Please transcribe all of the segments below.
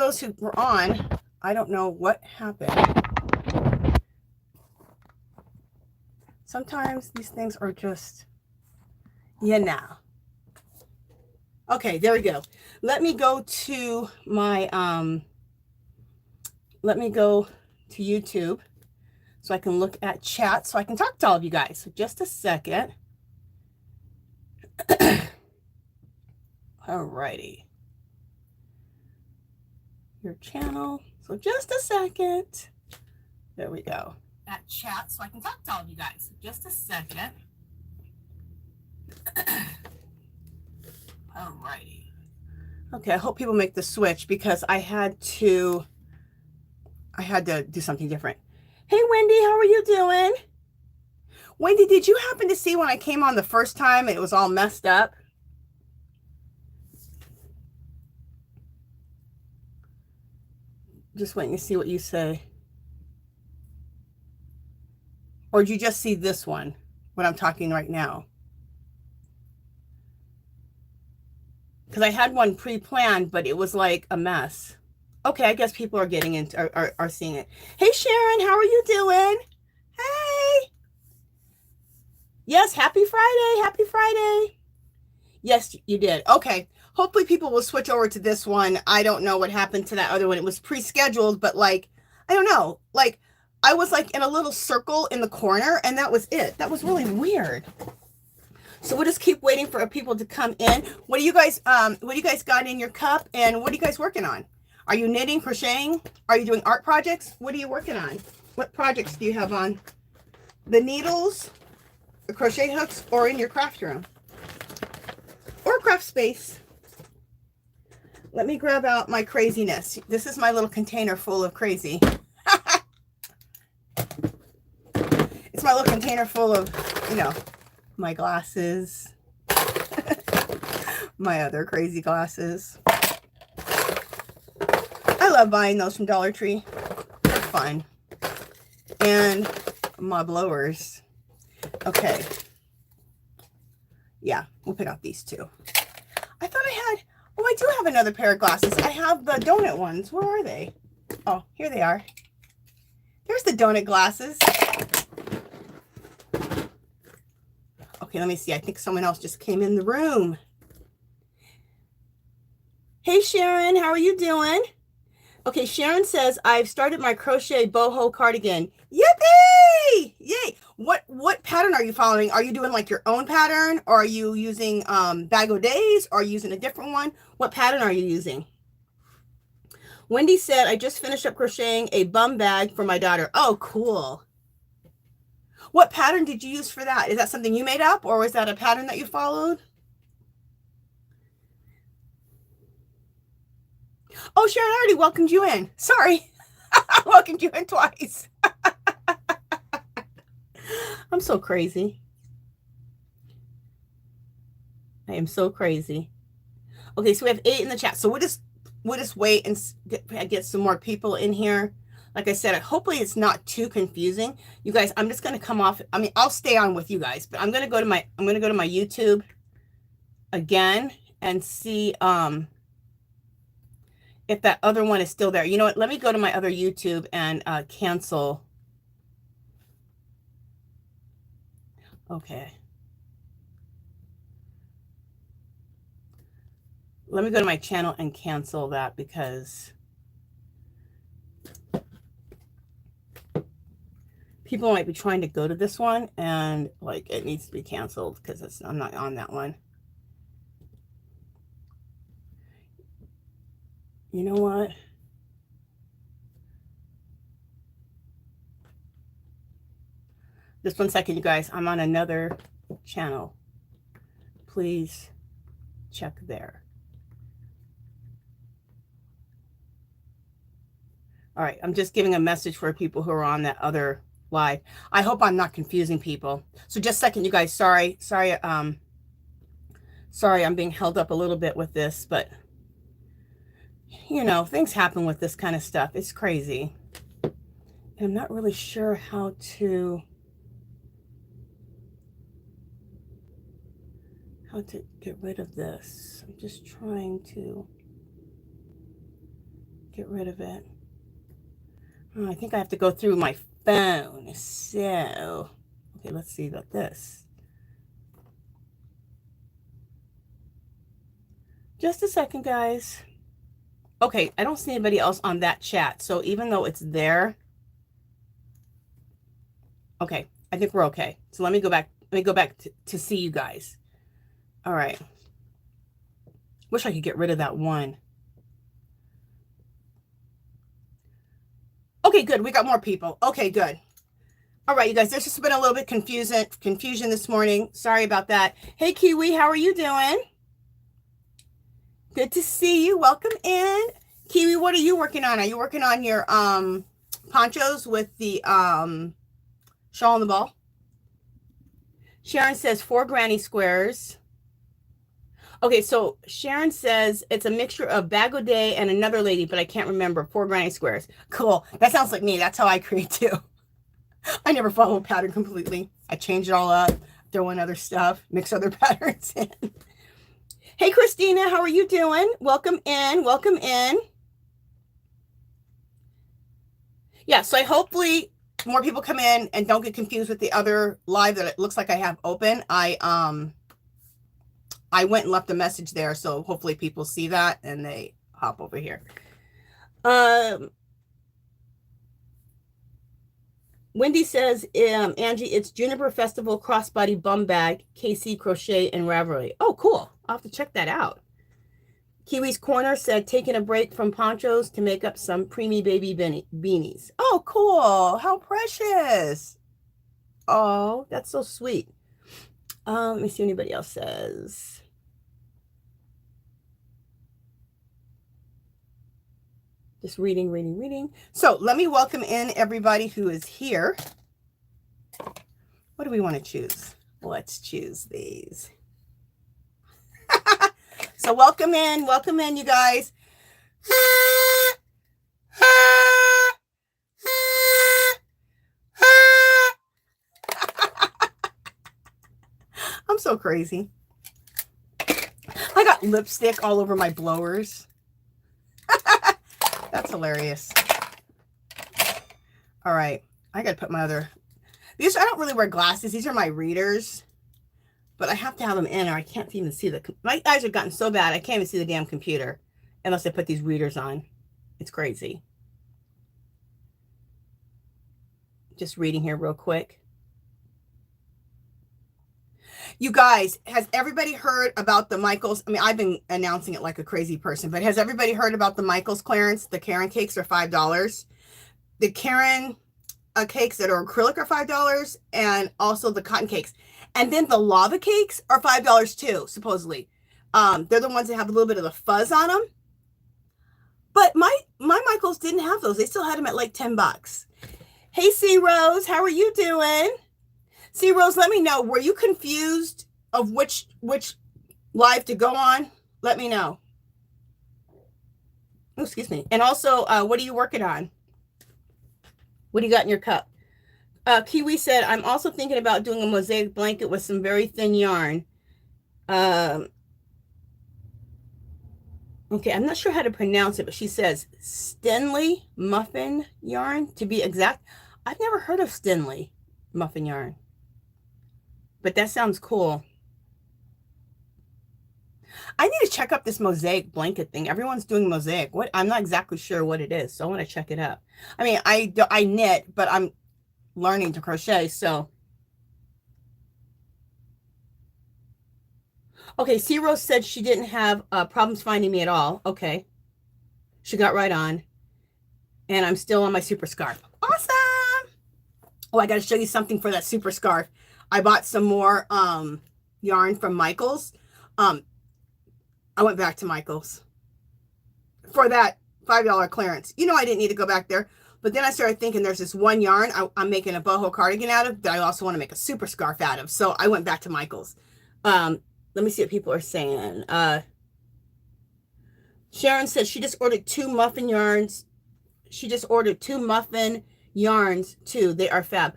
those who were on, I don't know what happened. Sometimes these things are just, you know. Okay, there we go. Let me go to my, let me go to YouTube so I can look at chat so I can talk to all of you guys. So just a second. Alrighty. Your channel. So just a second. There we go. At chat so I can talk to all of you guys. So just a second. Alrighty. Okay, I hope people make the switch because I had to do something different. Hey Wendy, how are you doing? Wendy, did you happen to see when I came on the first time and it was all messed up? Just waiting to see what you say. Or did you just see this one, what I'm talking right now? Because I had one pre-planned, but it was like a mess. Okay, I guess people are getting into, are seeing it. Hey Sharon, how are you doing? Hey. Yes, happy Friday, happy Friday. Yes, you did. Okay, hopefully people will switch over to this one. I don't know what happened to that other one. It was pre-scheduled, but like, I don't know. Like, I was like in a little circle in the corner and that was it. That was really weird. So we'll just keep waiting for people to come in. What do you guys got in your cup and what are you guys working on? Are you knitting, crocheting? Are you doing art projects? What are you working on? What projects do you have on? The needles, the crochet hooks, or in your craft room? Or craft space. Let me grab out my craziness. This is my little container full of crazy. It's my little container full of, you know, my glasses, my other crazy glasses. I love buying those from Dollar Tree. They're fun. And my blowers. Okay. Yeah, we'll pick out these two. I thought I had, oh, I do have another pair of glasses. I have the donut ones. Where are they? Oh, here they are. There's the donut glasses. Okay, let me see. I think someone else just came in the room. Hey, Sharon, how are you doing? Okay, Sharon says, I've started my crochet boho cardigan. Yippee! Yay! What pattern are you following? Are you doing like your own pattern? Or are you using Bag O' Days? Or are you using a different one? What pattern are you using? Wendy said, I just finished up crocheting a bum bag for my daughter. Oh, cool. What pattern did you use for that? Is that something you made up or was that a pattern that you followed? Oh, Sharon, I already welcomed you in. Sorry. I welcomed you in twice. I'm so crazy. I am so crazy. Okay, so we have 8 in the chat. So we'll just wait and get some more people in here. Like I said, hopefully it's not too confusing. You guys, I'm just going to come off. I mean, I'll stay on with you guys, but I'm going to go to my YouTube again and see if that other one is still there. You know what? Let me go to my other YouTube and cancel. Okay. Let me go to my channel and cancel that because people might be trying to go to this one and like it needs to be canceled because I'm not on that one. You know what? Just one second, you guys. I'm on another channel. Please check there. All right, I'm just giving a message for people who are on that other live. I hope I'm not confusing people. So just a second, you guys. Sorry, I'm being held up a little bit with this, but you know, things happen with this kind of stuff. It's crazy. And I'm not really sure how to get rid of this. I'm just trying to get rid of it. Oh, I think I have to go through my phone. So, okay, let's see about this. Just a second, guys. Okay, I don't see anybody else on that chat. So even though it's there, okay, I think we're okay. So let me go back. Let me go back to see you guys. All right. Wish I could get rid of that one. Okay, good. We got more people. Okay, good. All right, you guys, there's just been a little bit confusion this morning. Sorry about that. Hey, Kiwi, how are you doing? Good to see you. Welcome in. Kiwi, what are you working on? Are you working on your ponchos with the shawl and the ball? Sharon says 4 granny squares. Okay, so Sharon says it's a mixture of Bag O' Day and another lady, but I can't remember. 4 granny squares. Cool. That sounds like me. That's how I create too. I never follow a pattern completely. I change it all up, throw in other stuff, mix other patterns in. Hey, Christina, how are you doing? Welcome in. Welcome in. Yeah, so hopefully more people come in and don't get confused with the other live that it looks like I have open. I went and left a message there, so hopefully people see that and they hop over here. Wendy says, Angie, it's Juniper Festival Crossbody Bum Bag, KC Crochet and Ravelry. Oh, cool. I'll have to check that out. Kiwi's Corner said, taking a break from ponchos to make up some preemie baby beanies. Oh, cool. How precious. Oh, that's so sweet. Let me see what anybody else says. Just reading. So let me welcome in everybody who is here. What do we want to choose? Let's choose these. So welcome in, you guys. I'm so crazy. I got lipstick all over my blowers. That's hilarious. All right. I got to put my other... These, I don't really wear glasses. These are my readers. But I have to have them in or I can't even see the... My eyes have gotten so bad, I can't even see the damn computer unless I put these readers on. It's crazy. Just reading here real quick. You guys, has everybody heard about the Michaels? I mean, I've been announcing it like a crazy person, but has everybody heard about the Michaels clearance? The Karen cakes are $5. The Karen cakes that are acrylic are $5, and also the cotton cakes. And then the lava cakes are $5 too, supposedly. They're the ones that have a little bit of the fuzz on them. But my Michaels didn't have those. They still had them at like $10. Hey, C Rose, how are you doing? C Rose, let me know. Were you confused of which live to go on? Let me know. Oh, excuse me. And also, what are you working on? What do you got in your cup? Kiwi said, I'm also thinking about doing a mosaic blanket with some very thin yarn. Okay, I'm not sure how to pronounce it, but she says Stenley muffin yarn, to be exact. I've never heard of Stenley muffin yarn, but that sounds cool. I need to check up this mosaic blanket thing. Everyone's doing mosaic. What? I'm not exactly sure what it is, so I want to check it out. I mean, I knit, but I'm learning to crochet, so. Okay, C Rose said she didn't have problems finding me at all. Okay. She got right on. And I'm still on my super scarf. Awesome. Oh, I got to show you something for that super scarf. I bought some more yarn from Michaels. I went back to Michaels for that $5 clearance. You know, I didn't need to go back there. But then I started thinking there's this one yarn I'm making a boho cardigan out of that I also want to make a super scarf out of. So I went back to Michaels. Let me see what people are saying. Sharon says she just ordered 2 muffin yarns. She just ordered 2 muffin yarns too. They are fab.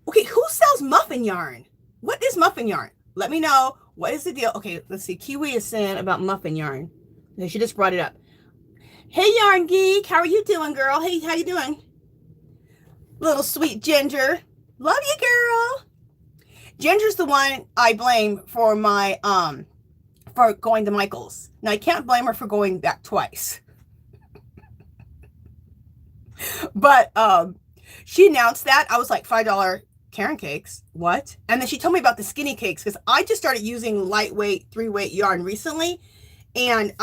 Okay, who sells muffin yarn? What is muffin yarn? Let me know. What is the deal? Okay, let's see. Kiwi is saying about muffin yarn. She just brought it up. Hey, Yarn Geek. How are you doing, girl? Hey, how you doing? Little sweet Ginger. Love you, girl. Ginger's the one I blame for my, for going to Michael's. Now, I can't blame her for going back twice. But, she announced that. I was like, $5 Karen cakes. What? And then she told me about the skinny cakes because I just started using lightweight 3-weight yarn recently. And,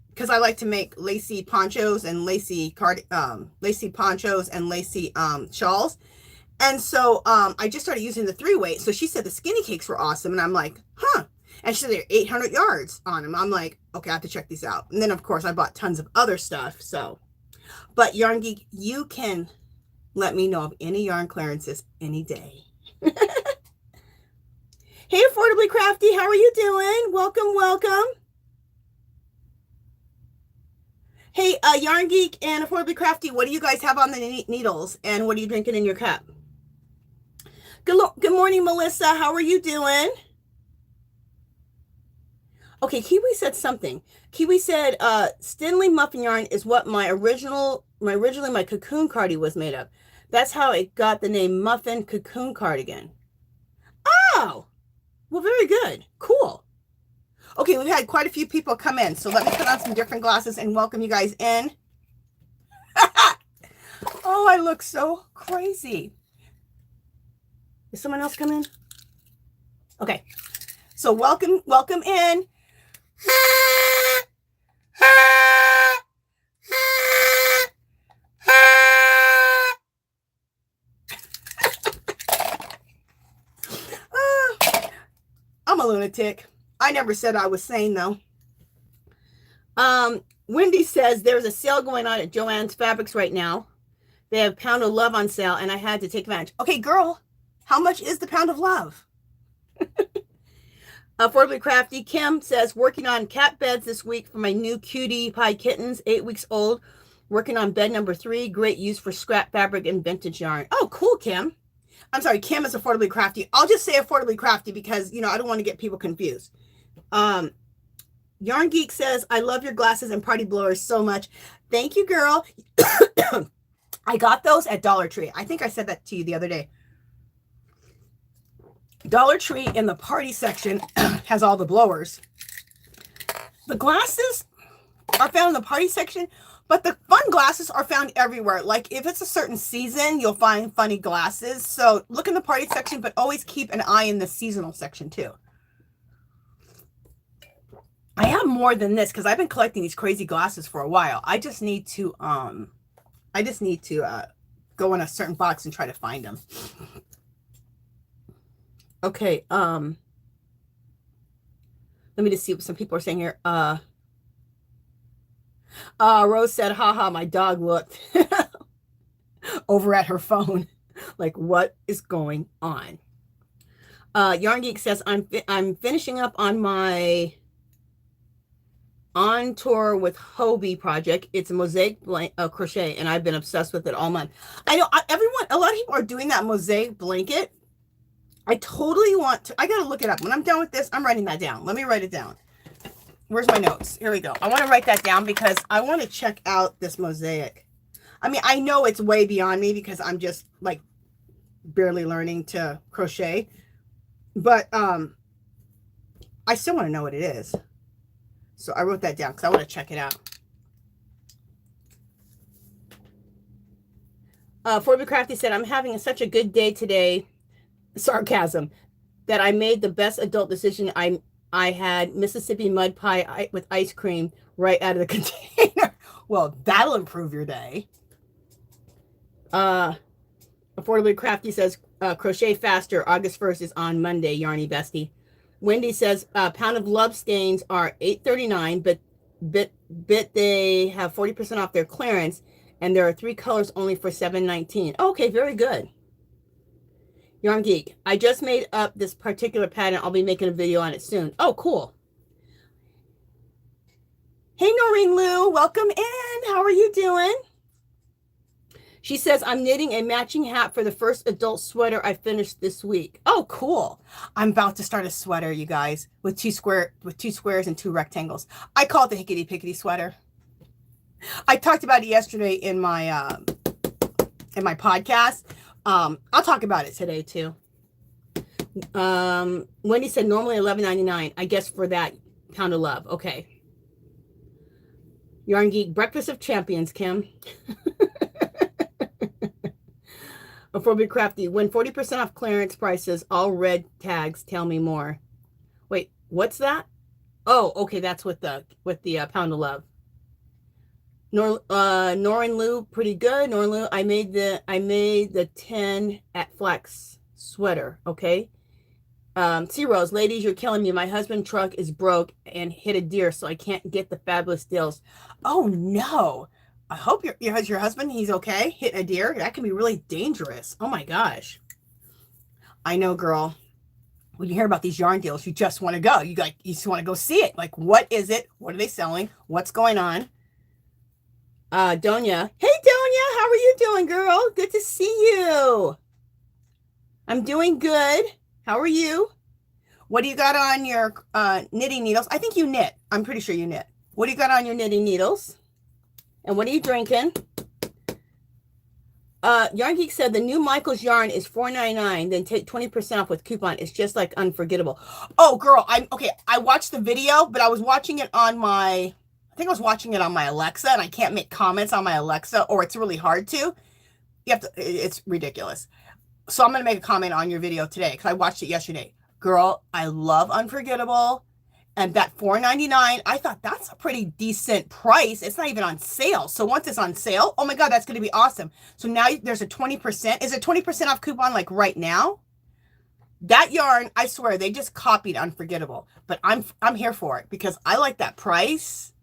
because I like to make Lacy ponchos and Lacy ponchos and Lacy shawls. And so I just started using the 3-weight. So she said the skinny cakes were awesome. And I'm like, huh. And she said they're 800 yards on them. I'm like, okay, I have to check these out. And then, of course, I bought tons of other stuff. So, but Yarn Geek, you can let me know of any yarn clearances any day. Hey, Affordably Crafty, how are you doing? Welcome, welcome. Hey, Yarn Geek and Affordably Crafty, what do you guys have on the needles? And what are you drinking in your cup? Good morning, Melissa. How are you doing? Okay, Kiwi said something. Kiwi said, Stinley muffin yarn is what originally my cocoon cardi was made of. That's how it got the name Muffin Cocoon Cardigan. Oh, well, very good. Cool. Okay, we've had quite a few people come in, so let me put on some different glasses and welcome you guys in. Oh, I look so crazy. Is someone else coming? Okay, so welcome in. I'm a lunatic. I never said I was sane, though. Wendy says there's a sale going on at Joanne's Fabrics right now. They have Pound of Love on sale, and I had to take advantage. Okay, girl, how much is the Pound of Love? Affordably Crafty Kim says, working on cat beds this week for my new cutie pie kittens, 8 weeks old. Working on bed number 3. Great use for scrap fabric and vintage yarn. Oh, cool, Kim. I'm sorry, Kim is Affordably Crafty. I'll just say Affordably Crafty because, you know, I don't want to get people confused. Yarn Geek says, I love your glasses and party blowers so much. Thank you, girl. I got those at Dollar Tree. I think I said that to you the other day. Dollar Tree in the party section has all the blowers. The glasses are found in the party section, but the fun glasses are found everywhere. Like if it's a certain season, you'll find funny glasses. So look in the party section, but always keep an eye in the seasonal section too. I have more than this because I've been collecting these crazy glasses for a while. I just need to go in a certain box and try to find them. Okay, let me just see what some people are saying here. Rose said, haha, my dog looked over at her phone. Like, what is going on? Yarn Geek says, I'm finishing up on my On Tour with Hobie project. It's a mosaic crochet, and I've been obsessed with it all month. I know a lot of people are doing that mosaic blanket. I totally want to. I got to look it up. When I'm done with this, I'm writing that down. Let me write it down. Where's my notes? Here we go. I want to write that down because I want to check out this mosaic. I mean, I know it's way beyond me because I'm just like barely learning to crochet, but I still want to know what it is. So I wrote that down because I want to check it out. Forbes Crafty said, I'm having such a good day today. Sarcasm. That I made the best adult decision. I had Mississippi mud pie with ice cream right out of the container. Well, that'll improve your day. Affordably Crafty says, crochet faster. August 1st is on Monday, Yarny Bestie. Wendy says, Pound of Love skeins are $8.39, but they have 40% off their clearance, and there are 3 colors only for $7.19. Okay, very good. Yarn Geek, I just made up this particular pattern. I'll be making a video on it soon. Oh, cool. Hey, Noreen Lou, welcome in. How are you doing? She says, I'm knitting a matching hat for the first adult sweater I finished this week. Oh, cool. I'm about to start a sweater, you guys, with two squares and 2 rectangles. I call it the Hickety Pickety sweater. I talked about it yesterday in my podcast. I'll talk about it today too. Wendy said normally $11.99. I guess for that pound of love. Okay. Yarn Geek, breakfast of champions, Kim. Before we crafty, when 40% off clearance prices, all red tags. Tell me more. Wait, what's that? Oh, okay, that's with the pound of love. Norin Lou, pretty good. Norin Lou, I made the 10 at Flex sweater. Okay. C Rose, ladies, you're killing me. My husband's truck is broke and hit a deer, so I can't get the fabulous deals. Oh no. I hope your husband, he's okay. Hit a deer. That can be really dangerous. Oh my gosh. I know, girl. When you hear about these yarn deals, you just want to go. You just want to go see it. Like, what is it? What are they selling? What's going on? Donya. Hey, Donya. How are you doing, girl? Good to see you. I'm doing good. How are you? What do you got on your knitting needles? I think you knit. I'm pretty sure you knit. What do you got on your knitting needles? And what are you drinking? Yarn Geek said the new Michael's yarn is $4.99. Then take 20% off with coupon. It's just like unforgettable. Oh, girl, I watched the video, but I was watching it on my, I think I was watching it on my Alexa, and I can't make comments on my Alexa, or it's really hard to. You have to. It's ridiculous. So I'm gonna make a comment on your video today because I watched it yesterday. Girl, I love Unforgettable. And that $4.99, I thought that's a pretty decent price. It's not even on sale. So once it's on sale, oh my God, that's going to be awesome. So now there's a 20%. Is it 20% off coupon like right now? That yarn, I swear, they just copied Unforgettable. But I'm here for it because I like that price.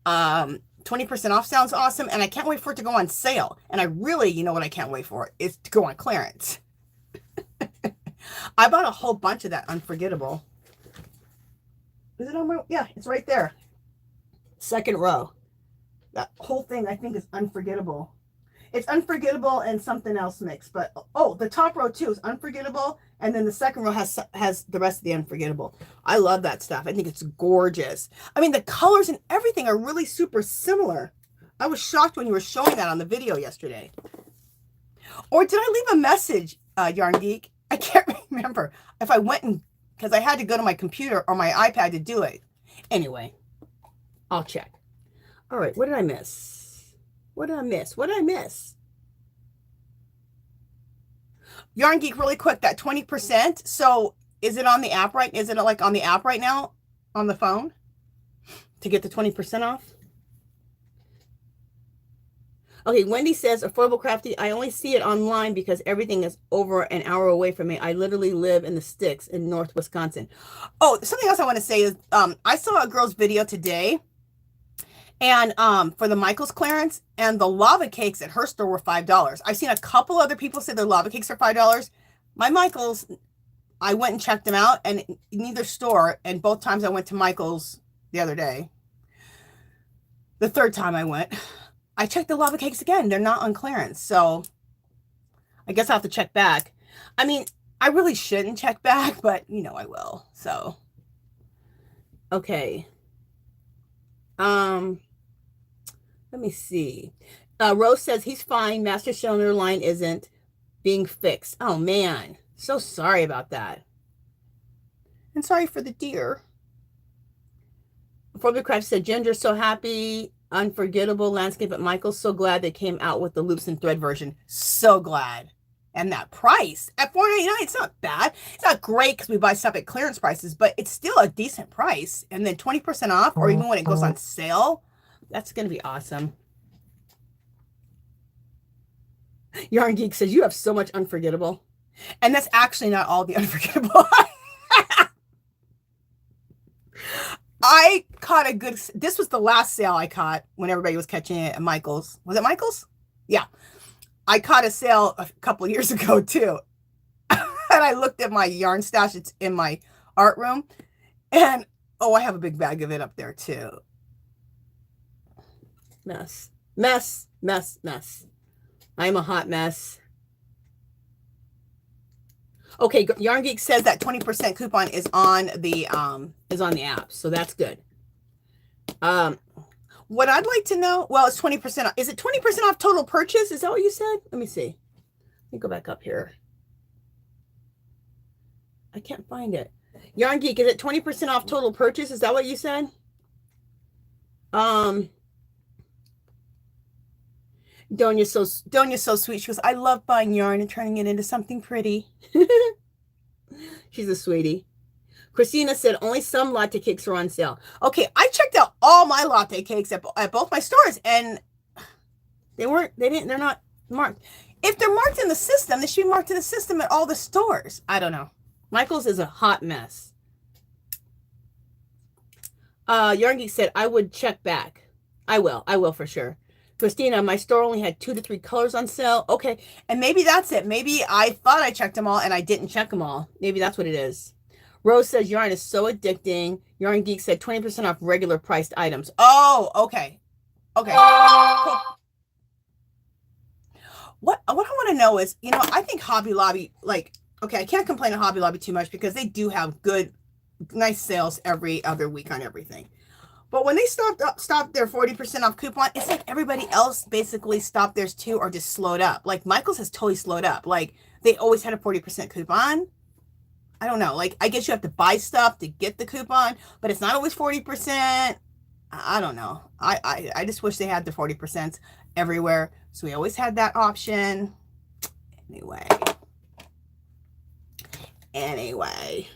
20% off sounds awesome. And I can't wait for it to go on sale. And I really, you know what I can't wait for? Is to go on clearance. I bought a whole bunch of that Unforgettable. Is it on my, yeah, it's right there. Second row. That whole thing I think is Unforgettable. It's Unforgettable and something else mixed, but oh, the top row too is Unforgettable, and then the second row has the rest of the Unforgettable. I love that stuff. I think it's gorgeous. I mean, the colors and everything are really super similar. I was shocked when you were showing that on the video yesterday. Or did I leave a message, Yarn Geek? I can't remember if I went and, because I had to go to my computer or my iPad to do it. Anyway, I'll check. All right, what did I miss? What did I miss? What did I miss? Yarn Geek, really quick, that 20%. So is it on the app right? Is it like on the app right now on the phone to get the 20% off? Okay, Wendy says, Affordable Crafty, I only see it online because everything is over an hour away from me. I literally live in the sticks in North Wisconsin. Oh, something else I want to say is I saw a girl's video today, and for the Michael's clearance, and the lava cakes at her store were $5. I've seen a couple other people say their lava cakes are $5. My Michael's, I went and checked them out, and neither store, and both times I went to Michael's the other day. The third time I went, I checked the lava cakes again. They're not on clearance. So I guess I'll have to check back. I mean, I really shouldn't check back, but you know I will. So, okay. Let me see. Rose says he's fine. Master cylinder line isn't being fixed. Oh man. So sorry about that. And sorry for the deer. Before the Craft said, Ginger's so happy. Unforgettable landscape at Michael's. So glad they came out with the loops and thread version. So glad. And that price at $4.99, it's not bad. It's not great because we buy stuff at clearance prices, but it's still a decent price. And then 20% off, or even when it goes on sale, that's going to be awesome. Yarn Geek says, you have so much Unforgettable. And that's actually not all the Unforgettable. I caught a good, this was the last sale I caught when everybody was catching it at Michael's. Was it Michael's? Yeah. I caught a sale a couple of years ago too. And I looked at my yarn stash. It's in my art room. And, oh, I have a big bag of it up there too. Mess, mess, mess, mess. I'm a hot mess. Okay, Yarn Geek says that 20% coupon is on the app, so that's good. What I'd like to know, well, it's 20% off. Is it 20% off total purchase? Is that what you said? Let me see. Let me go back up here. I can't find it. Yarn Geek, is it 20% off total purchase? Is that what you said? Donya's so sweet. She goes, I love buying yarn and turning it into something pretty. She's a sweetie. Christina said only some latte cakes are on sale. Okay, I checked out all my latte cakes at both my stores, and they're not marked. If they're marked in the system, they should be marked in the system at all the stores. I don't know. Michael's is a hot mess. Yarn Geek said I would check back. I will for sure. Christina, my store only had 2 to 3 colors on sale. Okay, and maybe that's it. Maybe I thought I checked them all and I didn't check them all. Maybe that's what it is. Rose says yarn is so addicting. Yarn Geek said 20% off regular priced items. Oh, okay. Okay. Cool. What I want to know is, you know, I think Hobby Lobby, like, okay, I can't complain of Hobby Lobby too much because they do have good, nice sales every other week on everything. But when they stopped their 40% off coupon, it's like everybody else basically stopped theirs too or just slowed up. Like Michael's has totally slowed up. Like they always had a 40% coupon. I don't know. Like I guess you have to buy stuff to get the coupon, but it's not always 40%. I don't know. I just wish they had the 40% everywhere. So we always had that option. Anyway.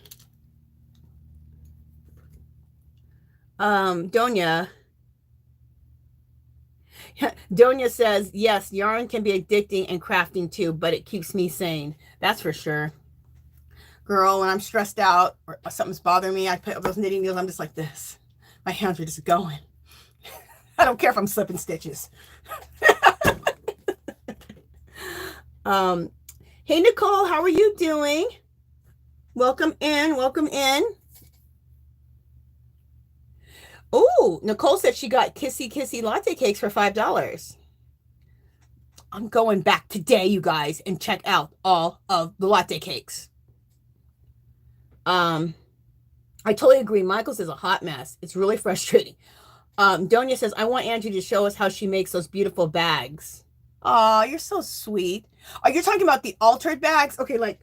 Donya says, yes, yarn can be addicting and crafting too, but it keeps me sane. That's for sure. Girl, when I'm stressed out or something's bothering me, I put up those knitting needles. I'm just like this. My hands are just going. I don't care if I'm slipping stitches. Hey, Nicole, how are you doing? Welcome in. Welcome in. Oh, Nicole said she got kissy latte cakes for $5. I'm going back today, you guys, and check out all of the latte cakes. I totally agree. Michael's is a hot mess. It's really frustrating. Donya says, I want Angie to show us how she makes those beautiful bags. Oh, you're so sweet. Are you talking about the altered bags? Okay, like,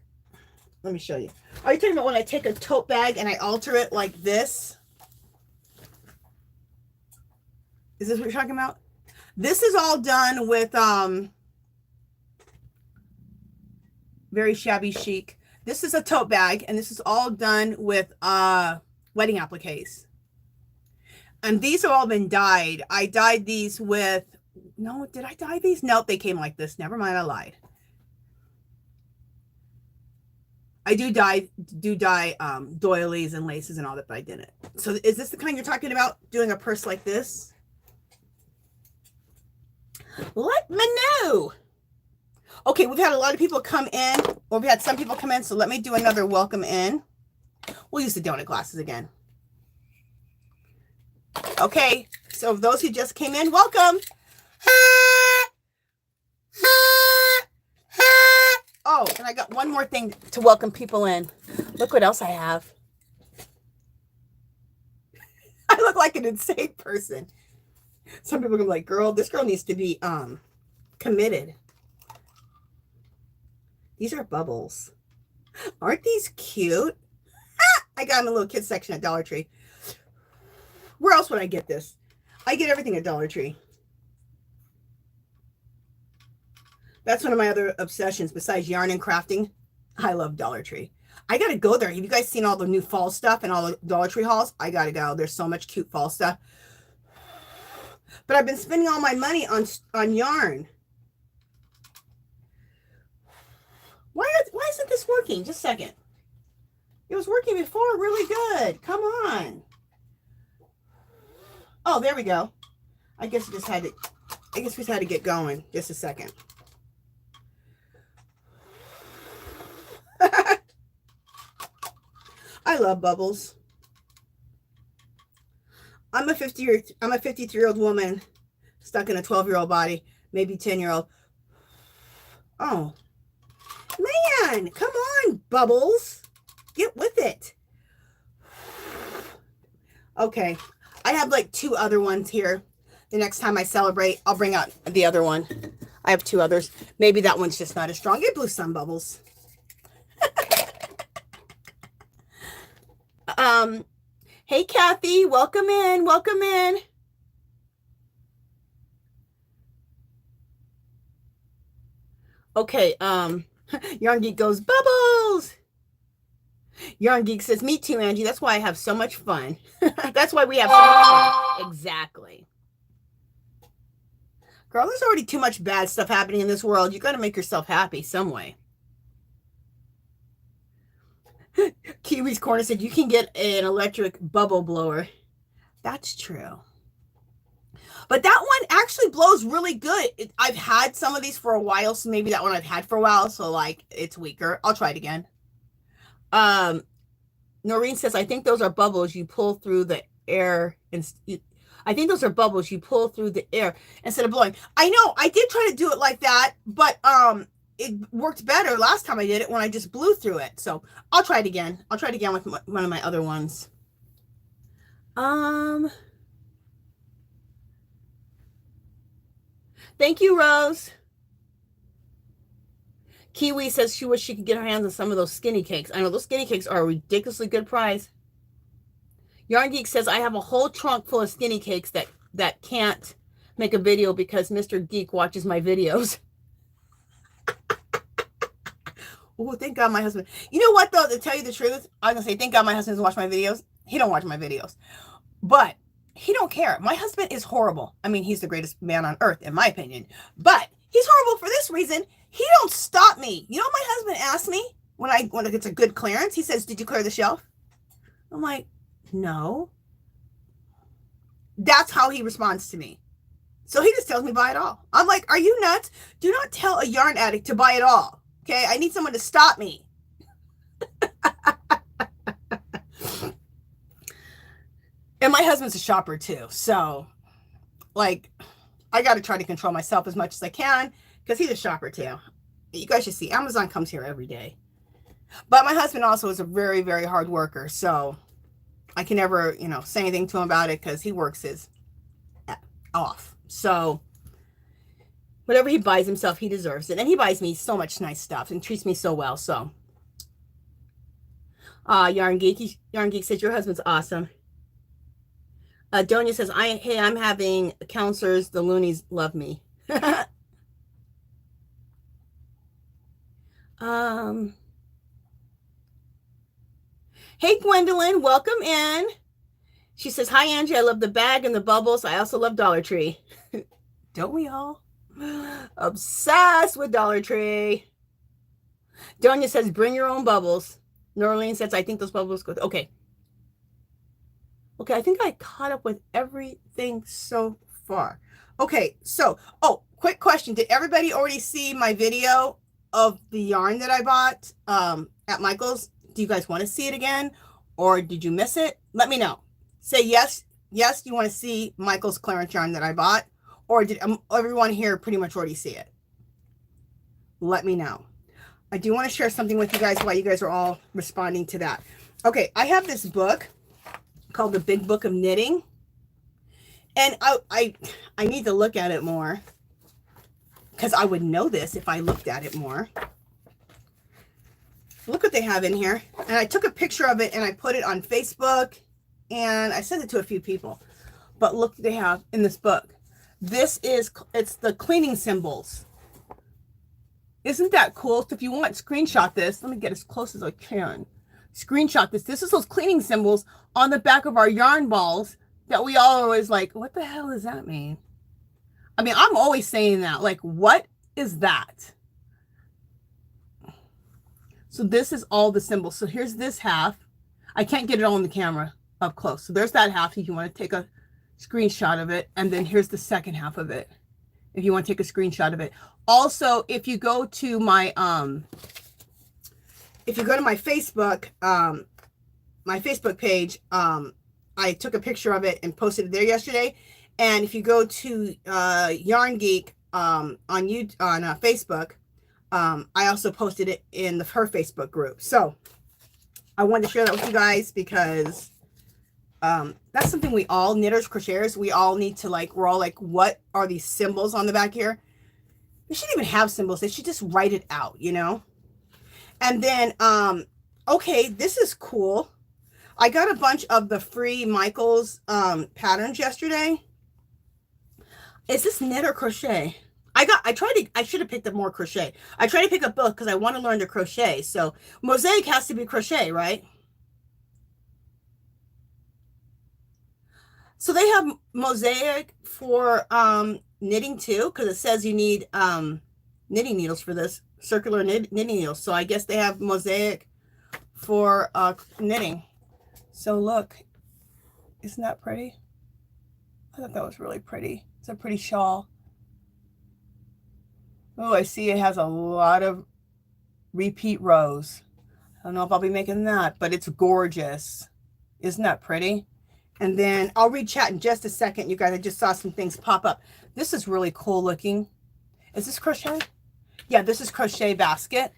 let me show you. Are you talking about when I take a tote bag and I alter it like this? Is this what you're talking about? This is all done with very shabby chic. This is a tote bag, and this is all done with wedding appliques. And these have all been dyed. I dyed these with, no, did I dye these? Nope, they came like this. Never mind, I lied. I do dye doilies and laces and all that, but I didn't. So is this the kind you're talking about, doing a purse like this? Let me know. Okay, we've had a lot of people come in, or we've had some people come in, so let me do another welcome in. We'll use the donut glasses again. Okay, so those who just came in, welcome. Oh, and I got one more thing to welcome people in. Look what else I have. I look like an insane person. Some people are like, girl, this girl needs to be committed. These are bubbles. Aren't these cute? Ah, I got in the little kids section at Dollar Tree. Where else would I get this? I get everything at Dollar Tree. That's one of my other obsessions besides yarn and crafting. I love Dollar Tree. I got to go there. Have you guys seen all the new fall stuff and all the Dollar Tree hauls? I got to go. There's so much cute fall stuff. But I've been spending all my money on yarn. Why isn't this working? Just a second. It was working before really good. Come on. Oh, there we go. I guess we just had to get going. Just a second. I love bubbles. I'm a 53-year-old woman stuck in a 12-year-old body, maybe 10-year-old. Oh, man, come on, bubbles. Get with it. Okay, I have like 2 other ones here The next time I celebrate, I'll bring out the other one. I have 2 others. Maybe that one's just not as strong. It blew some bubbles. Hey, Kathy, welcome in. Welcome in. Okay, Yarn Geek goes, bubbles. Yarn Geek says, me too, Angie. That's why I have so much fun. That's why we have so much fun. Exactly. Girl, there's already too much bad stuff happening in this world. You got to make yourself happy some way. Kiwi's Corner said, you can get an electric bubble blower. That's true. But that one actually blows really good. I've had some of these for a while, so maybe that one I've had for a while, so like it's weaker. I'll try it again. Noreen says, I think those are bubbles you pull through the air. I think those are bubbles you pull through the air instead of blowing. I know, I did try to do it like that, but it worked better last time I did it when I just blew through it. So I'll try it again. I'll try it again with one of my other ones. Thank you, Rose. Kiwi says she wishes she could get her hands on some of those skinny cakes. I know those skinny cakes are a ridiculously good price. Yarn Geek says, I have a whole trunk full of skinny cakes that can't make a video because Mr. Geek watches my videos. Oh, thank God my husband. You know what, though, to tell you the truth, I'm going to say, thank God my husband doesn't watch my videos. He don't watch my videos. But he don't care. My husband is horrible. I mean, he's the greatest man on earth, in my opinion. But he's horrible for this reason. He don't stop me. You know what my husband asks me when it's a good clearance? He says, did you clear the shelf? I'm like, no. That's how he responds to me. So he just tells me buy it all. I'm like, are you nuts? Do not tell a yarn addict to buy it all. Okay, I need someone to stop me. And my husband's a shopper too. So like, I got to try to control myself as much as I can because he's a shopper too. You guys should see, Amazon comes here every day. But my husband also is a very, very hard worker. So I can never, say anything to him about it because he works his off. So whatever he buys himself, he deserves it. And he buys me so much nice stuff and treats me so well. So Yarn Geek says, your husband's awesome. Donia says, hey, I'm having counselors. The loonies love me. Hey, Gwendolyn, welcome in. She says, hi, Angie. I love the bag and the bubbles. I also love Dollar Tree. Don't we all? Obsessed with Dollar Tree. Donia says, bring your own bubbles. Norleen says, I think those bubbles go. Okay. Okay, I think I caught up with everything so far. Okay, so, quick question. Did everybody already see my video of the yarn that I bought at Michael's? Do you guys want to see it again? Or did you miss it? Let me know. Say yes, you want to see Michael's clearance yarn that I bought? Or did everyone here pretty much already see it? Let me know. I do want to share something with you guys while you guys are all responding to that. Okay, I have this book called The Big Book of Knitting. And I need to look at it more because I would know this if I looked at it more. Look what they have in here. And I took a picture of it and I put it on Facebook and I sent it to a few people. But look what they have in this book. It's the cleaning symbols. Isn't that cool? So if you want, screenshot this. Let me get as close as I can. Screenshot this. This is those cleaning symbols on the back of our yarn balls that we all always like, what the hell does that mean? I mean, I'm always saying that. Like, what is that? So this is all the symbols. So here's this half. I can't get it all in the camera up close. So there's that half if you want to take a screenshot of it. And then here's the second half of it if you want to take a screenshot of it. Also, if you go to my Facebook, page, I took a picture of it and posted it there yesterday. And if you go to Yarn Geek on Facebook, I also posted it in her Facebook group. So I wanted to share that with you guys because that's something we all, knitters, crocheters, we all need to like, we're all like, what are these symbols on the back here? They shouldn't even have symbols. They should just write it out, you know? And then, okay, this is cool. I got a bunch of the free Michael's patterns yesterday. Is this knit or crochet? I should have picked up more crochet. I tried to pick up both because I want to learn to crochet. So mosaic has to be crochet, right? So they have mosaic for knitting too, because it says you need knitting needles for this, circular knitting needles. So I guess they have mosaic for knitting. So look, isn't that pretty? I thought that was really pretty. It's a pretty shawl. Oh, I see it has a lot of repeat rows. I don't know if I'll be making that, but it's gorgeous. Isn't that pretty? And then I'll read chat in just a second. You guys, I just saw some things pop up. This is really cool looking. Is this crochet? Yeah, this is crochet basket.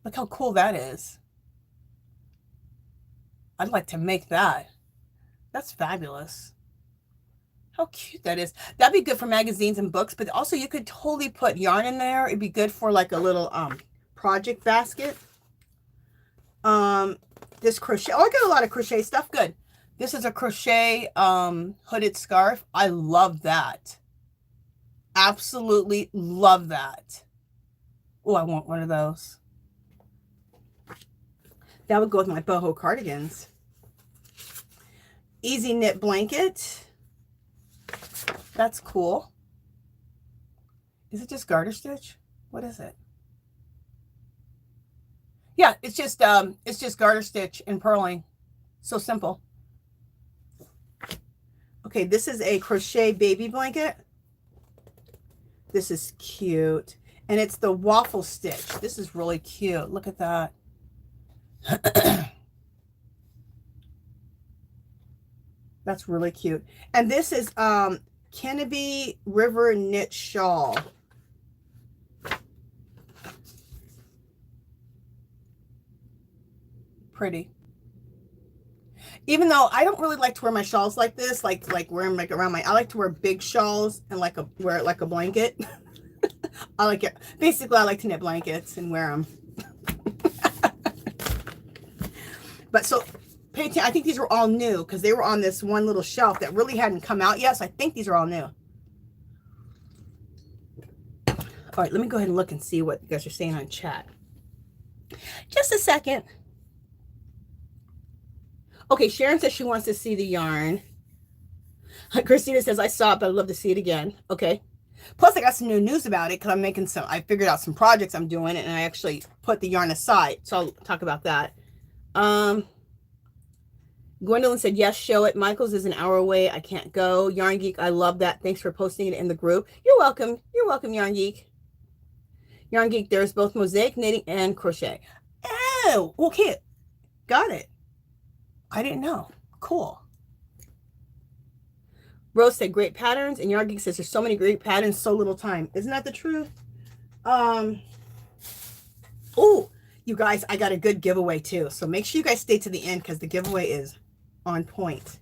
Look how cool that is. I'd like to make that. That's fabulous. How cute that is. That'd be good for magazines and books, but also you could totally put yarn in there. It'd be good for like a little project basket. This crochet. Oh, I got a lot of crochet stuff. Good. This is a crochet hooded scarf. I love that. Absolutely love that. Oh, I want one of those. That would go with my boho cardigans. Easy knit blanket. That's cool. Is it just garter stitch? What is it? Yeah, it's just garter stitch and purling. So simple. Okay, this is a crochet baby blanket. This is cute. And it's the waffle stitch. This is really cute. Look at that. That's really cute. And this is Kenneby River Knit Shawl. Pretty. Even though I don't really like to wear my shawls like this, like wear them like around my, I like to wear big shawls and like wear it like a blanket. I like it. Basically, I like to knit blankets and wear them. But so, pay attention. I think these were all new because they were on this one little shelf that really hadn't come out yet. So I think these are all new. All right, let me go ahead and look and see what you guys are saying on chat. Just a second. Okay, Sharon says she wants to see the yarn. Christina says, I saw it, but I'd love to see it again. Okay. Plus, I got some new news about it because I'm making some, I figured out some projects I'm doing, and I actually put the yarn aside. So I'll talk about that. Gwendolyn said, yes, show it. Michael's is an hour away. I can't go. Yarn Geek, I love that. Thanks for posting it in the group. You're welcome. You're welcome, Yarn Geek. Yarn Geek, there's both mosaic, knitting, and crochet. Oh, okay. Got it. I didn't know. Cool. Rose said great patterns, and Yarn Geek says there's so many great patterns, so little time. Isn't that the truth? Oh, you guys, I got a good giveaway too. So make sure you guys stay to the end because the giveaway is on point.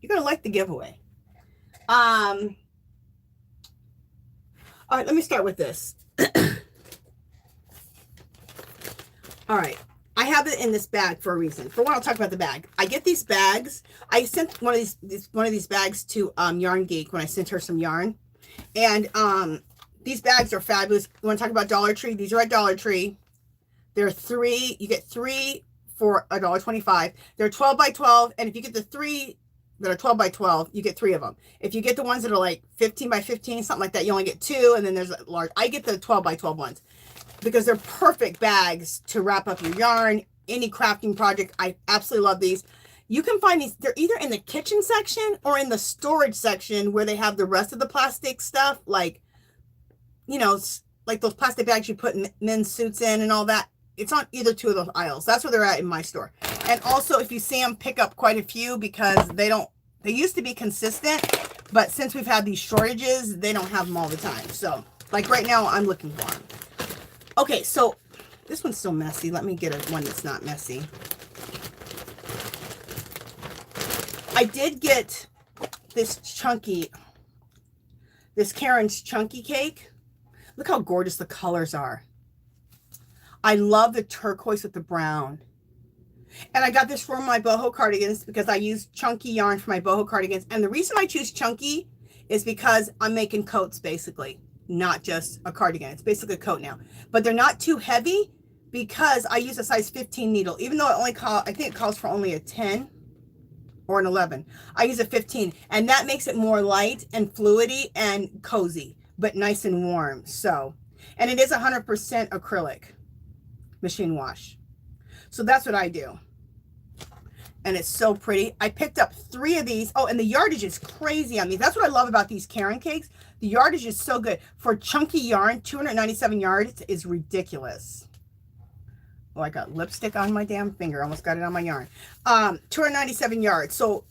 You're gonna like the giveaway. All right, let me start with this. All right. I have it in this bag for a reason. For one, I'll talk about the bag. I get these bags. I sent one of these bags to Yarn Geek when I sent her some yarn. And these bags are fabulous. You want to talk about Dollar Tree? These are at Dollar Tree. They're 3. You get 3 for $1.25. They're 12 by 12. And if you get the 3 that are 12 by 12, you get 3 of them. If you get the ones that are like 15 by 15, something like that, you only get 2. And then there's a large. I get the 12 by 12 ones, because they're perfect bags to wrap up your yarn, any crafting project. I absolutely love these. You can find these, they're either in the kitchen section or in the storage section where they have the rest of the plastic stuff, like, you know, like those plastic bags you put men's suits in and all that. It's on either two of those aisles. That's where they're at in my store. And also, if you see them, pick up quite a few, because they used to be consistent, but since we've had these shortages, they don't have them all the time. So, like right now, I'm looking for them. Okay, so this one's so messy. Let me get one that's not messy. I did get this Karen's chunky cake. Look how gorgeous the colors are. I love the turquoise with the brown. And I got this for my boho cardigans because I use chunky yarn for my boho cardigans. And the reason I choose chunky is because I'm making coats basically, not just a cardigan. It's basically a coat now. But they're not too heavy because I use a size 15 needle, even though I think it calls for only a 10 or an 11. I use a 15, and that makes it more light and fluidy and cozy, but nice and warm. So, and it is 100% acrylic machine wash. So that's what I do. And it's so pretty. I picked up 3 of these. Oh, and the yardage is crazy on these. That's what I love about these Karen cakes. The yardage is so good. For chunky yarn, 297 yards is ridiculous. Oh, I got lipstick on my damn finger. Almost got it on my yarn. 297 yards. So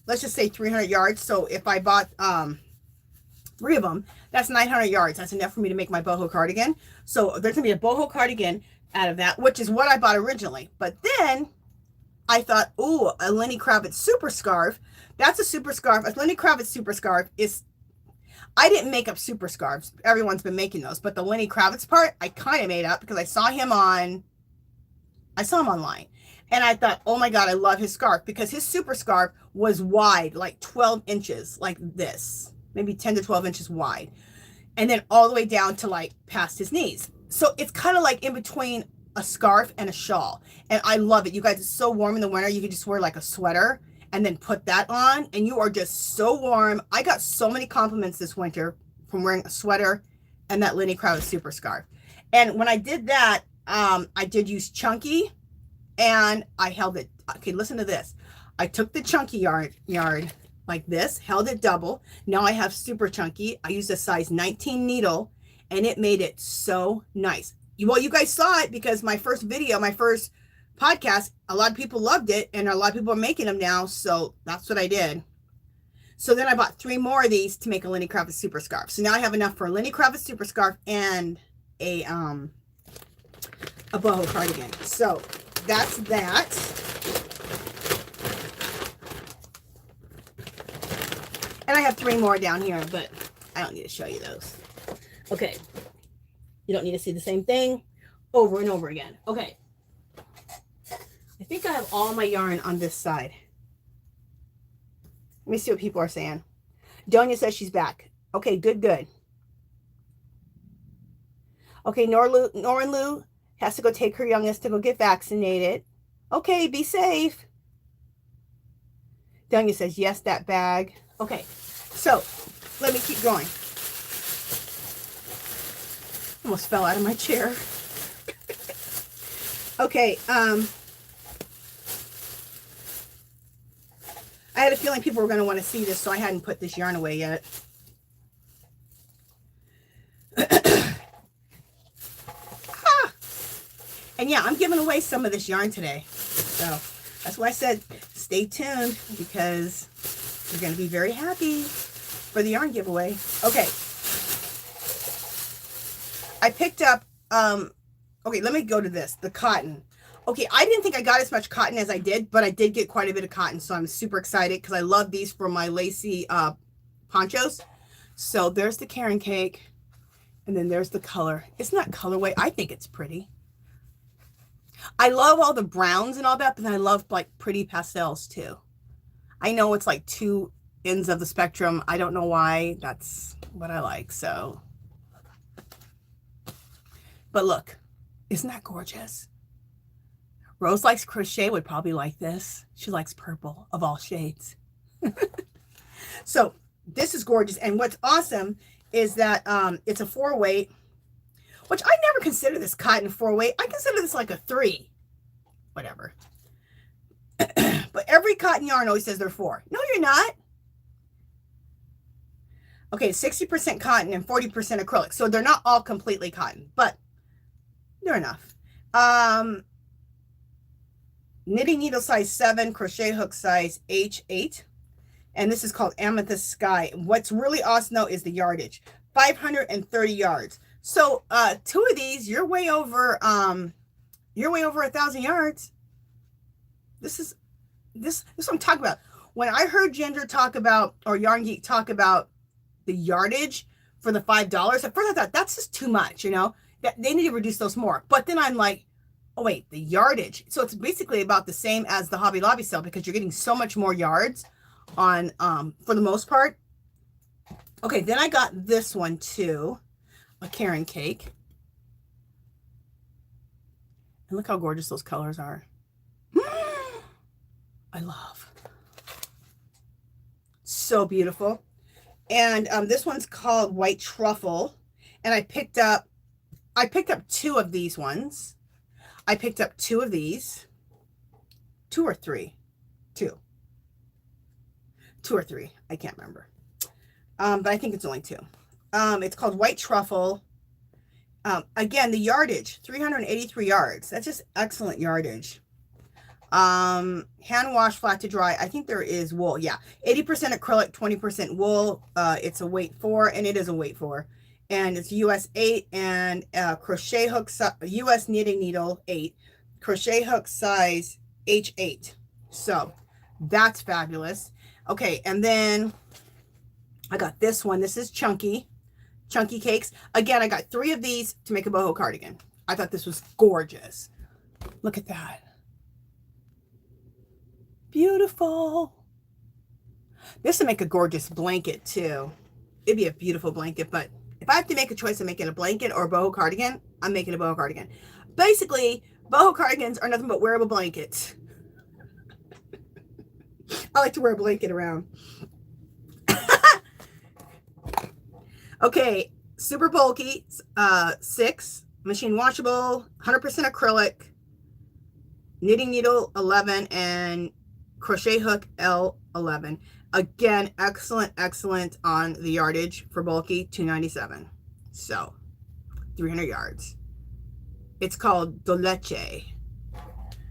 let's just say 300 yards. So if I bought 3 of them, that's 900 yards. That's enough for me to make my boho cardigan. So there's going to be a boho cardigan out of that, which is what I bought originally. But then I thought, ooh, a Lenny Kravitz super scarf. That's a super scarf. A Lenny Kravitz super scarf is, I didn't make up super scarves. Everyone's been making those. But the Lenny Kravitz part, I kind of made up because I saw him online. And I thought, oh my God, I love his scarf because his super scarf was wide, like 12 inches, like this, maybe 10 to 12 inches wide. And then all the way down to like past his knees. So it's kind of like in between a scarf and a shawl. And I love it. You guys, it's so warm in the winter. You can just wear like a sweater and then put that on and you are just so warm. I got so many compliments this winter from wearing a sweater and that Lenny Kravitz super scarf. And when I did that, I did use chunky and I held it. Okay, listen to this. I took the chunky yarn like this, held it double. Now I have super chunky. I used a size 19 needle and it made it so nice. Well, you guys saw it because my first video, my first podcast, a lot of people loved it and a lot of people are making them now. So that's what I did. So then I bought 3 more of these to make a Lenny Kravitz super scarf. So now I have enough for a Lenny Kravitz super scarf and a boho cardigan. So that's that. And I have 3 more down here, but I don't need to show you those. Okay. You don't need to see the same thing over and over again. Okay. I think I have all my yarn on this side. Let me see what people are saying. Donia says she's back. Okay, good, good. Okay, Norin Lou has to go take her youngest to go get vaccinated. Okay, be safe. Donia says, yes, that bag. Okay, so let me keep going. Almost fell out of my chair. Okay, I had a feeling people were going to want to see this, so I hadn't put this yarn away yet. And yeah, I'm giving away some of this yarn today. So that's why I said stay tuned because you're going to be very happy for the yarn giveaway. Okay. I picked up, okay, let me go to this, the cotton. Okay, I didn't think I got as much cotton as I did, but I did get quite a bit of cotton. So I'm super excited because I love these for my Lacy ponchos. So there's the Karen cake. And then there's the color. It's not colorway. I think it's pretty. I love all the browns and all that, but then I love like pretty pastels too. I know it's like 2 ends of the spectrum. I don't know why. That's what I like. So, but look, isn't that gorgeous? Rose likes crochet, would probably like this. She likes purple of all shades. So this is gorgeous. And what's awesome is that it's a 4-weight, which I never consider this cotton 4-weight. I consider this like a 3, whatever. But every cotton yarn always says they're 4. No, you're not. Okay, 60% cotton and 40% acrylic. So they're not all completely cotton, but they're enough. Knitting needle size 7, crochet hook size H8. And this is called Amethyst Sky. What's really awesome though is the yardage. 530 yards. So 2 of these, you're way over 1,000 yards. This is what I'm talking about. when I heard Ginger talk about, or Yarn Geek talk about the yardage for the $5, at first I thought that's just too much, you know, that they need to reduce those more. But then I'm like, oh wait, the yardage. So it's basically about the same as the Hobby Lobby sale because you're getting so much more yards on, for the most part. Okay, then I got this one too, a Karen cake. And look how gorgeous those colors are. I love. So beautiful. And this one's called White Truffle. And I picked up 2 of these ones. I picked up 2 of these. 2 or 3. 2. 2 or 3. I can't remember. But I think it's only 2. It's called White Truffle. Again, the yardage, 383 yards. That's just excellent yardage. Hand wash, flat to dry. I think there is wool. Yeah. 80% acrylic, 20% wool. It's a weight 4, and it is a weight 4. And it's US 8 and crochet hook, US knitting needle 8. Crochet hook size H8. So that's fabulous. Okay. And then I got this one. This is Chunky Cakes. Again, I got 3 of these to make a boho cardigan. I thought this was gorgeous. Look at that. Beautiful. This would make a gorgeous blanket too. It'd be a beautiful blanket, but if I have to make a choice of making a blanket or a boho cardigan, I'm making a boho cardigan. Basically, boho cardigans are nothing but wearable blankets. I like to wear a blanket around. Okay, super bulky, 6, machine washable, 100% acrylic, knitting needle 11, and crochet hook L11. Again, excellent on the yardage for bulky, 297. So 300 yards. It's called Doleche.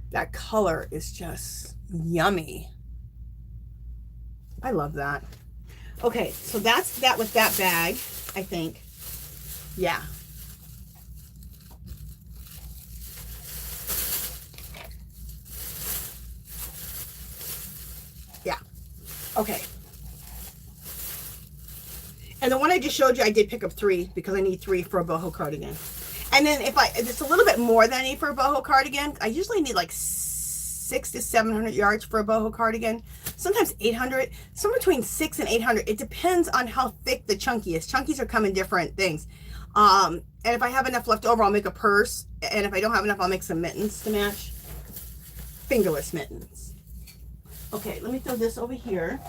That color is just yummy. I love that. Okay, so that's that with that bag, I think. Yeah. Yeah. Okay. And the one I just showed you, I did pick up 3 because I need 3 for a boho cardigan. And then if it's a little bit more than I need for a boho cardigan, I usually need like 600 to 700 yards for a boho cardigan. Sometimes 800, somewhere between 600 and 800. It depends on how thick the chunky is. Chunkies are come in different things. And if I have enough left over, I'll make a purse. And if I don't have enough, I'll make some mittens to match. Fingerless mittens. Okay, let me throw this over here.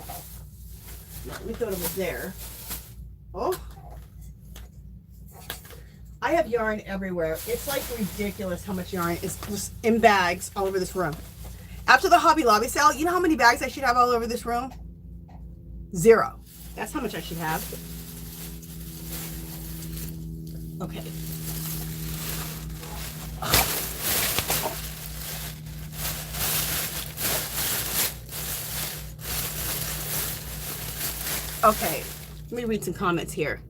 No, let me throw it over there. Oh. I have yarn everywhere. It's like ridiculous how much yarn is just in bags all over this room. After the Hobby Lobby sale, you know how many bags I should have all over this room? 0. That's how much I should have. Okay. Okay, let me read some comments here.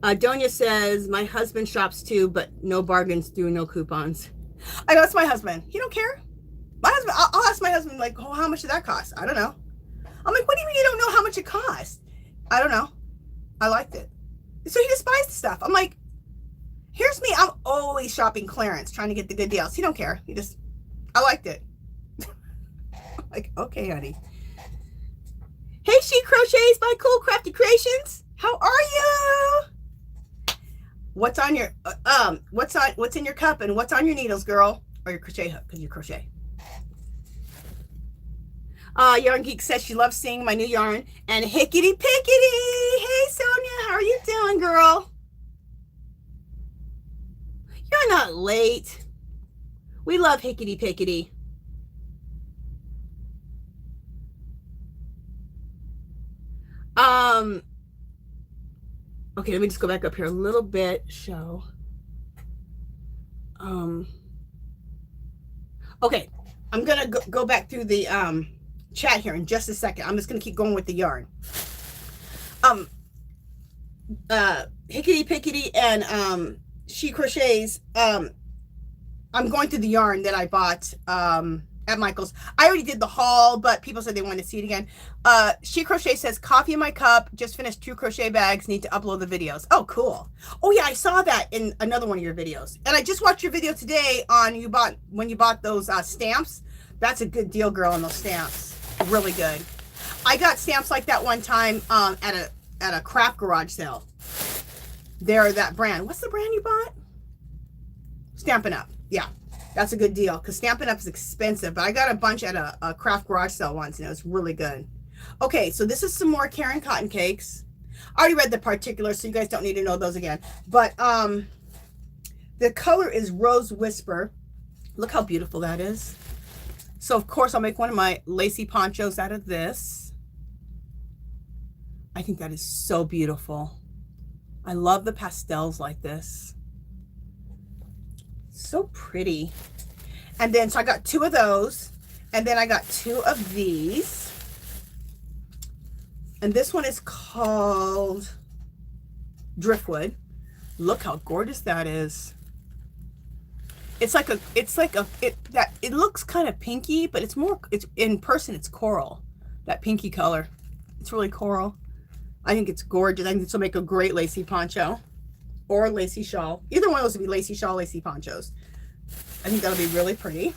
Donia says, my husband shops too, but no bargains through no coupons. I know, it's my husband. He don't care. My husband, I'll ask my husband, like, oh, how much did that cost? I don't know. I'm like, what do you mean you don't know how much it cost? I don't know. I liked it. So he just buys the stuff. I'm like, here's me. I'm always shopping clearance, trying to get the good deals. He don't care. He just, I liked it. I'm like, okay, honey. Hey, She Crochets by Cool Crafty Creations. How are you? What's on your, what's in your cup and what's on your needles, girl? Or your crochet hook, because you crochet. Yarn Geek says she loves seeing my new yarn. And Hickety Pickety. Hey, Sonia, how are you doing, girl? You're not late. We love Hickety Pickety. Okay, let me just go back up here a little bit. Show. Okay, I'm gonna go back through the chat here in just a second. I'm just gonna keep going with the yarn. Hickety Pickety and She Crochets. I'm going through the yarn that I bought at Michael's. I already did the haul, but people said they wanted to see it again. She Crochet says, coffee in my cup, just finished 2 crochet bags, need to upload the videos. Oh, cool. Oh yeah, I saw that in another one of your videos. And I just watched your video today on when you bought those stamps. That's a good deal, girl, on those stamps. Really good. I got stamps like that one time at a craft garage sale. They're that brand. What's the brand you bought? Stampin' Up. Yeah. That's a good deal because Stampin' Up is expensive, but I got a bunch at a craft garage sale once and it was really good. Okay, so this is some more Karen cotton cakes. I already read the particulars, so you guys don't need to know those again. But the color is Rose Whisper. Look how beautiful that is. So of course I'll make one of my lacy ponchos out of this. I think that is so beautiful. I love the pastels like this. So pretty. And then so I got 2 of those, and then I got 2 of these, and this one is called Driftwood. Look how gorgeous that is. It looks kind of pinky, but it's in person it's coral, that pinky color. It's really coral. I think it's gorgeous. I think this will make a great lacy poncho or lacy shawl. Either one of those would be lacy shawl, lacy ponchos. I think that'll be really pretty.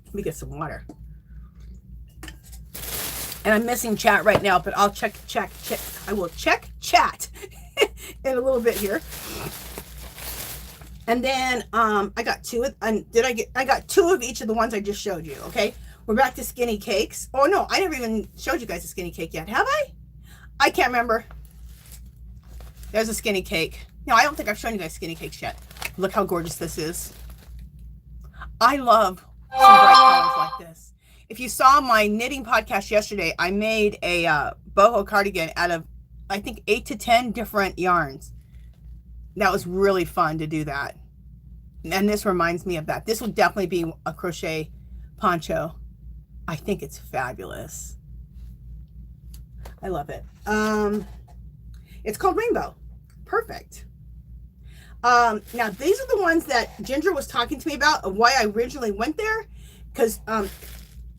Let me get some water. And I'm missing chat right now, but I'll check. I will check chat in a little bit here. And then I got 2 of, I got 2 of each of the ones I just showed you. Okay. We're back to skinny cakes. Oh no, I never even showed you guys a skinny cake yet, have I? I can't remember. There's a skinny cake. No, I don't think I've shown you guys skinny cakes yet. Look how gorgeous this is. I love some bright colors like this. If you saw my knitting podcast yesterday, I made a boho cardigan out of, I think, 8 to 10 different yarns. That was really fun to do that. And this reminds me of that. This will definitely be a crochet poncho. I think it's fabulous. I love it. It's called Rainbow. Perfect. Now these are the ones that Ginger was talking to me about, of why I originally went there, because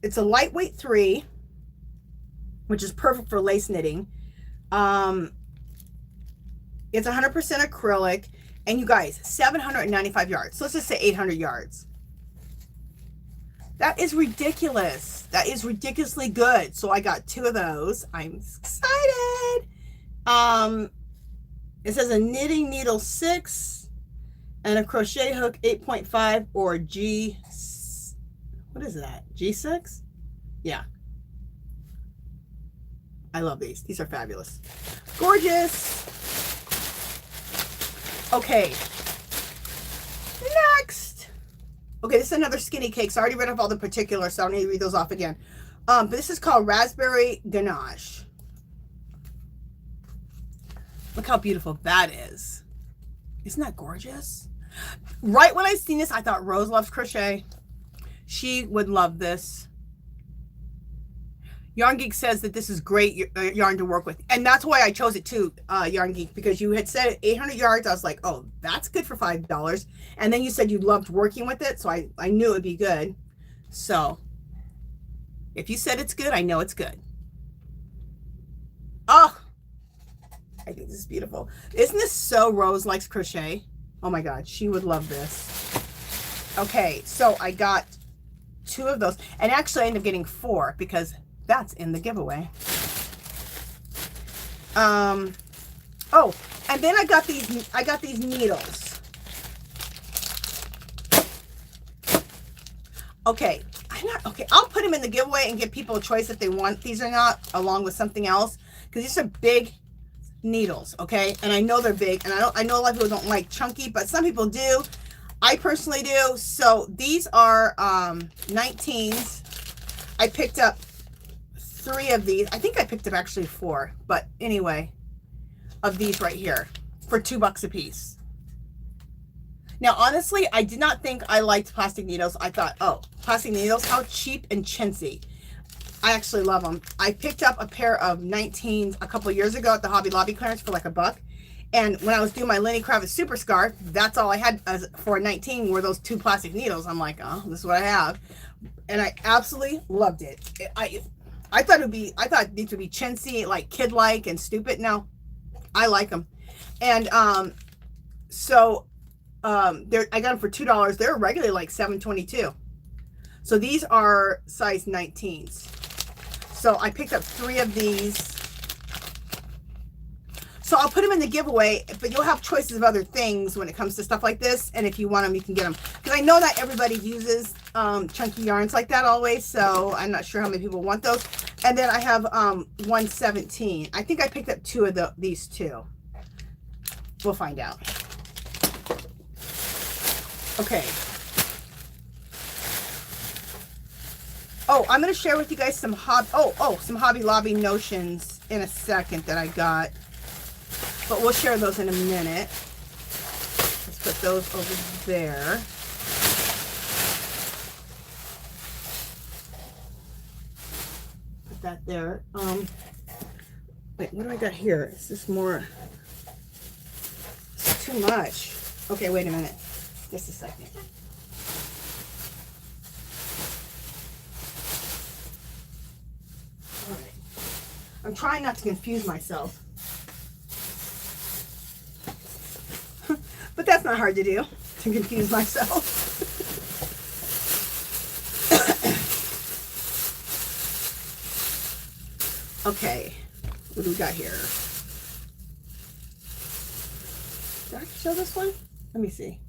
it's a lightweight 3, which is perfect for lace knitting. It's 100% acrylic, and you guys, 795 yards. So let's just say 800 yards. That is ridiculous. That is ridiculously good. So I got 2 of those. I'm excited. It says a knitting needle 6 and a crochet hook 8.5 or G. What is that? G6? Yeah. I love these. These are fabulous. Gorgeous. Okay. Next. Okay, this is another skinny cake. So I already read off all the particulars, so I don't need to read those off again. But this is called Raspberry Ganache. Look how beautiful that is. Isn't that gorgeous? Right when I seen this, I thought Rose loves crochet. She would love this. Yarn Geek says that this is great yarn to work with. And that's why I chose it too, Yarn Geek, because you had said 800 yards. I was like, oh, that's good for $5. And then you said you loved working with it. So I knew it would be good. So if you said it's good, I know it's good. Oh, I think this is beautiful. Isn't this so Rose likes crochet? Oh my God, she would love this. Okay, so I got 2 of those. And actually I ended up getting 4 because that's in the giveaway. Oh, and then I got these needles. Okay, I'll put them in the giveaway and give people a choice if they want these or not, along with something else, because these are big needles, okay? And I know they're big, and I know a lot of people don't like chunky, but some people do. I personally do. So these are 19s. I picked up 3 of these. I think I picked up actually 4, but anyway, of these right here for $2 a piece. Now, honestly, I did not think I liked plastic needles. I thought, oh, plastic needles, how cheap and chintzy. I actually love them. I picked up a pair of 19s a couple of years ago at the Hobby Lobby clearance for like $1, And when I was doing my Lenny Kravitz super scarf, that's all I had for a 19 were those 2 plastic needles. I'm like, oh, this is what I have. And I absolutely loved it. I thought these would be chintzy, like kid-like and stupid. No, I like them. And so I got them for $2. They're regularly like $7.22. So these are size 19s. So I picked up 3 of these. So I'll put them in the giveaway, but you'll have choices of other things when it comes to stuff like this. And if you want them, you can get them. Because I know not everybody uses chunky yarns like that always. So I'm not sure how many people want those. And then I have 117. I think I picked up 2 of these too. We'll find out. Okay. Oh, I'm going to share with you guys some some Hobby Lobby notions in a second that I got. But we'll share those in a minute. Let's put those over there. Put that there. Wait, what do I got here? Is this more? It's too much. Okay, wait a minute. Just a second. All right. I'm trying not to confuse myself. But that's not hard to do, to confuse myself. Okay, what do we got here? Did I show this one? Let me see.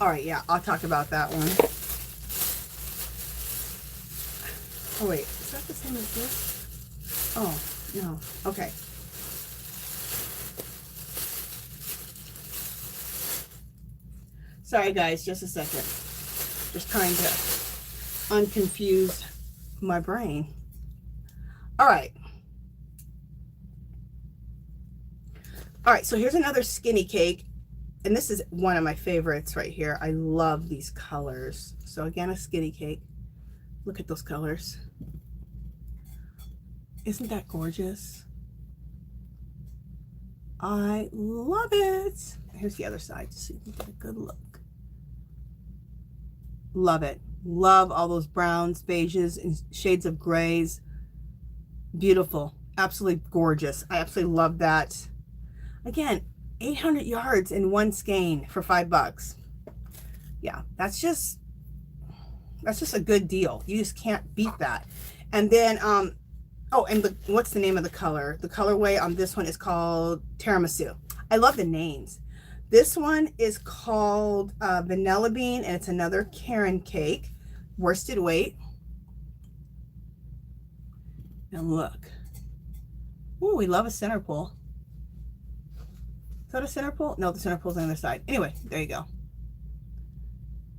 All right, yeah, I'll talk about that one. Oh, wait, is that the same as this? Oh. No. Okay. Sorry, guys. Just a second. Just trying to unconfuse my brain. All right. All right. So here's another skinny cake. And this is one of my favorites right here. I love these colors. So again, a skinny cake. Look at those colors. Isn't that gorgeous? I love it. Here's the other side, so you can get a good look. Love it. Love all those browns, beiges, and shades of grays. Beautiful. Absolutely gorgeous. I absolutely love that. Again, 800 yards in one skein for $5. Yeah, that's just a good deal. You just can't beat that. And then oh, and what's the name of the color? The colorway on this one is called Tiramisu. I love the names. This one is called Vanilla Bean, and it's another Karen cake, worsted weight. And look. Ooh, we love a center pull. Is that a center pull? No, the center pull's on the other side. Anyway, there you go.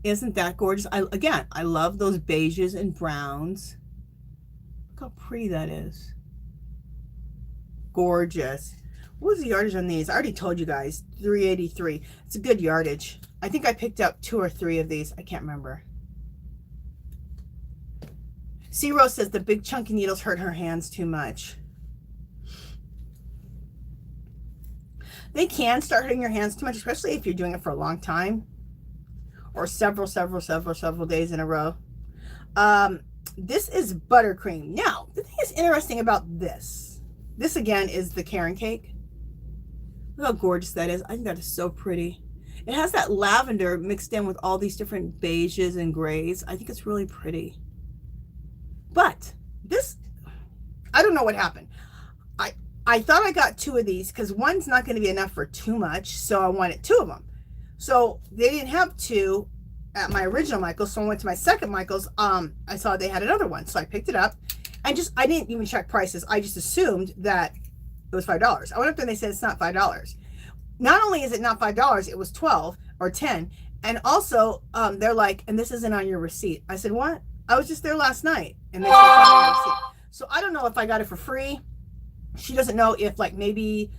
Isn't that gorgeous? Again, I love those beiges and browns. Look how pretty that is. Gorgeous. What was the yardage on these? I already told you guys, $3.83. It's a good yardage. I think I picked up 2 or 3 of these. I can't remember. C Rose says the big chunky needles hurt her hands too much. They can start hurting your hands too much, especially if you're doing it for a long time or several days in a row. This is buttercream. Now, the thing that's interesting about this again is the Karen cake. Look how gorgeous that is. I think that is so pretty. It has that lavender mixed in with all these different beiges and grays. I think it's really pretty. But this, I don't know what happened. I thought I got 2 of these because one's not going to be enough for too much, so I wanted 2 of them. So they didn't have 2 at my original Michael's, so I went to my second Michael's. I saw they had another one, so I picked it up. And I didn't even check prices. I just assumed that it was $5. I went up there and they said it's not $5. Not only is it not $5, it was $12 or $10. And also, they're like, and this isn't on your receipt. I said, what? I was just there last night, and they said it's not on your receipt. So I don't know if I got it for free. She doesn't know if like maybe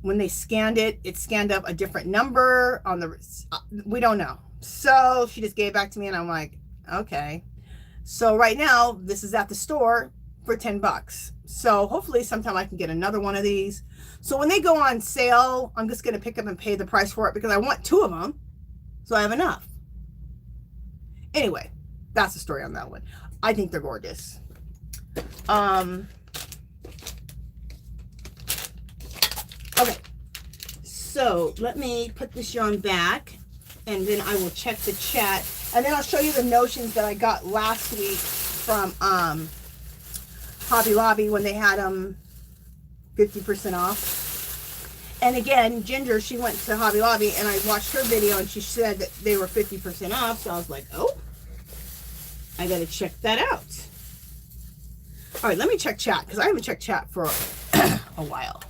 when they scanned it, it scanned up a different number on the, we don't know. So she just gave it back to me and I'm like, okay. So right now this is at the store for 10 bucks. So hopefully sometime I can get another one of these. So when they go on sale, I'm just going to pick up and pay the price for it because I want 2 of them. So I have enough. Anyway, that's the story on that one. I think they're gorgeous. Okay. So let me put this yarn back and then I will check the chat. And then I'll show you the notions that I got last week from Hobby Lobby when they had them 50% off. And again, Ginger, she went to Hobby Lobby and I watched her video and she said that they were 50% off. So I was like, oh, I got to check that out. All right, let me check chat because I haven't checked chat for a while.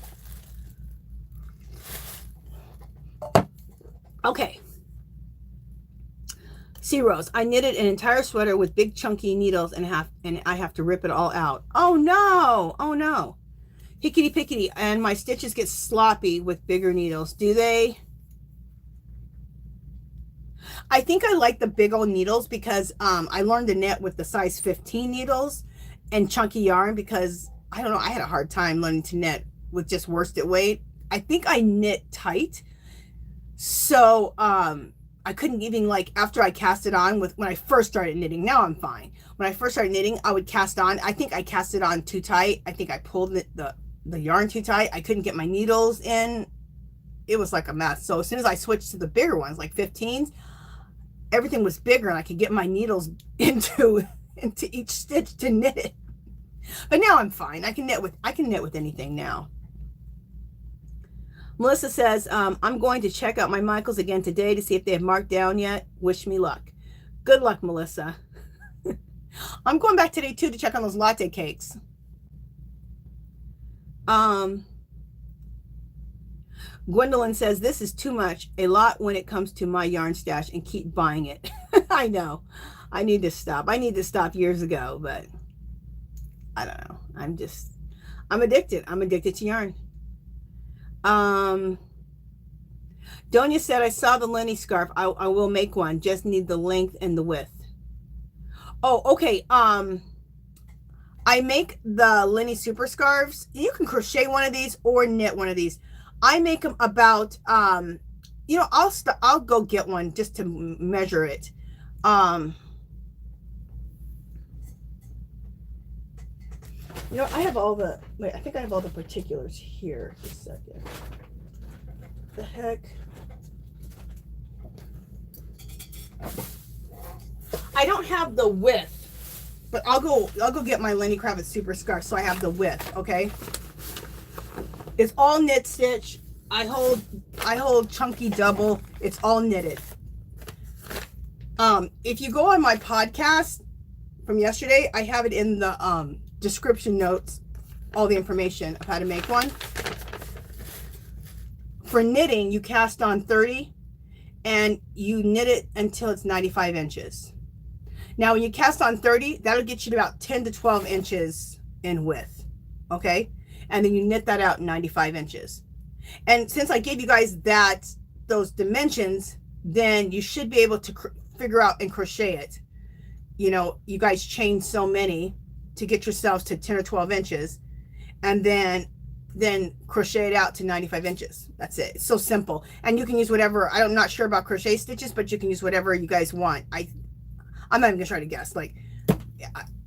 Okay. C Rose, I knitted an entire sweater with big chunky needles and I have to rip it all out. Oh no, oh no. Hickety pickety, and my stitches get sloppy with bigger needles. Do they? I think I like the big old needles because I learned to knit with the size 15 needles and chunky yarn because, I don't know, I had a hard time learning to knit with just worsted weight. I think I knit tight. So I couldn't even, like, after I cast it on when I first started knitting. Now I'm fine. When I first started knitting, I would cast on. I think I cast it on too tight. I think I pulled the yarn too tight. I couldn't get my needles in. It was like a mess. So as soon as I switched to the bigger ones, like 15s, everything was bigger and I could get my needles into each stitch to knit it. But now I'm fine. I can knit with anything now. Melissa says, I'm going to check out my Michaels again today to see if they have marked down yet. Wish me luck. Good luck, Melissa. I'm going back today too to check on those latte cakes. Gwendolyn says, this is too much, a lot when it comes to my yarn stash, and keep buying it. I know. I need to stop. I need to stop years ago, but I don't know. I'm addicted. I'm addicted to yarn. Donia said, I saw the Lenny scarf. I will make one. Just need the length and the width. Oh, okay. I make the Lenny super scarves. You can crochet one of these or knit one of these. I make them about, you know, I'll go get one just to measure it. You know, I have all the, wait, I think I have all the particulars here. Just a second. The heck? I don't have the width, but I'll go get my Lenny Kravitz super scarf so I have the width, okay? It's all knit stitch. I hold chunky double. It's all knitted. If you go on my podcast from yesterday, I have it in the description notes, all the information of how to make one. For knitting, you cast on 30 and you knit it until it's 95 inches. Now, when you cast on 30, that'll get you to about 10 to 12 inches in width, okay? And then you knit that out 95 inches. And since I gave you guys those dimensions, then you should be able to figure out and crochet it. You know, you guys chain so many to get yourselves to 10 or 12 inches, and then crochet it out to 95 inches. That's it. It's so simple. And you can use whatever, I'm not sure about crochet stitches, but you can use whatever you guys want. I'm not even gonna try to guess. Like,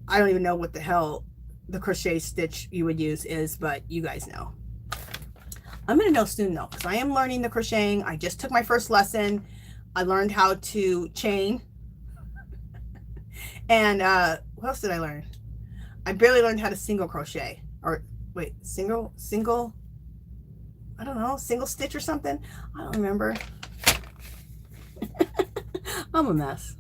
I don't even know what the hell the crochet stitch you would use is, but you guys know. I'm gonna know soon though, because I am learning the crocheting. I just took my first lesson. I learned how to chain. And what else did I learn? I barely learned how to single crochet, or wait, single, I don't know, single stitch or something. I don't remember. I'm a mess.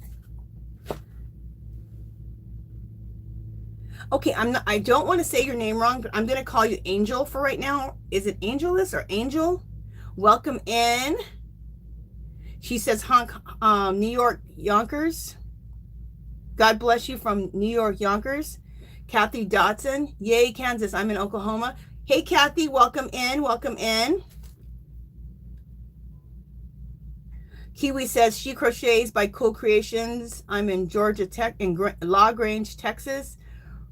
Okay, I don't want to say your name wrong, but I'm going to call you Angel for right now. Is it Angelus or Angel? Welcome in. She says, New York Yonkers. God bless you from New York Yonkers. Kathy Dotson. Yay, Kansas. I'm in Oklahoma. Hey, Kathy, welcome in. Welcome in. Kiwi says she crochets by Cool Creations. I'm in Georgia Tech, in La Grange, Texas.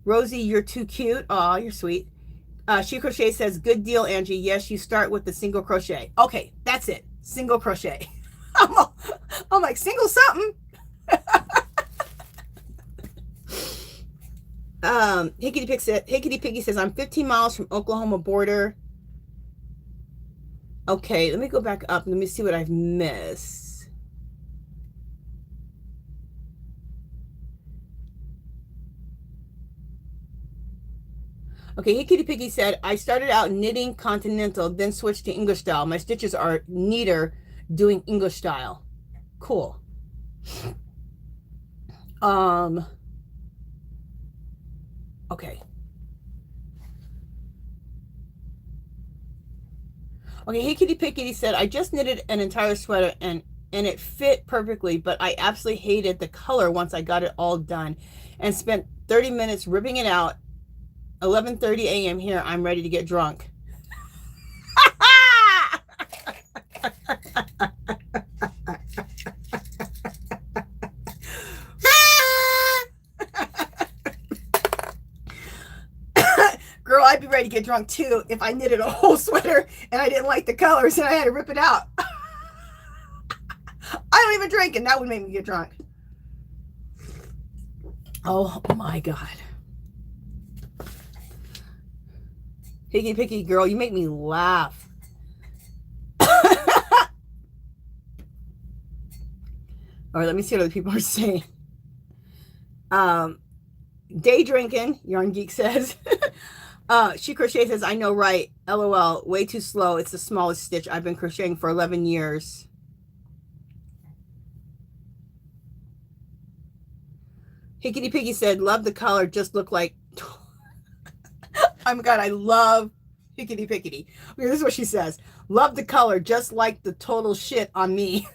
Rosie, you're too cute. Aw, you're sweet. She Crochet says, good deal, Angie. Yes, you start with the single crochet. Okay, that's it. Single crochet. I'm like, single something. Hickety Piggy says, I'm 15 miles from Oklahoma border. Okay, let me go back up. Let me see what I've missed. Okay, Hickety Piggy said, I started out knitting continental, then switched to English style. My stitches are neater doing English style. Cool. Okay. Okay, Hickety Pickety said, I just knitted an entire sweater and it fit perfectly, but I absolutely hated the color once I got it all done and spent 30 minutes ripping it out. 11:30 a.m. here. I'm ready to get drunk. Girl, I'd be ready to get drunk too if I knitted a whole sweater and I didn't like the colors and I had to rip it out. I don't even drink and that would make me get drunk. Oh my God. Piggy Picky girl, you make me laugh. All right, let me see what other people are saying. Day drinking, Yarn Geek says. She Crochet says, I know, right? LOL, way too slow. It's the smallest stitch. I've been crocheting for 11 years. Hickety Piggy said, love the color, just look like... Oh my God, I love Hickety Pickety. Okay, this is what she says. Love the color, just like the total shit on me.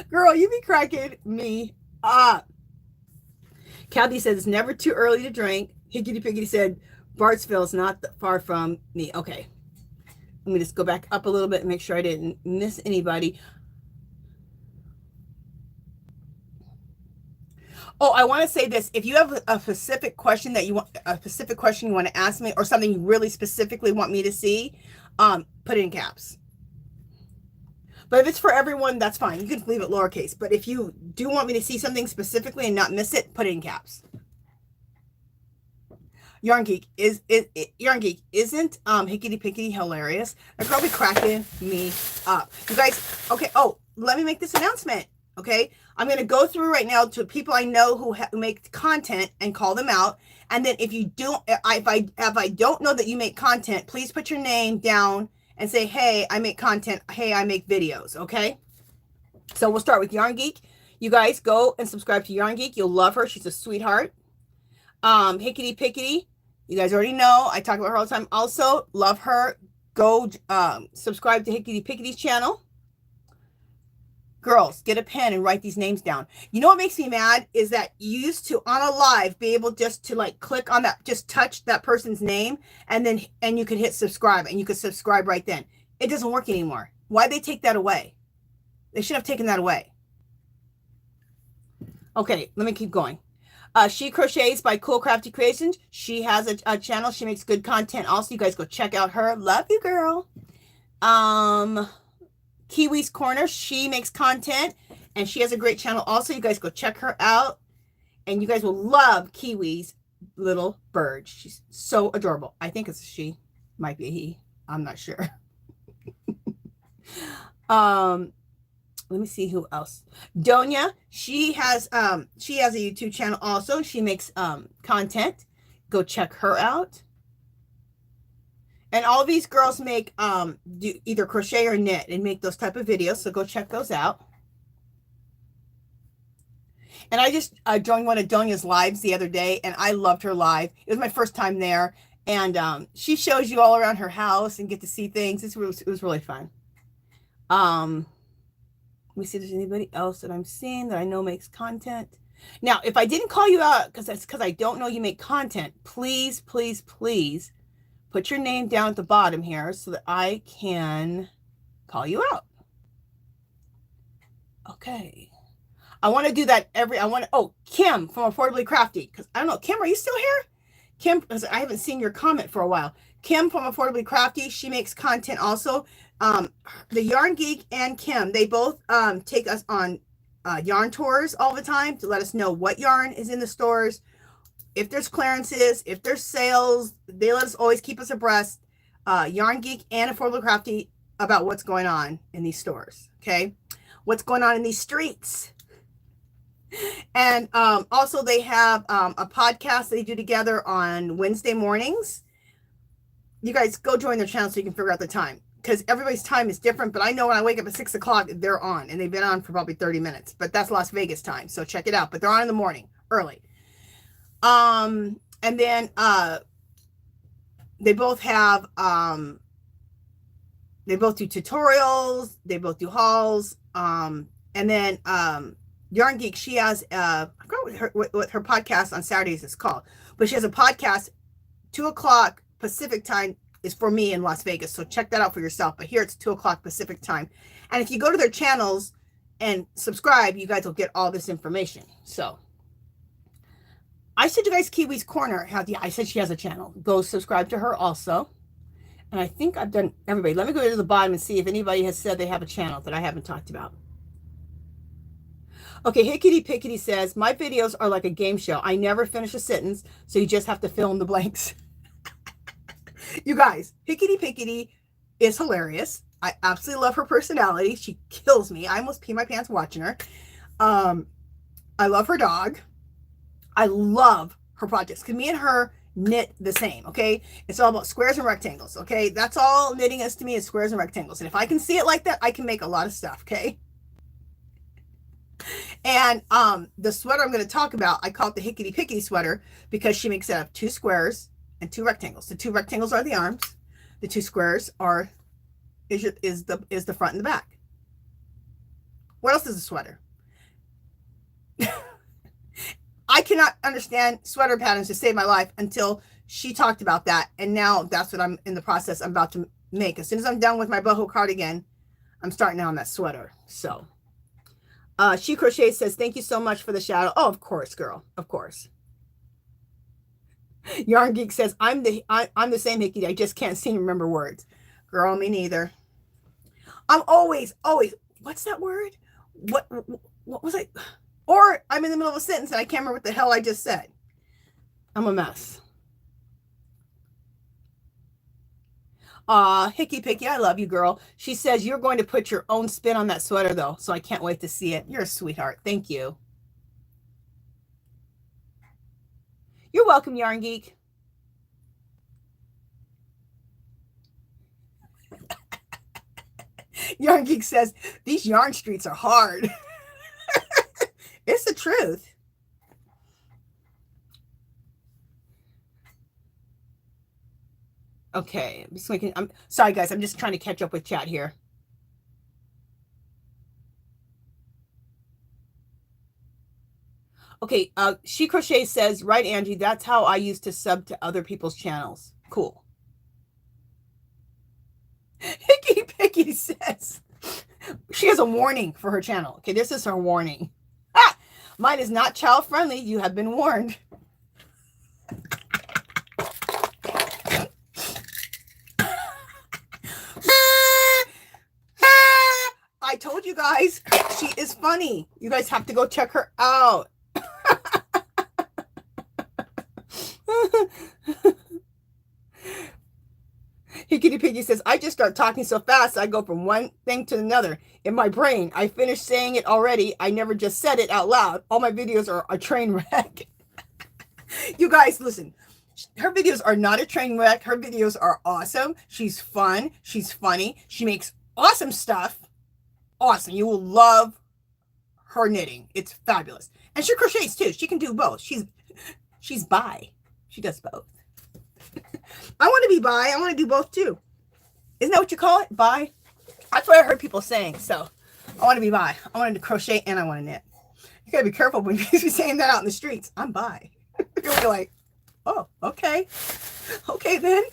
Girl, you be cracking me up. Calby said, it's never too early to drink. Hickety Pickety said, Bartsville's not far from me. Okay. Let me just go back up a little bit and make sure I didn't miss anybody. Oh, I want to say this. If you have a specific question that you want, to ask me, or something you really specifically want me to see, put it in caps. But if it's for everyone, that's fine. You can leave it lowercase. But if you do want me to see something specifically and not miss it, put it in caps. Yarn Geek Yarn Geek isn't Hickety Pickety hilarious? They're probably cracking me up. You guys, okay. Oh, let me make this announcement. Okay, I'm going to go through right now to people I know who make content and call them out. And then if you don't, if I don't know that you make content, please put your name down and say, hey, I make content. Hey, I make videos. Okay. So we'll start with Yarn Geek. You guys go and subscribe to Yarn Geek. You'll love her. She's a sweetheart. Hickety Pickety. You guys already know. I talk about her all the time. Also, love her. Go subscribe to Hickety Pickety's channel. Girls, get a pen and write these names down. You know what makes me mad is that you used to, on a live, be able just to like click on that, just touch that person's name, and you could hit subscribe, and you could subscribe right then. It doesn't work anymore. Why'd they take that away? They should have taken that away. Okay, let me keep going. She Crochets by Cool Crafty Creations. She has a channel. She makes good content. Also, you guys go check out her. Love you, girl. Kiwi's Corner, she makes content and she has a great channel also. You guys go check her out and you guys will love Kiwi's little bird. She's so adorable. I think it's a she, might be a he, I'm not sure. Let me see who else. Donia, she has a YouTube channel also. She makes content. Go check her out. And all these girls make do either crochet or knit and make those type of videos. So go check those out. And I just joined one of Donia's lives the other day, and I loved her live. It was my first time there, and she shows you all around her house and get to see things. It was really fun. Let me see if there's anybody else that I'm seeing that I know makes content. Now, if I didn't call you out because I don't know you make content, please, please, please put your name down at the bottom here so that I can call you out. Okay. I want to do that oh, Kim from Affordably Crafty, because I don't know, Kim, are you still here? Kim, because I haven't seen your comment for a while. Kim from Affordably Crafty, she makes content also. The Yarn Geek and Kim, they both take us on yarn tours all the time to let us know what yarn is in the stores, if there's clearances, if there's sales. They let us always keep us abreast, Yarn Geek and Affordably Crafty, about what's going on in these stores, okay? What's going on in these streets. And also they have a podcast they do together on Wednesday mornings. You guys go join their channel so you can figure out the time, because everybody's time is different. But I know when I wake up at 6 o'clock, they're on, and they've been on for probably 30 minutes. But that's Las Vegas time, so check it out. But they're on in the morning, early. And then they both have they both do tutorials, they both do hauls. And then Yarn Geek, she has I forgot what her podcast on Saturdays is called, but she has a podcast 2 o'clock Pacific time is for me in Las Vegas, so check that out for yourself. But here it's 2 o'clock Pacific time, and if you go to their channels and subscribe, you guys will get all this information. So I said you guys, Kiwi's Corner, yeah, I said she has a channel. Go subscribe to her also. And I think I've done everybody. Let me go to the bottom and see if anybody has said they have a channel that I haven't talked about. Okay, Hickety Pickety says, my videos are like a game show. I never finish a sentence, so you just have to fill in the blanks. You guys, Hickety Pickety is hilarious. I absolutely love her personality. She kills me. I almost pee my pants watching her. I love her dog. I love her projects, because me and her knit the same, okay? It's all about squares and rectangles, okay? That's all knitting is to me, is squares and rectangles. And if I can see it like that, I can make a lot of stuff, okay? And the sweater I'm going to talk about, I call it the Hickety Pickety sweater, because she makes it out of 2 squares and 2 rectangles. The 2 rectangles are the arms. The 2 squares are is the front and the back. What else is a sweater? I cannot understand sweater patterns to save my life until she talked about that. And now that's what I'm in the process. I'm about to make. As soon as I'm done with my boho cardigan, I'm starting on that sweater. So She Crochet says, thank you so much for the shout out. Oh, of course, girl. Of course. Yarn Geek says, I'm the same, Hickey. I just can't seem to remember words. Girl, me neither. I'm always, what's that word? What was I? Or I'm in the middle of a sentence and I can't remember what the hell I just said. I'm a mess. Hickey Picky, I love you, girl. She says, you're going to put your own spin on that sweater, though, so I can't wait to see it. You're a sweetheart. Thank you. You're welcome, Yarn Geek. Yarn Geek says, these yarn streets are hard. It's the truth. Okay, I'm sorry, guys. I'm just trying to catch up with chat here. Okay, She Crochet says, right, Angie, that's how I used to sub to other people's channels. Cool. Hickey Picky says, she has a warning for her channel. Okay, this is her warning. Ah, mine is not child friendly. You have been warned. I told you guys, she is funny. You guys have to go check her out. Hickety Piggy says, I just start talking so fast, I go from one thing to another. In my brain, I finished saying it already. I never just said it out loud. All my videos are a train wreck. You guys, listen. Her videos are not a train wreck. Her videos are awesome. She's fun. She's funny. She makes awesome stuff. Awesome. You will love her knitting. It's fabulous. And she crochets too. She can do both. She's bi. She does both. I want to be bi. I want to do both too. Isn't that what you call it? Bi? That's what I heard people saying. So I want to be bi. I want to crochet and I want to knit. You gotta be careful when you're saying that out in the streets. I'm bi. You'll be like, oh, okay. Okay then.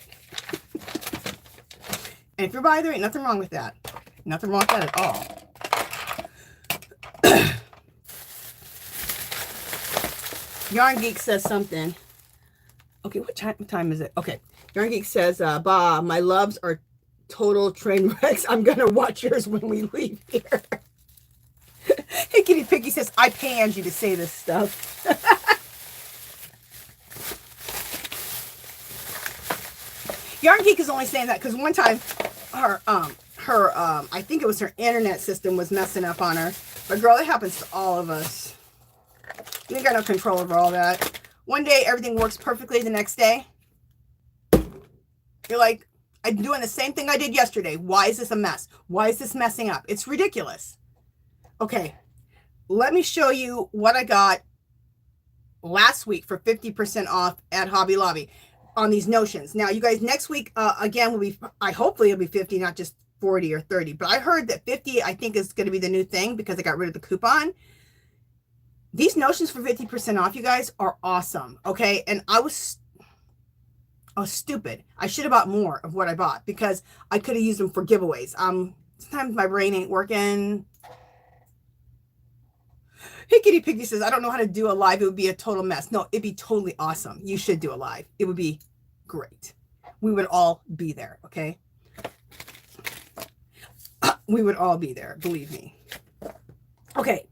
And if you're bi, there ain't nothing wrong with that. Nothing wrong with that at all. Yarn Geek says something. Okay, what time is it? Okay. Yarn Geek says, bah, my loves are total train wrecks. I'm going to watch yours when we leave here. Hey, Kitty Piggy says, I pay Angie to say this stuff. Yarn Geek is only saying that because one time her I think it was her internet system was messing up on her. But girl, it happens to all of us. You ain't got no control over all that. One day everything works perfectly, the next day you're like, I'm doing the same thing I did yesterday. Why is this a mess? Why is this messing up? It's ridiculous. Okay, let me show you what I got last week for 50% off at Hobby Lobby on these notions. Now, you guys, next week, again, will be, hopefully it'll be 50, not just 40 or 30. But I heard that 50, I think, is going to be the new thing because I got rid of the coupon. These notions for 50% off, you guys, are awesome. Okay, and I was stupid. I should have bought more of what I bought because I could have used them for giveaways. Sometimes my brain ain't working. Hey, Kitty Piggy says, I don't know how to do a live. It would be a total mess. No, it'd be totally awesome. You should do a live. It would be great. We would all be there, okay? We would all be there, believe me. Okay.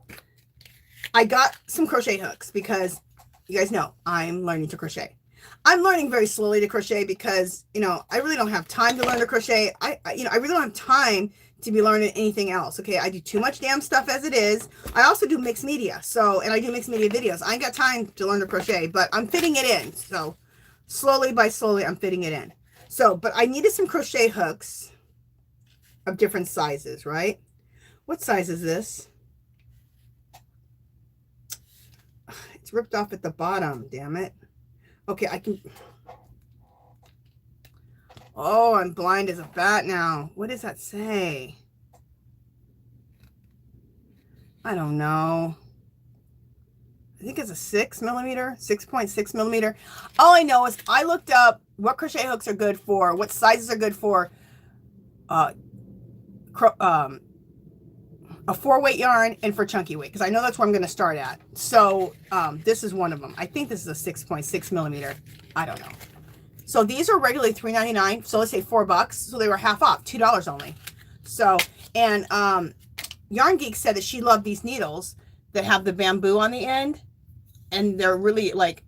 I got some crochet hooks because you guys know I'm learning to crochet. I'm learning very slowly to crochet because, you know, I really don't have time to learn to crochet. I really don't have time to be learning anything else. Okay, I do too much damn stuff as it is. I also do mixed media, and I do mixed media videos. I ain't got time to learn to crochet, but I'm fitting it in. So slowly by slowly, I'm fitting it in. So, but I needed some crochet hooks of different sizes, right? What size is this? It's ripped off at the bottom, damn it. Okay, I can. Oh, I'm blind as a bat now. What does that say? I don't know. I think it's a 6 millimeter, 6.6 millimeter. All I know is I looked up what crochet hooks are good for, what sizes are good for a 4-weight yarn and for chunky weight, because I know that's where I'm going to start at. So this is one of them. I think this is a 6.6 millimeter. I don't know. So these are regularly $3.99. So let's say $4. So they were half off, $2 only. So, and Yarn Geek said that she loved these needles that have the bamboo on the end, and they're really like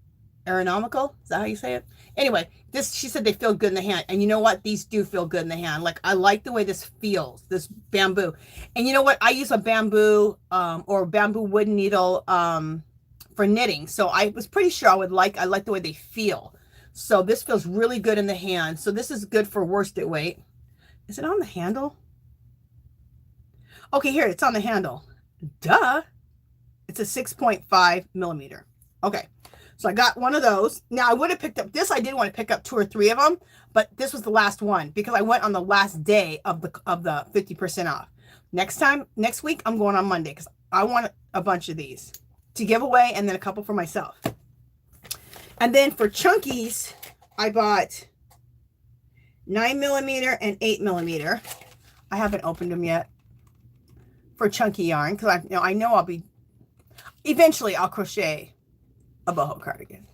aeronomical. Is that how you say it? Anyway, she said they feel good in the hand. And you know what? These do feel good in the hand. Like, I like the way this feels, this bamboo. And you know what? I use a bamboo or bamboo wooden needle for knitting. So I was pretty sure I like the way they feel. So this feels really good in the hand. So this is good for worsted weight. Is it on the handle? Okay, here, it's on the handle. Duh. It's a 6.5 millimeter. Okay. So I got one of those. Now I would have picked up this. I did want to pick up 2 or 3 of them, but this was the last one because I went on the last day of the 50% off. Next week, I'm going on Monday because I want a bunch of these to give away and then a couple for myself. And then for chunkies, I bought 9 millimeter and 8 millimeter. I haven't opened them yet for chunky yarn because I know I'll be eventually I'll crochet a boho cardigan.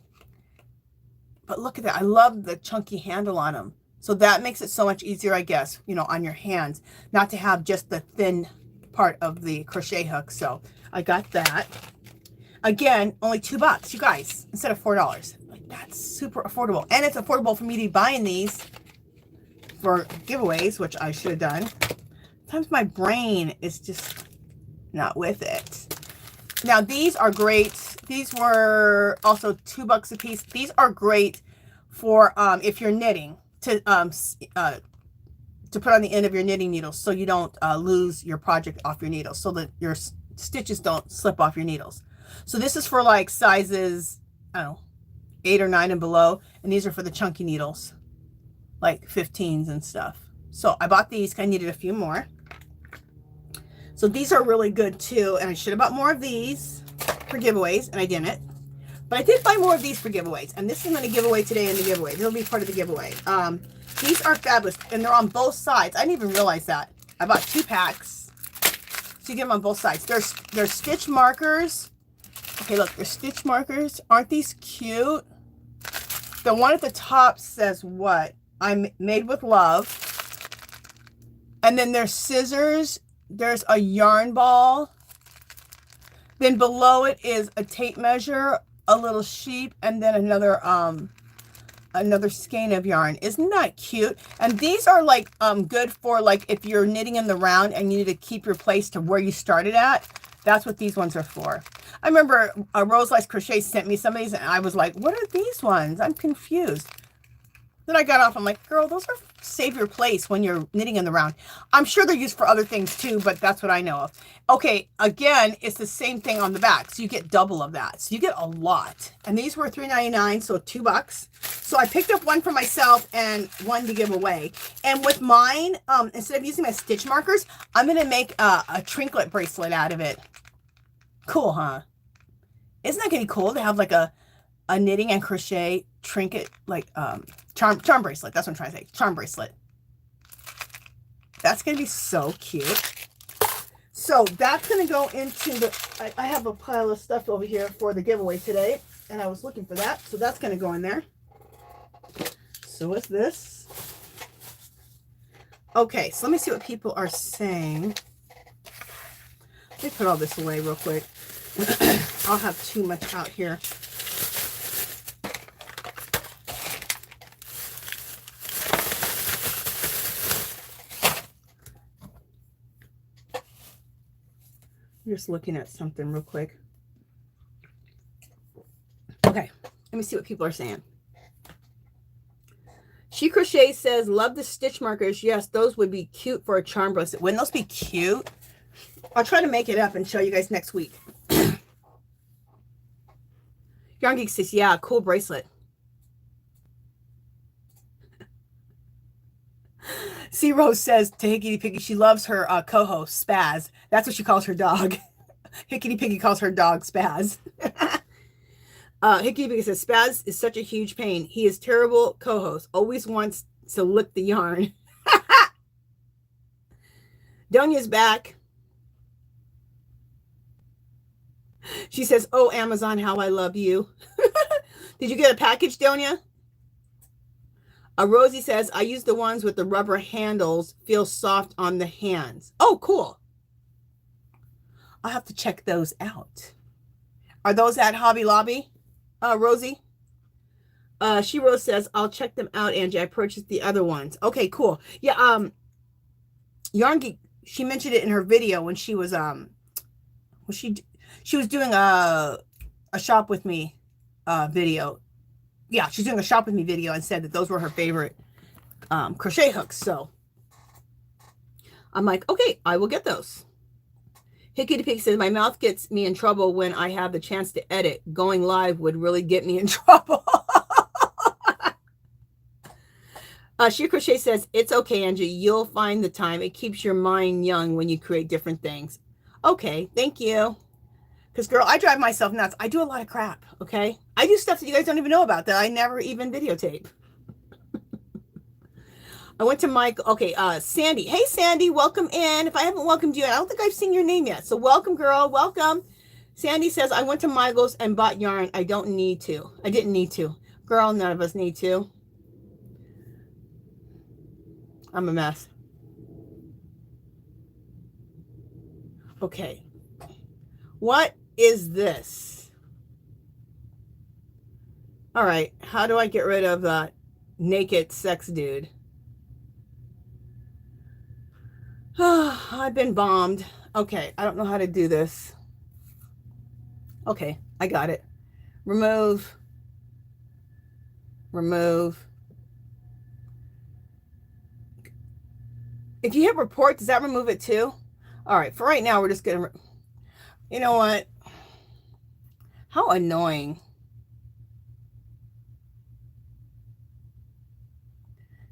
But look at that. I love the chunky handle on them. So that makes it so much easier, I guess, you know, on your hands, not to have just the thin part of the crochet hook. So I got that. Again, only $2, you guys, instead of $4. Like, that's super affordable. And it's affordable for me to be buying these for giveaways, which I should have done. Sometimes my brain is just not with it. Now, these are great. These were also $2 a piece. These are great for if you're knitting, to put on the end of your knitting needles so you don't lose your project off your needles, so that your stitches don't slip off your needles. So this is for like sizes, I don't know, 8 or 9 and below. And these are for the chunky needles, like 15s and stuff. So I bought these because I needed a few more. So these are really good too. And I should have bought more of these for giveaways, and I didn't. But I did buy more of these for giveaways. And this is going to give away today in the giveaway. They'll be part of the giveaway. These are fabulous. And they're on both sides. I didn't even realize that. I bought 2 packs. So you get them on both sides. There's stitch markers. Okay, look, there's stitch markers. Aren't these cute? The one at the top says what? I'm made with love. And then there's scissors. There's a yarn ball. Then below it is a tape measure, a little sheep, and then another skein of yarn. Isn't that cute? And these are like good for like if you're knitting in the round and you need to keep your place to where you started at. That's what these ones are for. I remember Rose Likes Crochet sent me some of these and I was like, what are these ones? I'm confused. Then I got off, I'm like, girl, those are save your place when you're knitting in the round. I'm sure they're used for other things too, but that's what I know of. Okay, again, it's the same thing on the back. So you get double of that. So you get a lot. And these were $3.99, so $2. So I picked up one for myself and one to give away. And with mine, instead of using my stitch markers, I'm going to make a trinket bracelet out of it. Cool, huh? Isn't that going to be cool to have like a knitting and crochet trinket, like charm bracelet? That's what I'm trying to say. Charm bracelet. That's going to be so cute. So that's going to go into the, I have a pile of stuff over here for the giveaway today, and I was looking for that. So that's going to go in there. So what's this? Okay, so let me see what people are saying. Let me put all this away real quick. I'll have too much out here. I'm just looking at something real quick. Okay, let me see what people are saying. She Crochet says, love the stitch markers. Yes, those would be cute for a charm bracelet. Wouldn't those be cute? I'll try to make it up and show you guys next week. Yarn Geek says, yeah, cool bracelet. C Rose says to Hickety Piggy, she loves her co-host, Spaz. That's what she calls her dog. Hickety Piggy calls her dog Spaz. Hickety Piggy says, Spaz is such a huge pain. He is terrible co-host. Always wants to lick the yarn. Donya's back. She says, oh, Amazon, how I love you. Did you get a package, Donya? Rosie says, I use the ones with the rubber handles. Feel soft on the hands. Oh, cool. I'll have to check those out. Are those at Hobby Lobby, Rosie? She Rose says, I'll check them out, Angie. I purchased the other ones. Okay, cool. Yeah, Yarn Geek, she mentioned it in her video when she was she was doing a shop with me video. Yeah, she's doing a shop with me video and said that those were her favorite crochet hooks. So I'm like, okay, I will get those. Hickety Pig says, my mouth gets me in trouble when I have the chance to edit. Going live would really get me in trouble. She Crochet says, it's okay, Angie. You'll find the time. It keeps your mind young when you create different things. Okay, thank you. Because, girl, I drive myself nuts. I do a lot of crap, okay? I do stuff that you guys don't even know about that I never even videotape. I went to Mike. Okay, Sandy. Hey, Sandy, welcome in. If I haven't welcomed you, I don't think I've seen your name yet. So welcome, girl. Welcome. Sandy says, I went to Michael's and bought yarn. I don't need to. I didn't need to. Girl, none of us need to. I'm a mess. Okay. What is this? All right. How do I get rid of that naked sex dude? Oh, I've been bombed. Okay. I don't know how to do this. Okay. I got it. Remove. Remove. If you hit report, does that remove it too? All right. For right now, we're just going to... You know what? How annoying.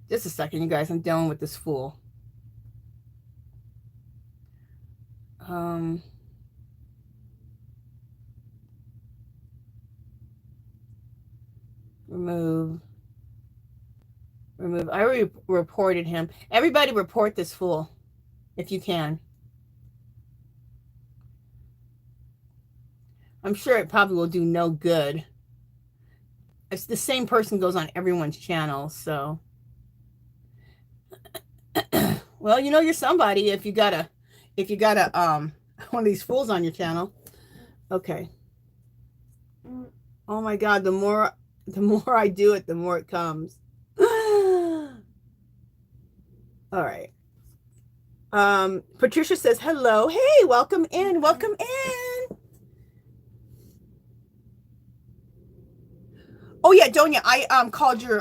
Just a second, you guys. I'm dealing with this fool. Remove. Remove. I already reported him. Everybody report this fool if you can. I'm sure it probably will do no good. It's the same person goes on everyone's channel, so. Well, you know you're somebody if you got a one of these fools on your channel. Okay. Oh my God, the more I do it, the more it comes. All right. Patricia says hello. Hey, welcome in. Welcome in. Oh yeah, Donia, I called your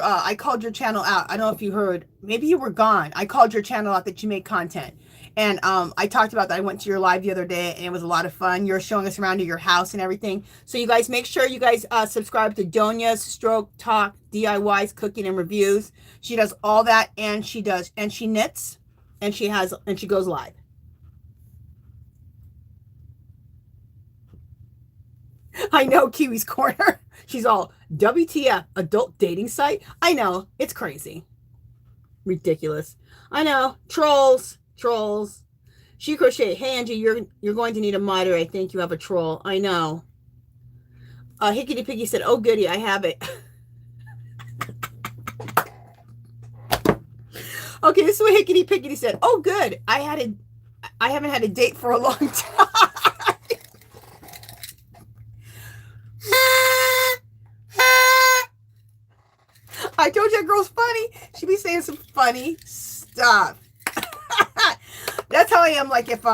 channel out. I don't know if you heard. Maybe you were gone. I called your channel out that you make content. And I talked about that. I went to your live the other day and it was a lot of fun. You're showing us around to your house and everything. So you guys make sure you guys subscribe to Donia's Stroke Talk DIYs, cooking and reviews. She does all that and she knits and she goes live. I know, Kiwi's Corner. She's all WTF, adult dating site. I know, it's crazy. Ridiculous. I know, trolls. She Crochet. Hey Angie, you're going to need a moderator. I think you have a troll. I know. Hickety Piggy said, oh goody, I have it. Okay, this is what Hickety Piggy said. Oh good, I haven't had a date for a long time. I told you that girl's funny. She be saying some funny stuff. That's how I am. Like if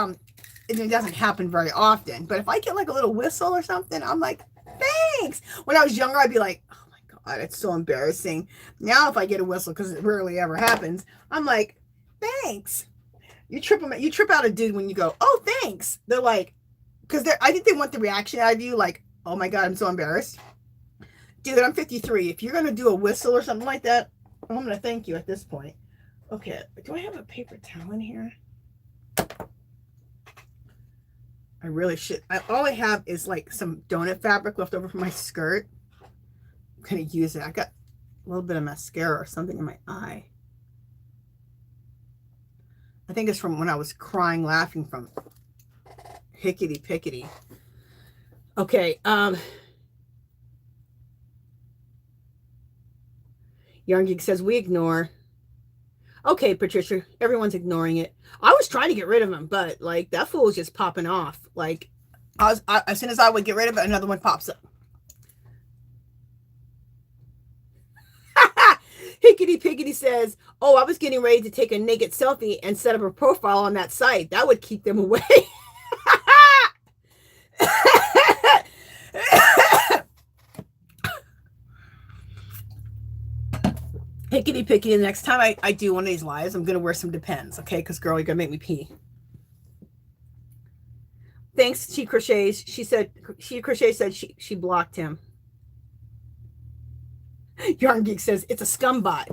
it doesn't happen very often, but if I get like a little whistle or something, I'm like, thanks. When I was younger, I'd be like, oh my God, it's so embarrassing. Now if I get a whistle, because it rarely ever happens, I'm like, thanks. You trip out a dude when you go, oh thanks. They're like, because I think they want the reaction out of you, like, oh my God, I'm so embarrassed. Dude, I'm 53. If you're gonna do a whistle or something like that, I'm gonna thank you at this point. Okay, do I have a paper towel in here? I really should. All I have is like some donut fabric left over from my skirt. I'm gonna use it. I got a little bit of mascara or something in my eye. I think it's from when I was crying laughing from Hickety Pickety. Okay, Yarn Geek says we ignore. Okay, Patricia, everyone's ignoring it. I was trying to get rid of him, but like that fool was just popping off. Like as soon as I would get rid of it, another one pops up. Hickety Pickety says, oh, I was getting ready to take a naked selfie and set up a profile on that site. That would keep them away. Hickety Pickety, the next time I do one of these lives, I'm going to wear some Depends, okay? Because, girl, you're going to make me pee. Thanks, She Crochets. She Crochet said she blocked him. Yarn Geek says, it's a scumbot.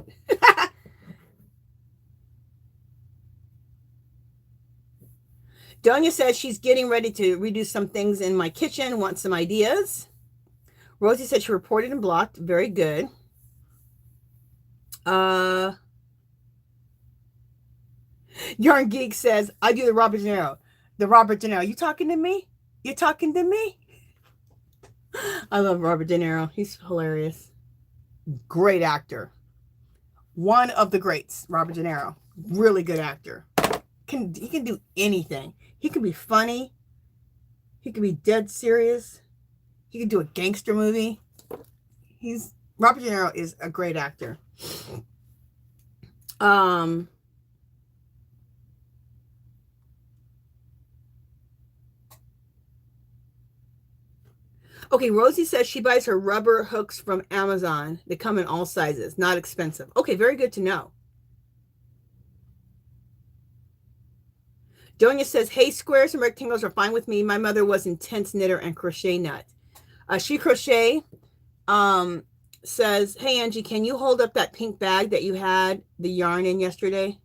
Donia says she's getting ready to redo some things in my kitchen, wants some ideas. Rosie said she reported and blocked. Very good. Yarn Geek says, I do the Robert De Niro. The Robert De Niro. You talking to me? You talking to me? I love Robert De Niro. He's hilarious. Great actor. One of the greats, Robert De Niro. Really good actor. He can do anything. He can be funny. He can be dead serious. He can do a gangster movie. Robert De Niro is a great actor. Okay, Rosie says she buys her rubber hooks from Amazon. They come in all sizes, not expensive. Okay, very good to know. Donia says, hey, squares and rectangles are fine with me. My mother was intense knitter and crochet nut. She Crochet says, hey, Angie, can you hold up that pink bag that you had the yarn in yesterday?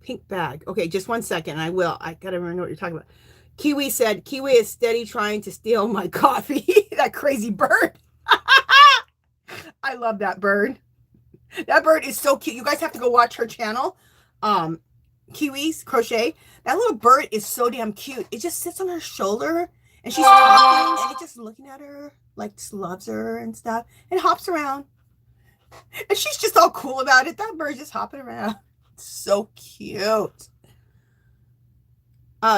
Pink bag. Okay, just 1 second. I will. I got to remember what you're talking about. Kiwi said, Kiwi is steady trying to steal my coffee. That crazy bird. I love that bird. That bird is so cute. You guys have to go watch her channel. Kiwis Crochet. That little bird is so damn cute. It just sits on her shoulder and she's talking and it just looking at her like just loves her and stuff and hops around. And she's just all cool about it. That bird's just hopping around. It's so cute.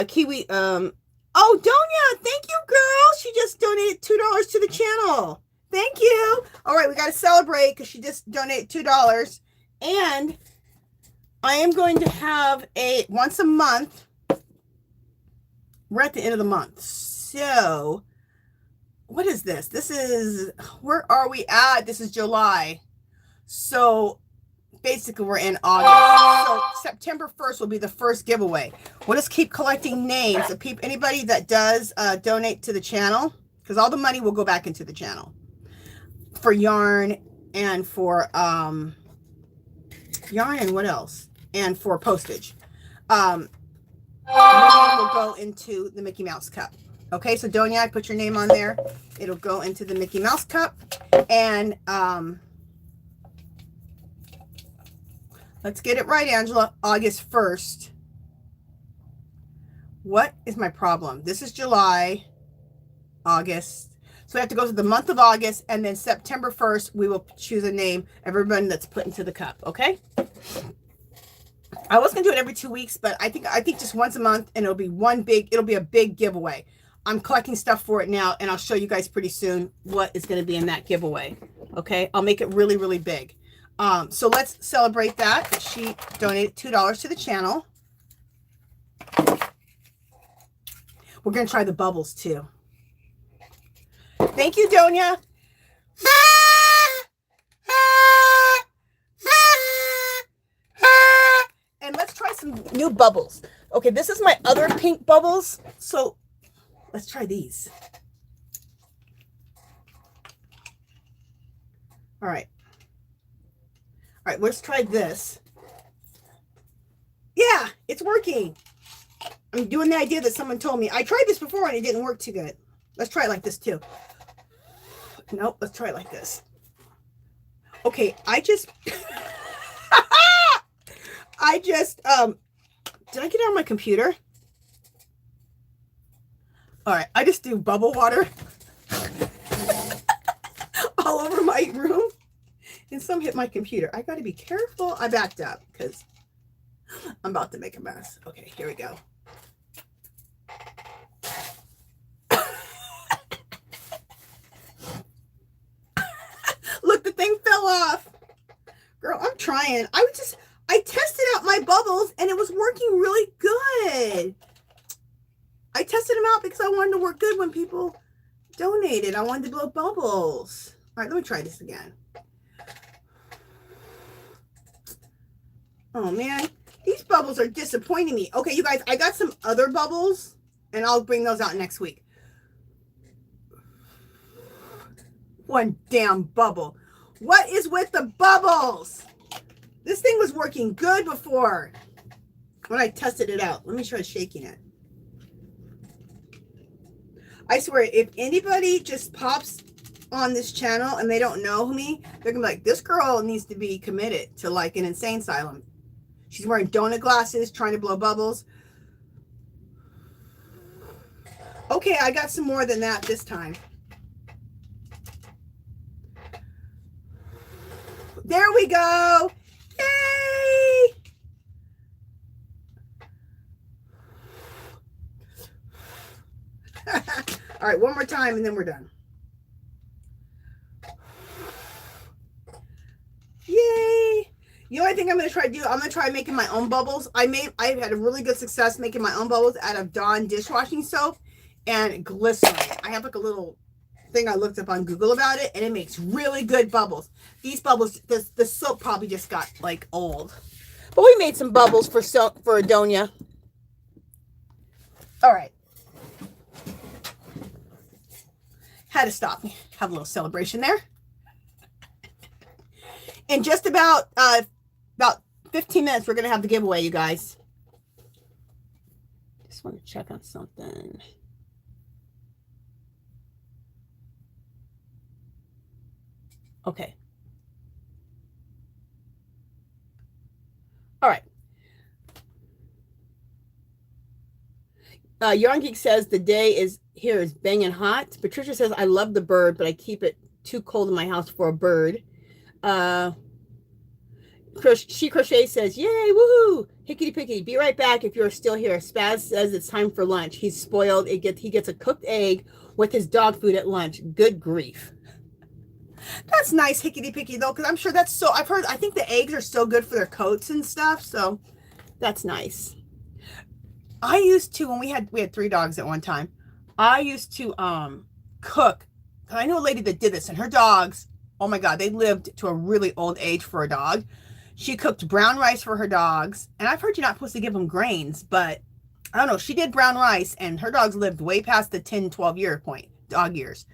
Kiwi, oh, Donia, thank you, girl. She just donated $2 to the channel. Thank you. All right, we got to celebrate because she just donated $2. And I am going to have a once a month. We're at the end of the month. So, what is this? This is, where are we at? This is July. So, basically, we're in August. So, September 1st will be the first giveaway. We'll just keep collecting names of people, anybody that does donate to the channel, because all the money will go back into the channel for yarn and for yarn and what else? And for postage. Your name will go into the Mickey Mouse cup. Okay, so Donia, I put your name on there. It'll go into the Mickey Mouse cup. And let's get it right, Angela. August 1st. What is my problem? This is July, August. So we have to go to the month of August, and then September 1st, we will choose a name, everyone that's put into the cup, okay? I was gonna do it every 2 weeks, but I think just once a month, and it'll be a big giveaway. I'm collecting stuff for it now, and I'll show you guys pretty soon what is gonna be in that giveaway. Okay, I'll make it really, really big. So let's celebrate that. She donated $2 to the channel. We're gonna try the bubbles too. Thank you, Donia. And let's try some new bubbles. Okay, this is my other pink bubbles. So let's try these. All right. All right, let's try this. Yeah, it's working. I'm doing the idea that someone told me. I tried this before and it didn't work too good. Let's try it like this too. Nope, let's try it like this. Okay, I just did I get on my computer? All right, I just do bubble water all over my room and some hit my computer. I got to be careful. I backed up because I'm about to make a mess. Okay, here we go. Look, the thing fell off. Girl, I'm trying. I tested out my bubbles and it was working really good. I tested them out because I wanted to work good when people donated. I wanted to blow bubbles. All right, let me try this again. Oh man, these bubbles are disappointing me. Okay, you guys, I got some other bubbles and I'll bring those out next week. One damn bubble. What is with the bubbles? This thing was working good before when I tested it out. Let me try shaking it. I swear, if anybody just pops on this channel and they don't know me, they're gonna be like, this girl needs to be committed to like an insane asylum. She's wearing donut glasses, trying to blow bubbles. Okay, I got some more than that this time. There we go. Yay! All right, one more time and then we're done. Yay! The only thing I'm going to try to do, I'm going to try making my own bubbles. I had a really good success making my own bubbles out of Dawn dishwashing soap and glycerin. I have like a little thing I looked up on Google about it, and it makes really good bubbles. These bubbles, the soap probably just got like old. But we made some bubbles for Adonia. All right. Had to stop. Have a little celebration there. In just about 15 minutes, we're going to have the giveaway, you guys. Just want to check on something. Okay. All right. Yarn Geek says the day is here is banging hot. Patricia says I love the bird, but I keep it too cold in my house for a bird. She Crochet says, yay, woohoo, hickety pickety, be right back if you're still here. Spaz says it's time for lunch. He's spoiled. He gets a cooked egg with his dog food at lunch. Good grief. That's nice, hickety pickety, though, because I'm sure that's so, I think the eggs are so good for their coats and stuff, so that's nice. I used to, when we had 3 dogs at one time, I used to cook. I know a lady that did this, and her dogs, oh my God, they lived to a really old age for a dog. She cooked brown rice for her dogs, and I've heard you're not supposed to give them grains, but I don't know. She did brown rice, and her dogs lived way past the 10, 12-year point, dog years.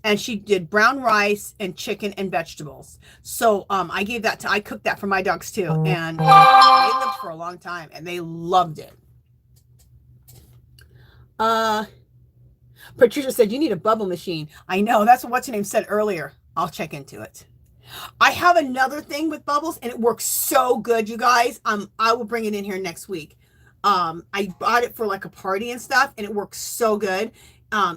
And she did brown rice and chicken and vegetables. So I cooked that for my dogs too, and they lived for a long time, and they loved it. Patricia said, you need a bubble machine. I know, that's what what's her name said earlier. I'll check into it. I have another thing with bubbles, and it works so good, you guys. I will bring it in here next week. I bought it for like a party and stuff, and it works so good.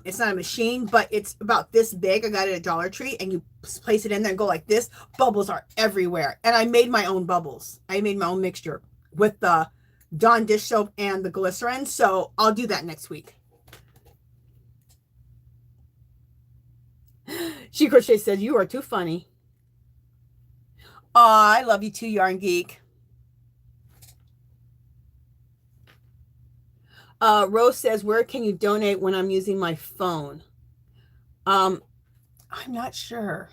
It's not a machine, but it's about this big. I got it at Dollar Tree, and you place it in there and go like this. Bubbles are everywhere. And I made my own bubbles. I made my own mixture with the Dawn dish soap and the glycerin. So I'll do that next week. She Crochet says, you are too funny. Oh, I love you too, Yarn Geek. Rose says, where can you donate when I'm using my phone? I'm not sure.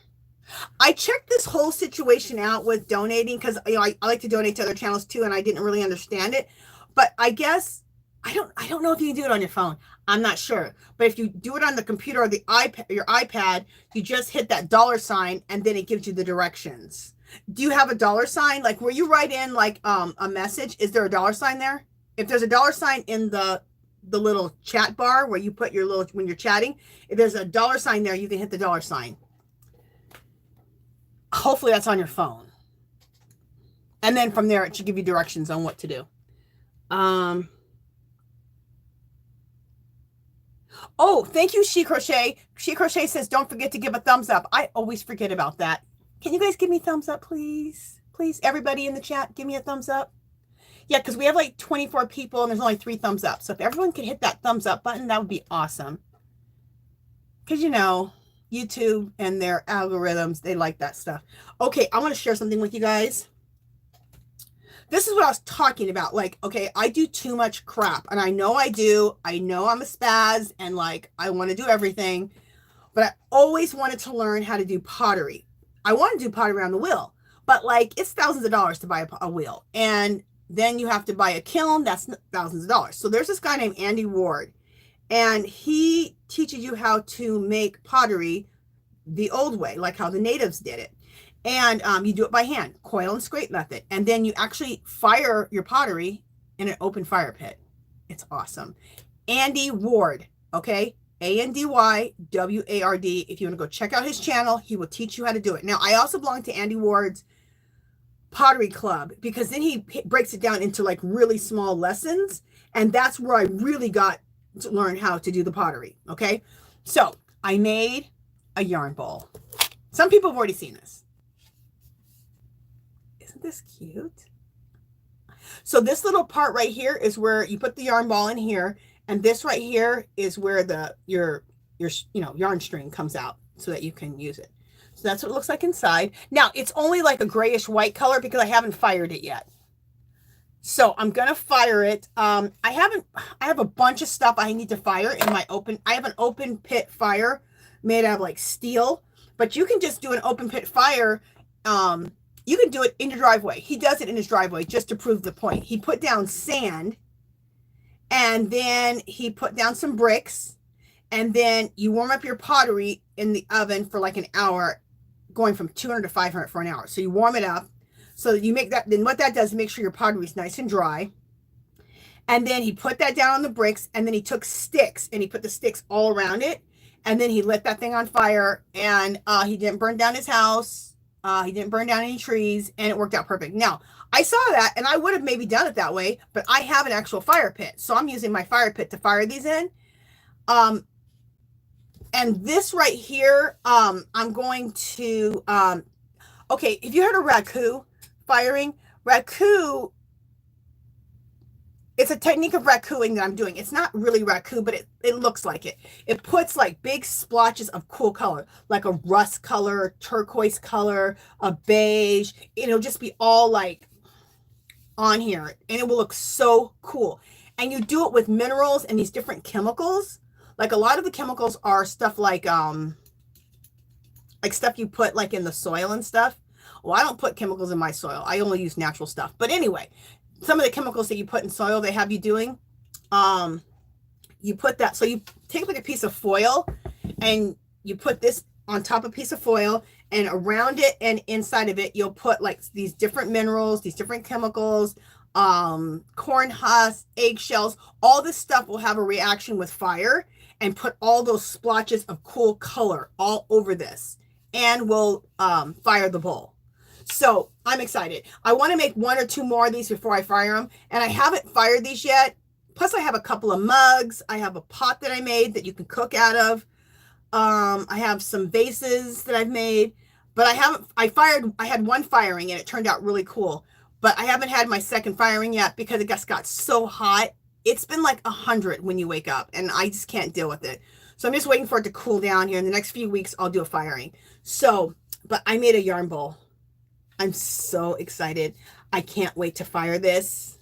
I checked this whole situation out with donating because I like to donate to other channels too, and I didn't really understand it. But I guess I don't know if you can do it on your phone. I'm not sure. But if you do it on the computer or the iPad, your iPad, you just hit that $sign and then it gives you the directions. Do you have a $sign? Like where you write in like a message, is there a $sign there? If there's a $sign in the little chat bar where you put your little, when you're chatting, if there's a $sign there, you can hit the $sign. Hopefully that's on your phone. And then from there, it should give you directions on what to do. Oh, thank you, She Crochet. She Crochet says, don't forget to give a thumbs up. I always forget about that. Can you guys give me a thumbs up, please? Please, everybody in the chat, give me a thumbs up. Yeah, because we have like 24 people and there's only 3 thumbs up. So if everyone could hit that thumbs up button, that would be awesome. Because, you know, YouTube and their algorithms, they like that stuff. Okay, I want to share something with you guys. This is what I was talking about. Like, okay, I do too much crap. And I know I do. I know I'm a spaz and like I want to do everything. But I always wanted to learn how to do pottery. I want to do pottery on the wheel. But like it's thousands of dollars to buy a wheel. And then you have to buy a kiln. That's thousands of dollars. So there's this guy named Andy Ward. And he teaches you how to make pottery the old way, like how the natives did it. And you do it by hand, coil and scrape method. And then you actually fire your pottery in an open fire pit. It's awesome. Andy Ward, okay? ANDYWARD. If you want to go check out his channel, he will teach you how to do it. Now, I also belong to Andy Ward's pottery club because then he breaks it down into like really small lessons. And that's where I really got to learn how to do the pottery, okay? So I made a yarn ball. Some people have already seen this. Isn't this cute? So this little part right here is where you put the yarn ball in here, and this right here is where your yarn string comes out so that you can use it. So that's what it looks like inside. Now it's only like a grayish white color because I haven't fired it yet. So I'm gonna fire it. I have a bunch of stuff I need to fire in my open. I have an open pit fire made out of like steel, but you can just do an open pit fire. You can do it in your driveway. He does it in his driveway just to prove the point. He put down sand, and then he put down some bricks, and then you warm up your pottery in the oven for like an hour, going from 200 to 500 for an hour. So you warm it up. So you make that, then what that does is make sure your pottery is nice and dry. And then he put that down on the bricks, and then he took sticks and he put the sticks all around it. And then he lit that thing on fire, and he didn't burn down his house. He didn't burn down any trees, and it worked out perfect. Now, I saw that and I would have maybe done it that way, but I have an actual fire pit. So I'm using my fire pit to fire these in. And this right here, I'm going to, okay, have you heard of raku firing? Raku, it's a technique of rakuing that I'm doing. It's not really raku, but it looks like it. It puts like big splotches of cool color, like a rust color, turquoise color, a beige. It'll just be all like on here and it will look so cool. And you do it with minerals and these different chemicals. Like a lot of the chemicals are stuff like stuff you put like in the soil and stuff. Well, I don't put chemicals in my soil. I only use natural stuff. But anyway, some of the chemicals that you put in soil, they have you doing, you put that, so you take like a piece of foil and you put this on top of a piece of foil, and around it and inside of it, you'll put like these different minerals, these different chemicals, corn husks, eggshells, all this stuff will have a reaction with fire and put all those splotches of cool color all over this and will fire the bowl. So I'm excited. I want to make 1 or 2 more of these before I fire them. And I haven't fired these yet. Plus I have a couple of mugs. I have a pot that I made that you can cook out of. I have some vases that I've made, but I had one firing and it turned out really cool, but I haven't had my second firing yet because it just got so hot. It's been like 100 when you wake up and I just can't deal with it. So I'm just waiting for it to cool down here. In the next few weeks, I'll do a firing. So, but I made a yarn bowl. I'm so excited. I can't wait to fire this.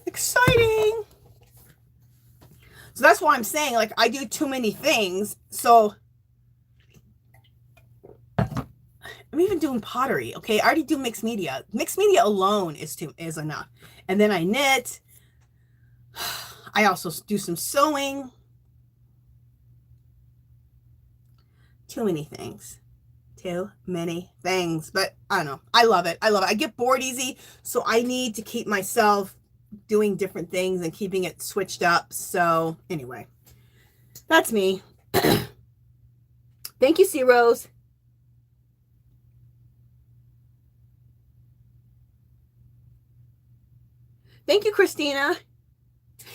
Exciting. So that's why I'm saying, like, I do too many things. So I'm even doing pottery. Okay, I already do mixed media. Mixed media alone is enough. And then I knit. I also do some sewing. Too many things. Too many things. But I don't know. I love it. I love it. I get bored easy. So I need to keep myself doing different things and keeping it switched up. So anyway, that's me. Thank you, C Rose. Thank you, Christina.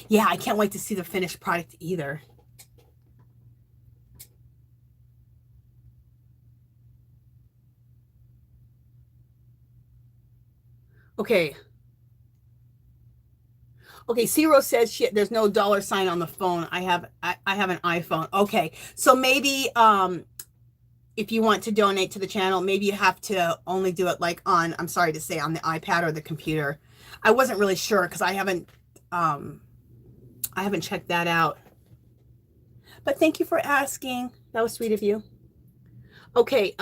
Yeah, I can't wait to see the finished product either. Okay. Okay, Ciro says there's no $sign on the phone. I have an iPhone. Okay, so maybe if you want to donate to the channel, maybe you have to only do it like on, I'm sorry to say, on the iPad or the computer. I wasn't really sure because I haven't checked that out. But thank you for asking. That was sweet of you. Okay,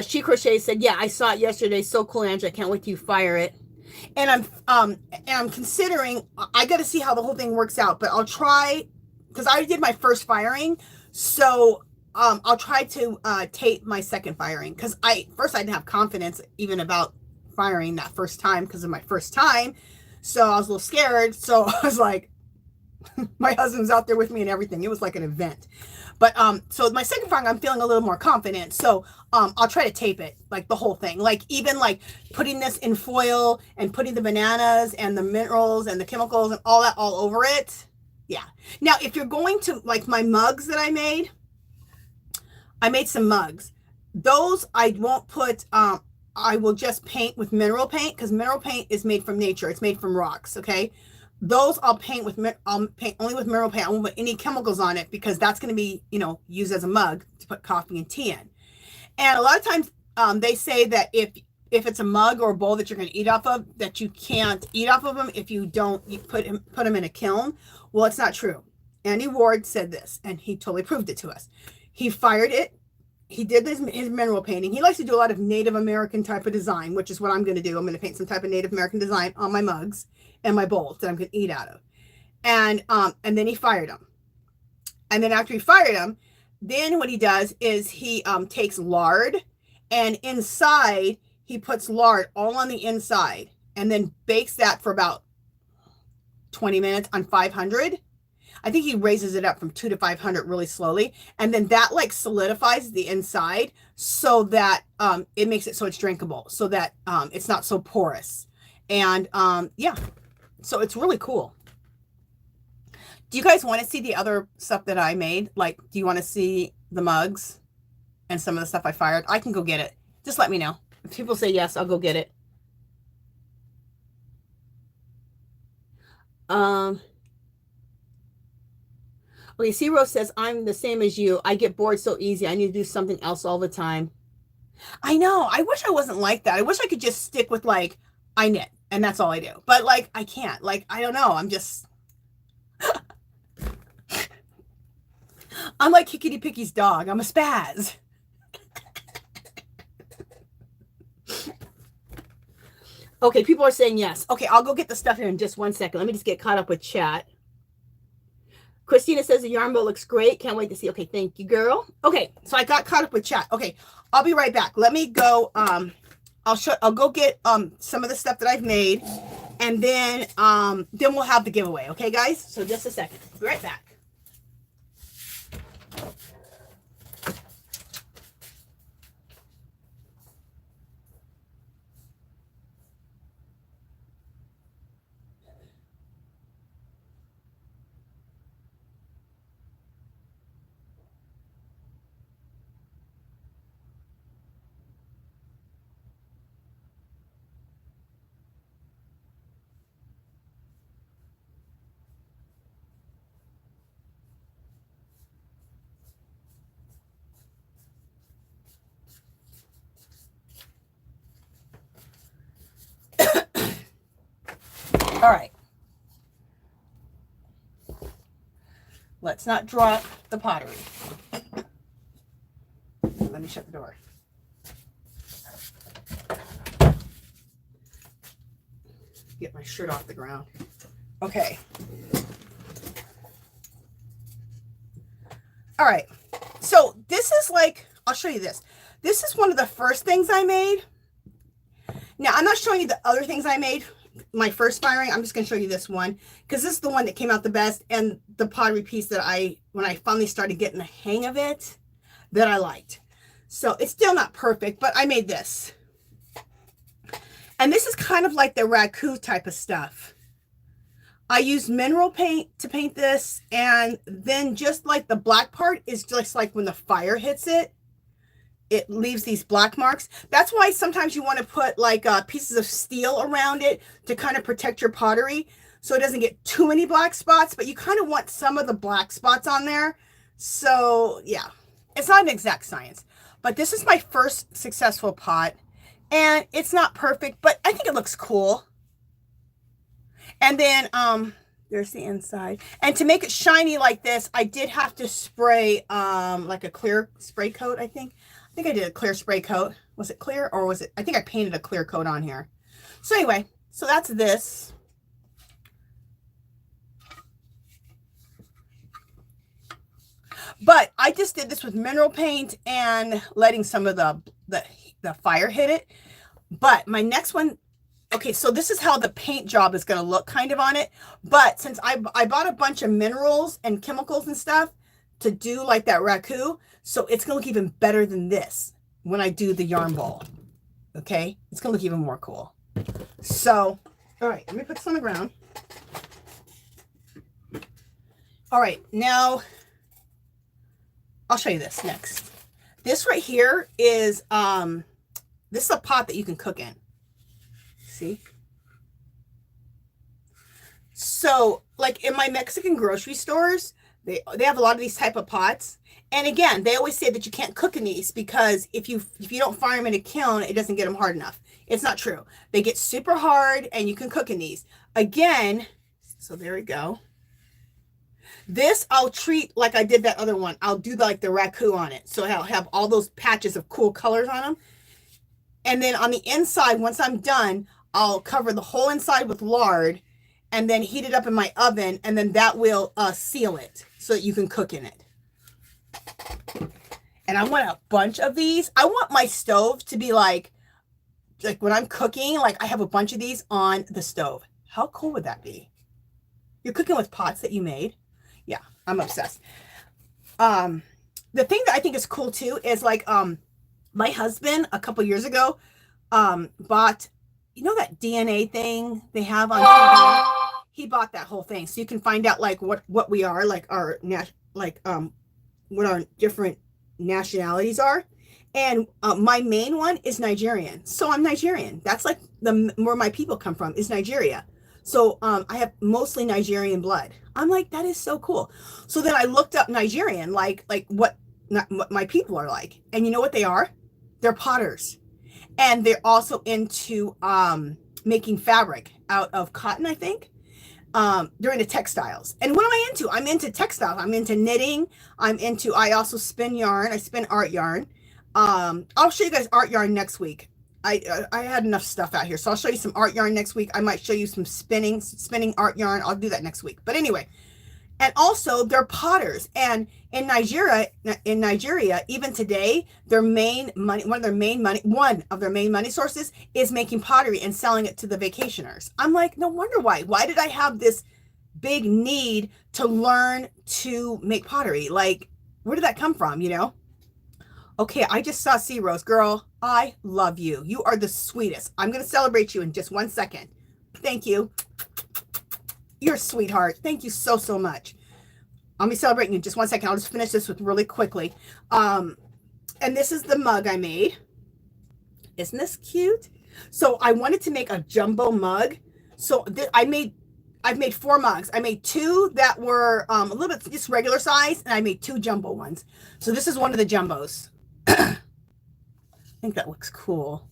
She Crochet said, yeah, I saw it yesterday. So cool, Angela. I can't wait till you fire it. And I'm considering, I got to see how the whole thing works out, but I'll try, because I did my first firing. So I'll try to tape my second firing, because first I didn't have confidence even about firing that first time because of my first time. So I was a little scared. So I was like, my husband's out there with me and everything. It was like an event. But so my second firing, I'm feeling a little more confident. So I'll try to tape it, like the whole thing, like even like putting this in foil and putting the bananas and the minerals and the chemicals and all that all over it. Yeah. Now, if you're going to, like, my mugs that I made some mugs. Those I won't put, I will just paint with mineral paint, because mineral paint is made from nature. It's made from rocks. Okay. Those I'll paint only with mineral paint. I won't put any chemicals on it, because that's going to be, used as a mug to put coffee and tea in. And a lot of times they say that if it's a mug or a bowl that you're going to eat off of, that you can't eat off of them if you don't put them in a kiln. Well, it's not true. Andy Ward said this, and he totally proved it to us. He fired it. He did his mineral painting. He likes to do a lot of Native American type of design, which is what I'm going to do. I'm going to paint some type of Native American design on my mugs and my bowls that I'm going to eat out of. And then he fired them. And then after he fired them, then what he does is he takes lard, and inside he puts lard all on the inside, and then bakes that for about 20 minutes on 500. I think he raises it up from 200 to 500 really slowly. And then that like solidifies the inside. so that it makes it so it's drinkable, so that it's not so porous. And yeah, so it's really cool. Do you guys want to see the other stuff that I made? Like, do you want to see the mugs and some of the stuff I fired? I can go get it. Just let me know. If people say yes, I'll go get it. Okay, C Rose says, I'm the same as you. I get bored so easy. I need to do something else all the time. I know. I wish I wasn't like that. I wish I could just stick with like, I knit and that's all I do. But like, I can't. Like, I don't know. I'm just... I'm like Hickety Picky's dog. I'm a spaz. Okay, people are saying yes. Okay, I'll go get the stuff here in just 1 second. Let me just get caught up with chat. Christina says the yarn bowl looks great. Can't wait to see. Okay, thank you, girl. Okay, so I got caught up with chat. Okay, I'll be right back. Let me go. I'll go get some of the stuff that I've made, and then we'll have the giveaway. Okay, guys. So just a second. Be right back. All right. Let's not drop the pottery. Let me shut the door. Get my shirt off the ground. Okay. All right. So this is like, I'll show you this. This is one of the first things I made. Now, I'm not showing you the other things I made. My first firing, I'm just going to show you this one because this is the one that came out the best, and the pottery piece that when I finally started getting the hang of it, that I liked. So it's still not perfect, but I made this. And this is kind of like the raku type of stuff. I used mineral paint to paint this, and then just like the black part is just like when the fire hits it, it leaves these black marks. That's why sometimes you want to put like pieces of steel around it to kind of protect your pottery so it doesn't get too many black spots, but you kind of want some of the black spots on there. So yeah, it's not an exact science, but this is my first successful pot, and it's not perfect, but I think it looks cool. And then there's the inside. And to make it shiny like this, I did have to spray like a clear spray coat, I think. I think I did a clear spray coat. Was it clear or was it? I think I painted a clear coat on here. So anyway, so that's this. But I just did this with mineral paint and letting some of the fire hit it. But my next one, okay, so this is how the paint job is going to look kind of on it. But since I bought a bunch of minerals and chemicals and stuff to do like that raku, so it's going to look even better than this when I do the yarn bowl. Okay, it's going to look even more cool. So, all right, let me put this on the ground. All right, now I'll show you this next. This right here is this is a pot that you can cook in. See? So, like in my Mexican grocery stores, they have a lot of these type of pots. And again, they always say that you can't cook in these because if you don't fire them in a kiln, it doesn't get them hard enough. It's not true. They get super hard and you can cook in these. Again, so there we go. This I'll treat like I did that other one. I'll do like the raku on it. So I'll have all those patches of cool colors on them. And then on the inside, once I'm done, I'll cover the whole inside with lard and then heat it up in my oven. And then that will seal it so that you can cook in it. And I want a bunch of these. I want my stove to be like when I'm cooking, like I have a bunch of these on the stove. How cool would that be? You're cooking with pots that you made. Yeah, I'm obsessed. The thing that I think is cool too is like My husband, a couple years ago, bought, you know, that DNA thing they have on TV? He bought that whole thing. So you can find out like what we are, like our, what our different nationalities are. And my main one is Nigerian. So I'm Nigerian. That's like where my people come from is Nigeria. So I have mostly Nigerian blood. I'm like, that is so cool. So then I looked up Nigerian, like what my people are like. And you know what they are? They're potters. And they're also into making fabric out of cotton, I think. They're into textiles. And what am I into? I'm into textiles. I'm into knitting. I also spin yarn. I spin art yarn. I'll show you guys art yarn next week. I had enough stuff out here, so I'll show you some art yarn next week. I might show you some spinning art yarn. I'll do that next week. But anyway, and also they're potters. And in Nigeria, even today, their main money, one of their main money sources is making pottery and selling it to the vacationers. I'm like, no wonder why. Why did I have this big need to learn to make pottery? Like, where did that come from, you know? Okay, I just saw Sea Rose. Girl, I love you. You are the sweetest. I'm going to celebrate you in just 1 second. Thank you. You're a sweetheart. Thank you so, so much. I'll be celebrating you in just 1 second. I'll just finish this with really quickly. And this is the mug I made. Isn't this cute? So I wanted to make a jumbo mug. So I've made 4 mugs. I made 2 that were a little bit just regular size, and I made 2 jumbo ones. So this is one of the jumbos. I think that looks cool.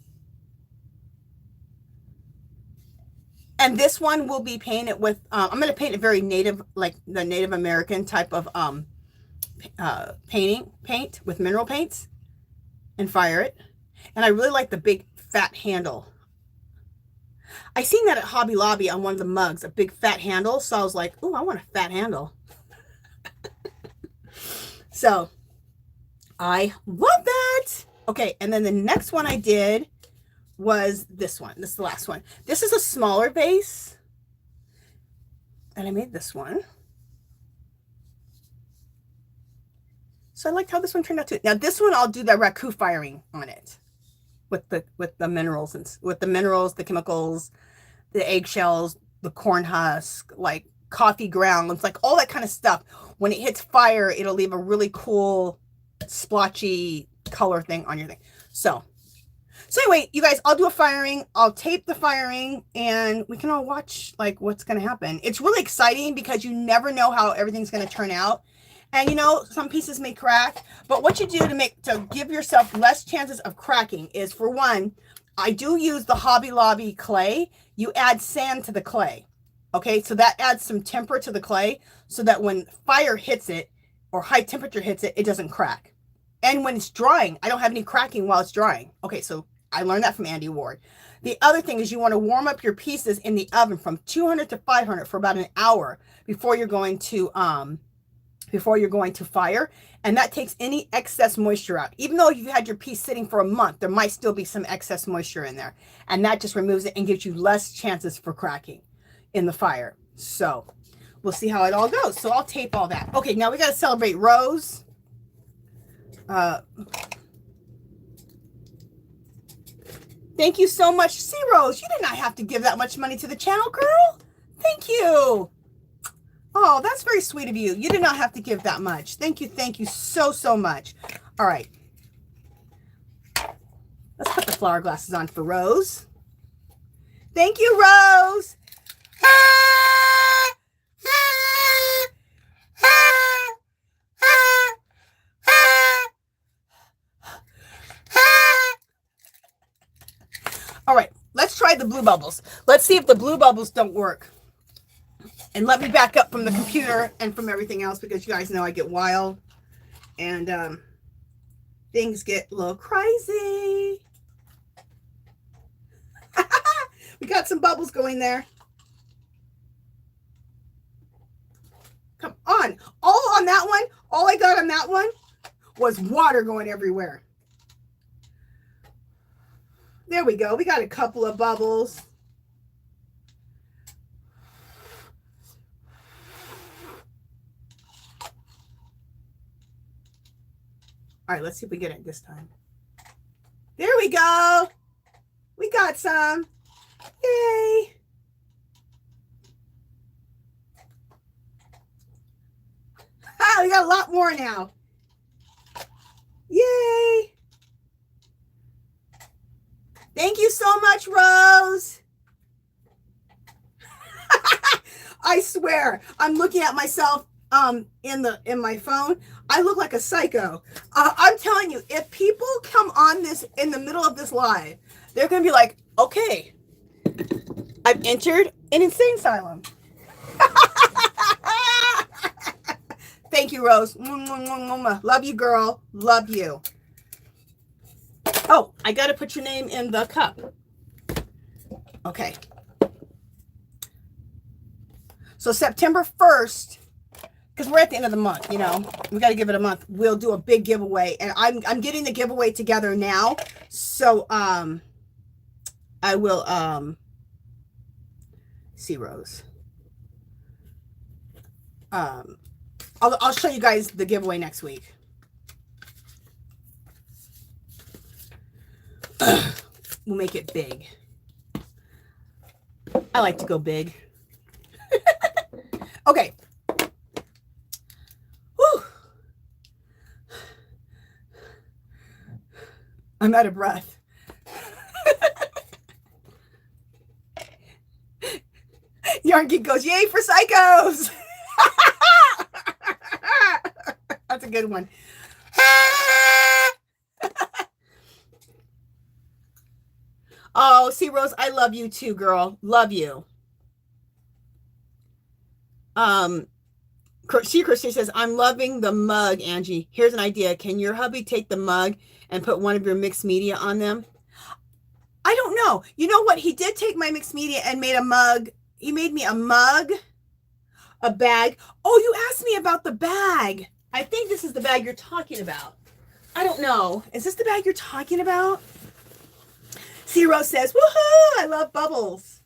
And this one will be painted with, I'm going to paint it very native, like the Native American type of paint with mineral paints and fire it. And I really like the big fat handle. I seen that at Hobby Lobby on one of the mugs, a big fat handle. So I was like, oh, I want a fat handle. So I love that. Okay, and then the next one I did was this one. This is the last one. This is a smaller vase. And I made this one. So I liked how this one turned out too. Now this one I'll do the raku firing on it with the minerals and with the minerals, the chemicals, the eggshells, the corn husk, like coffee grounds, like all that kind of stuff. When it hits fire, it'll leave a really cool splotchy color thing on your thing. So anyway, you guys, I'll do a firing. I'll tape the firing and we can all watch like what's going to happen. It's really exciting because you never know how everything's going to turn out. And you know, some pieces may crack, but what you do to give yourself less chances of cracking is, for one, I do use the Hobby Lobby clay. You add sand to the clay. Okay, so that adds some temper to the clay so that when fire hits it or high temperature hits it, it doesn't crack. And when it's drying, I don't have any cracking while it's drying. Okay, so I learned that from Andy Ward. The other thing is you want to warm up your pieces in the oven from 200 to 500 for about an hour before you're going to fire, and that takes any excess moisture out. Even though you had your piece sitting for a month, there might still be some excess moisture in there, and that just removes it and gives you less chances for cracking in the fire. So we'll see how it all goes. So I'll tape all that. Okay, now we got to celebrate Rose. Thank you so much, C Rose. You did not have to give that much money to the channel, girl. Thank you. Oh, that's very sweet of you. You did not have to give that much. Thank you so, so much. All right. Let's put the flower glasses on for Rose. Thank you, Rose. All right, let's try the blue bubbles. Let's see if the blue bubbles don't work. And let me back up from the computer and from everything else because you guys know I get wild and things get a little crazy. We got some bubbles going there. Come on. All on that one, all I got on that one was water going everywhere. There we go. We got a couple of bubbles. All right, let's see if we get it this time. go. We got some. Yay. Ah, we got a lot more now. Yay. Thank you so much, Rose. I swear, I'm looking at myself in my phone. I look like a psycho. I'm telling you, if people come on this in the middle of this live, they're going to be like, okay, I've entered an insane asylum. Thank you, Rose. Love you, girl. Love you. Oh, I got to put your name in the cup. Okay. So September 1st, because we're at the end of the month, you know, we got to give it a month. We'll do a big giveaway, and I'm getting the giveaway together now. So I will see Rose. I'll show you guys the giveaway next week. We'll make it big. I like to go big. Okay. Whew. I'm out of breath. Yarn Geek goes, yay for psychos. That's a good one. Oh, see, Rose, I love you too, girl. Love you. Crochet says, I'm loving the mug, Angie. Here's an idea. Can your hubby take the mug and put one of your mixed media on them? I don't know. You know what? He did take my mixed media and made a mug. He made me a mug, a bag. Oh, you asked me about the bag. I think this is the bag you're talking about. I don't know. Is this the bag you're talking about? Zero says, woohoo, I love bubbles.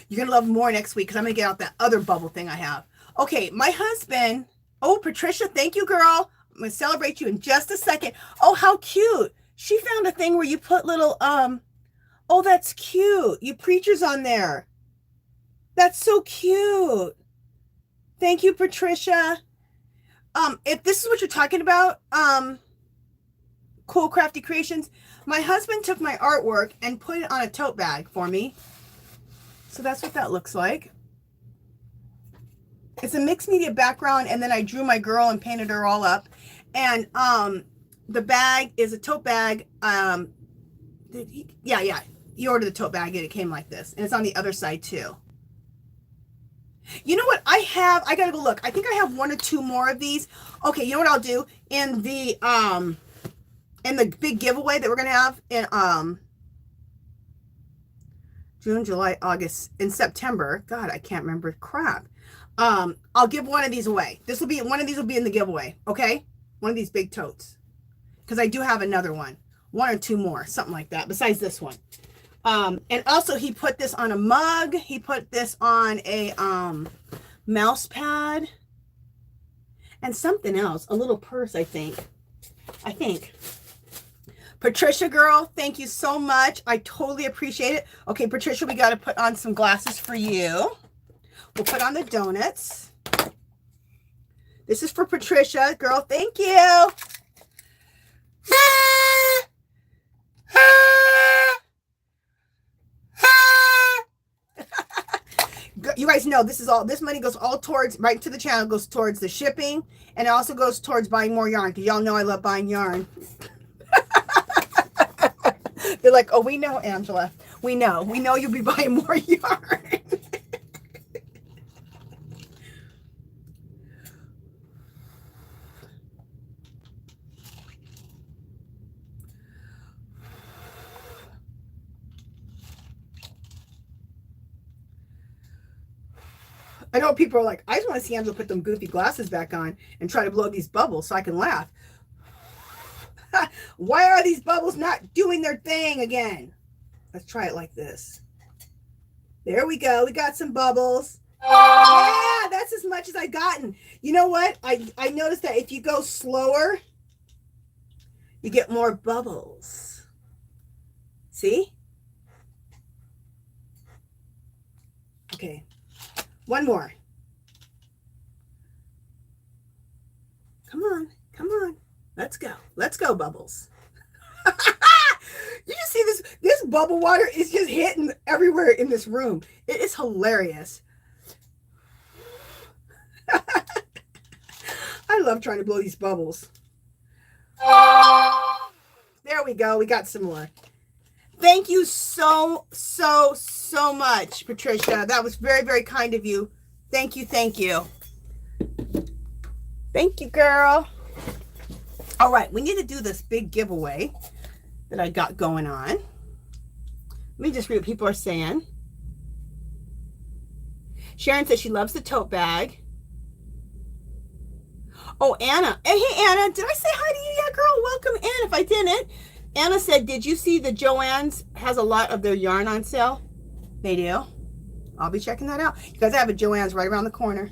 You're going to love more next week because I'm going to get out that other bubble thing I have. Okay, my husband. Oh, Patricia, thank you, girl. I'm going to celebrate you in just a second. Oh, how cute. She found a thing where you put little, oh, that's cute. You preachers on there. That's so cute. Thank you, Patricia. If this is what you're talking about, Cool Crafty Creations, my husband took my artwork and put it on a tote bag for me. So that's what that looks like. It's a mixed media background, and then I drew my girl and painted her all up. And the bag is a tote bag. Yeah. He ordered the tote bag, and it came like this. And it's on the other side, too. You know what? I got to go look. I think I have one or two more of these. Okay, you know what I'll do? In the big giveaway that we're going to have in June, July, August, in September. God, I can't remember. Crap. I'll give one of these away. One of these will be in the giveaway. Okay? One of these big totes. Because I do have another one. One or two more. Something like that. Besides this one. And also he put this on a mug. He put this on a mouse pad. And something else. A little purse, I think. Patricia, girl, thank you so much. I totally appreciate it. Okay, Patricia, we got to put on some glasses for you. We'll put on the donuts. This is for Patricia. Girl, thank you. You guys know this money goes all towards, right to the channel, goes towards the shipping, and it also goes towards buying more yarn, because y'all know I love buying yarn. They're like, oh, we know, Angela. We know you'll be buying more yarn. I know people are like, I just want to see Angela put them goofy glasses back on and try to blow these bubbles so I can laugh. Why are these bubbles not doing their thing again? Let's try it like this. There we go. We got some bubbles. Yeah, that's as much as I've gotten. You know what? I noticed that if you go slower, you get more bubbles. See? Okay. One more. Come on. Come on. Let's go. Let's go, Bubbles. You just see this bubble water is just hitting everywhere in this room. It is hilarious. I love trying to blow these bubbles. There we go. We got some more. Thank you so much, Patricia. That was very, very kind of you. Thank you. Thank you. Thank you, girl. All right. We need to do this big giveaway that I got going on. Let me just read what people are saying. Sharon says she loves the tote bag. Oh, Anna. Hey, Anna, did I say hi to you yet, girl? Welcome in. If I didn't, Anna said, did you see the Joann's has a lot of their yarn on sale? They do. I'll be checking that out. You guys, I have a Joann's right around the corner.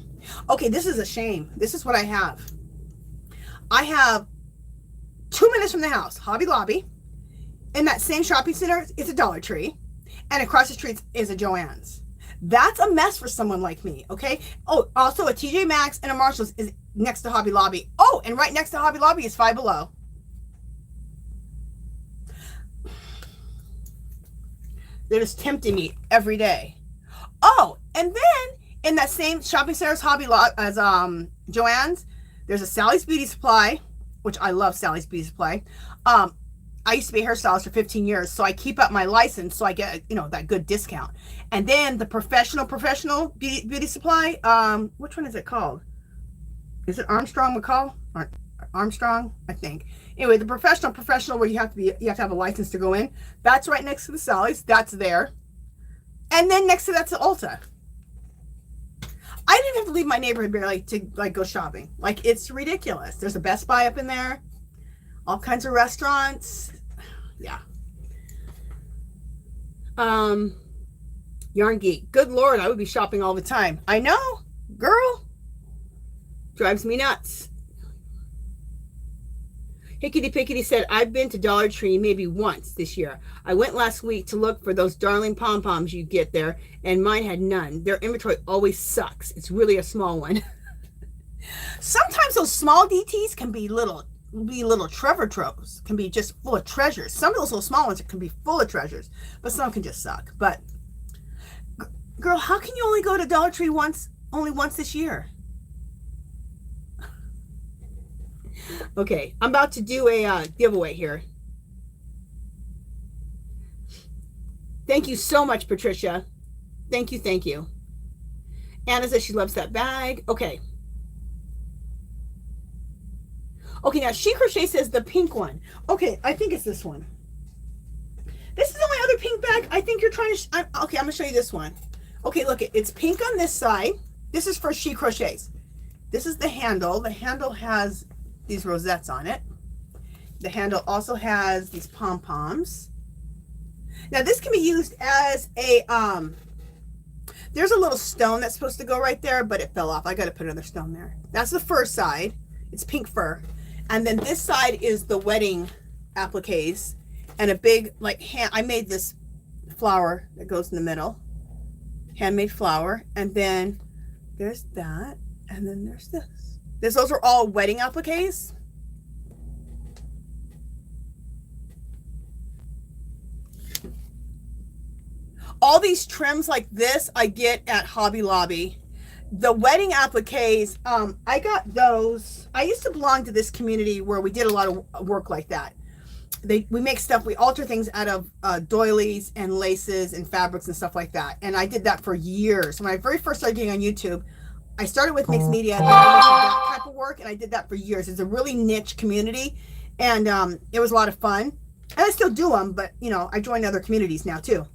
Okay, this is a shame. This is what I have. I have 2 minutes from the house, Hobby Lobby. In that same shopping center, it's a Dollar Tree. And across the street is a Joann's. That's a mess for someone like me, okay? Oh, also a TJ Maxx and a Marshall's is next to Hobby Lobby. Oh, and right next to Hobby Lobby is Five Below. They're just tempting me every day. Oh, and then in that same shopping center as Joann's, there's a Sally's Beauty Supply, which I love Sally's Beauty Supply. I used to be a hairstylist for 15 years, so I keep up my license so I get, you know, that good discount. And then the professional beauty supply, which one is it called? Is it Armstrong McCall? Or Armstrong, I think. Anyway, the professional where you have to have a license to go in. That's right next to the Sally's. That's there. And then next to that's the Ulta. I didn't have to leave my neighborhood barely to like go shopping. Like, it's ridiculous. There's a Best Buy up in there. All kinds of restaurants. Yeah. Yarn Geek. Good Lord, I would be shopping all the time. I know, girl. Drives me nuts. Hickety Pickety said, I've been to Dollar Tree maybe once this year. I went last week to look for those darling pom-poms you get there, and mine had none. Their inventory always sucks. It's really a small one. Sometimes those small DTs can be little treasure troves, can be just full of treasures. Some of those little small ones can be full of treasures, but some can just suck. But girl, how can you only go to Dollar Tree only once this year? Okay, I'm about to do a giveaway here. Thank you so much, Patricia. Thank you. Anna says she loves that bag. Okay, now She Crochet says the pink one. Okay, I think it's this one. This is the only other pink bag. I think you're trying to... okay, I'm going to show you this one. Okay, look, it's pink on this side. This is for She Crochets. This is the handle. The handle has these rosettes on it. The handle also has these pom-poms. Now, this can be used as a... there's a little stone that's supposed to go right there, but it fell off. I got to put another stone there. That's the fur side. It's pink fur. And then this side is the wedding appliques and a big, like, I made this flower that goes in the middle. Handmade flower. And then there's that. And then there's this. Those are all wedding appliques. All these trims like this I get at Hobby Lobby. The wedding appliques, I got those. I used to belong to this community where we did a lot of work like that. We make stuff, we alter things out of doilies and laces and fabrics and stuff like that. And I did that for years. When I very first started getting on YouTube, I started with mixed media and that type of work, and I did that for years. It's a really niche community, and it was a lot of fun. And I still do them, but you know, I joined other communities now too.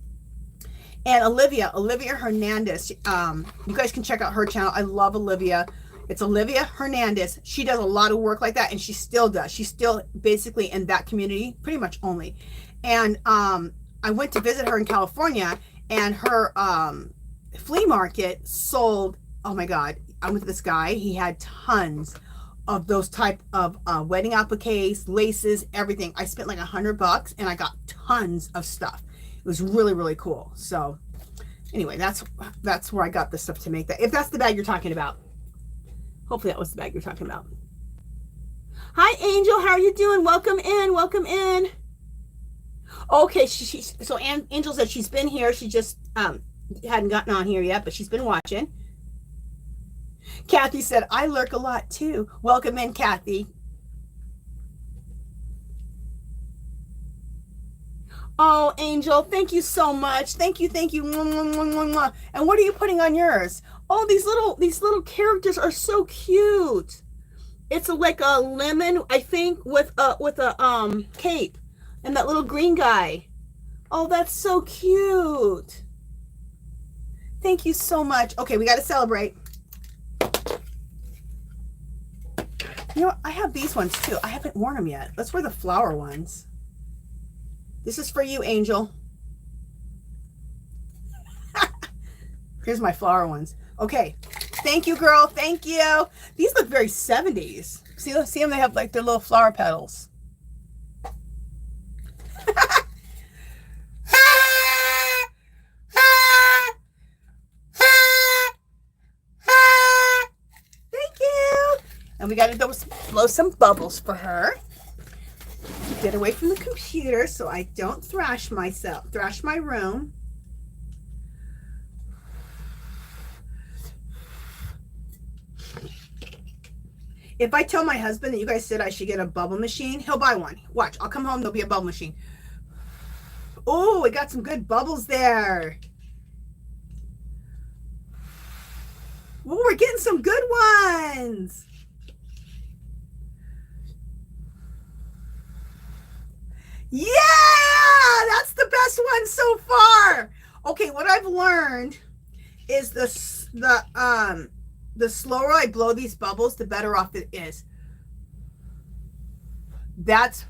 And Olivia Hernandez, you guys can check out her channel. I love Olivia. It's Olivia Hernandez. She does a lot of work like that, and she still does. She's still basically in that community, pretty much only. And I went to visit her in California, and her flea market sold, oh my God, I went to this guy. He had tons those type of wedding appliques, laces, everything. I spent like $100 and I got tons of stuff. It was really, really cool. So anyway, that's where I got the stuff to make that. If that's the bag you're talking about. Hopefully that was the bag you're talking about. Hi, Angel. How are you doing? Welcome in. Welcome in. Okay, so Angel said she's been here. She just hadn't gotten on here yet, but she's been watching. Kathy said, I lurk a lot too. Welcome in, Kathy. Oh, Angel, thank you so much. Thank you, thank you. And what are you putting on yours? Oh, these little characters are so cute. It's like a lemon, I think, with a cape, and that little green guy. Oh, that's so cute. Thank you so much. Okay, we got to celebrate. You know what? I have these ones too. I haven't worn them yet. Let's wear the flower ones. This is for you, Angel. Here's my flower ones. Okay. Thank you, girl. Thank you. These look very 70s. See them? They have like their little flower petals. Thank you. And we got to blow some bubbles for her. Get away from the computer so I don't thrash my room. If I tell my husband that you guys said I should get a bubble machine, he'll buy one. Watch, I'll come home, there'll be a bubble machine. Oh, we got some good bubbles there. Oh, we're getting some good ones. Yeah, that's the best one so far. Okay, what I've learned is the slower I blow these bubbles, the better off it is. That's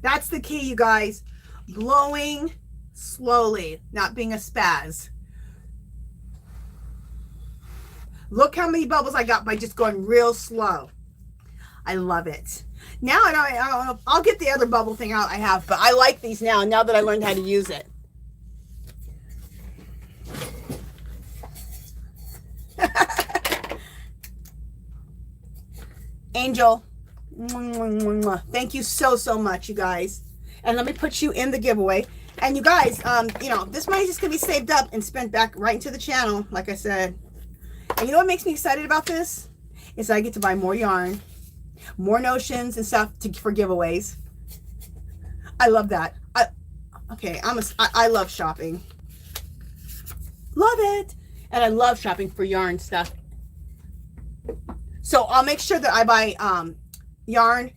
the key, you guys. Blowing slowly, not being a spaz. Look how many bubbles I got by just going real slow. I love it. Now I don't know. I'll get the other bubble thing out I have, but I like these now that I learned how to use it. Angel, thank you so much, you guys. And let me put you in the giveaway. And you guys, you know, this money is just gonna be saved up and spent back right into the channel, like I said. And you know what makes me excited about this is I get to buy more yarn, more notions and stuff for giveaways. I love that. I love shopping. Love it. And I love shopping for yarn stuff. So I'll make sure that I buy yarn.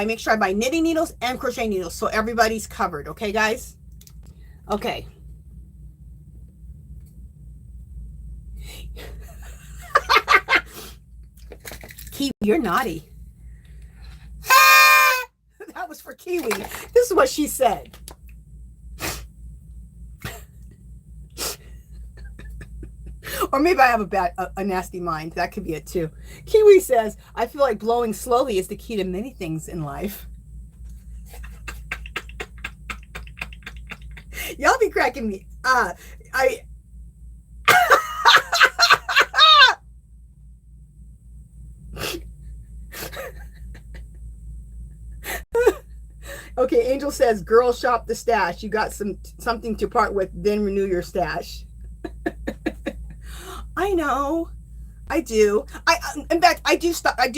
Make sure I buy knitting needles and crochet needles so everybody's covered. Okay, guys? Okay. Kiwi, you're naughty. That was for Kiwi. This is what she said. Or maybe I have a nasty mind. That could be it too. Kiwi says, I feel like blowing slowly is the key to many things in life. Y'all be cracking me. Okay, Angel says, girl, shop the stash. You got something to part with, then renew your stash. I know. I do. In fact, I do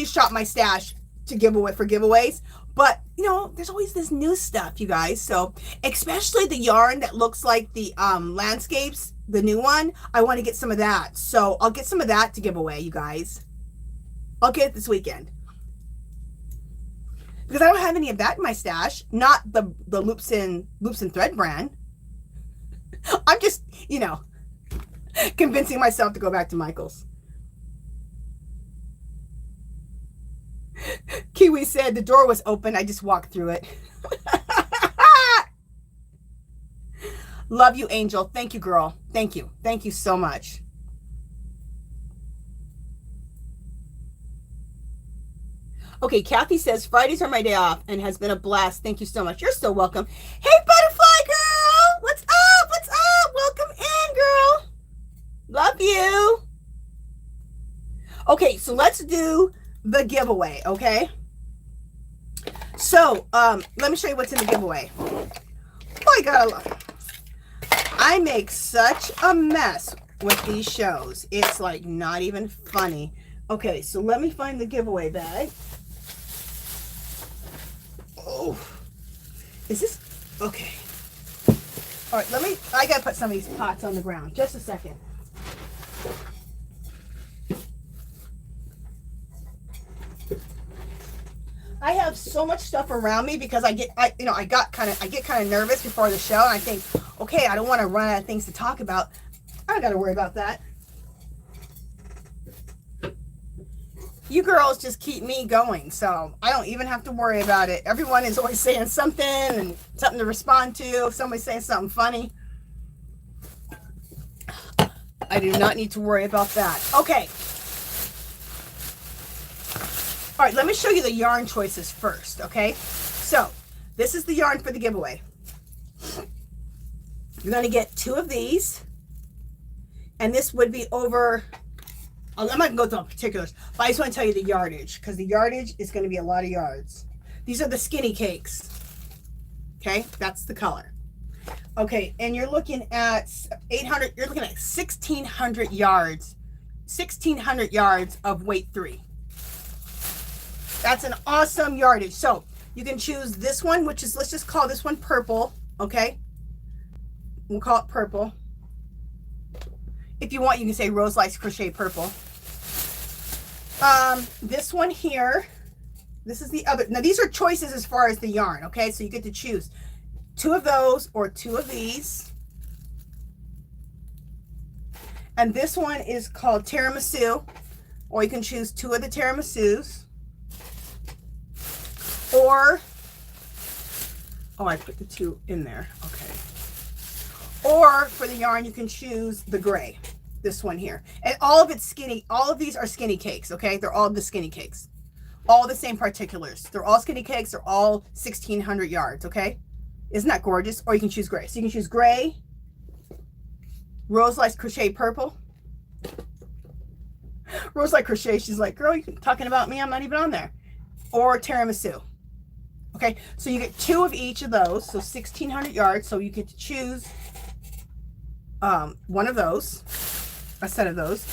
shop my stash to give away for giveaways. But, you know, there's always this new stuff, you guys. So, especially the yarn that looks like the landscapes, the new one, I want to get some of that. So, I'll get some of that to give away, you guys. I'll get it this weekend. Because I don't have any of that in my stash. Not the Loops and Thread brand. I'm just, you know, convincing myself to go back to Michael's. Kiwi said the door was open. I just walked through it. Love you, Angel. Thank you, girl. Thank you. Thank you so much. Okay, Kathy says, Fridays are my day off and has been a blast. Thank you so much. You're so welcome. Hey, Butterfly Girl! What's up? What's up? Welcome in, girl. Love you. Okay, so let's do the giveaway, okay? So, let me show you what's in the giveaway. My God, I make such a mess with these shows. It's like not even funny. Okay, so let me find the giveaway bag. Oh, is this okay? All right, I gotta put some of these pots on the ground. Just a second. I have so much stuff around me because I get kind of nervous before the show, and I think, okay, I don't want to run out of things to talk about. I don't got to worry about that. You girls just keep me going, so I don't even have to worry about it. Everyone is always saying something and something to respond to. If somebody's saying something funny, I do not need to worry about that. Okay. All right, let me show you the yarn choices first, okay? So, this is the yarn for the giveaway. You're going to get 2 of these, and this would be over, I'm not going to go through all particulars, but I just want to tell you the yardage, because the yardage is going to be a lot of yards. These are the skinny cakes, okay? That's the color. Okay, and you're looking at 800, you're looking at 1,600 yards, 1,600 yards of weight 3. That's an awesome yardage. So you can choose this one, which is, let's just call this one purple, okay? We'll call it purple. If you want, you can say Rose Likes Crochet Purple. This one here, this is the other. Now these are choices as far as the yarn, okay? So you get to choose 2 of those or 2 of these. And this one is called Tiramisu, or you can choose 2 of the Tiramisu's. Or, oh, I put the 2 in there, okay. Or for the yarn, you can choose the gray, this one here. And all of it's skinny, all of these are skinny cakes, okay? They're all the skinny cakes. All the same particulars. They're all skinny cakes, they're all 1,600 yards, okay? Isn't that gorgeous? Or you can choose gray. So you can choose gray, Rose Likes Crochet Purple. Rose Likes Crochet, she's like, girl, you're talking about me, I'm not even on there. Or Tiramisu. Okay, so you get 2 of each of those, so 1,600 yards. So you get to choose one of those, a set of those.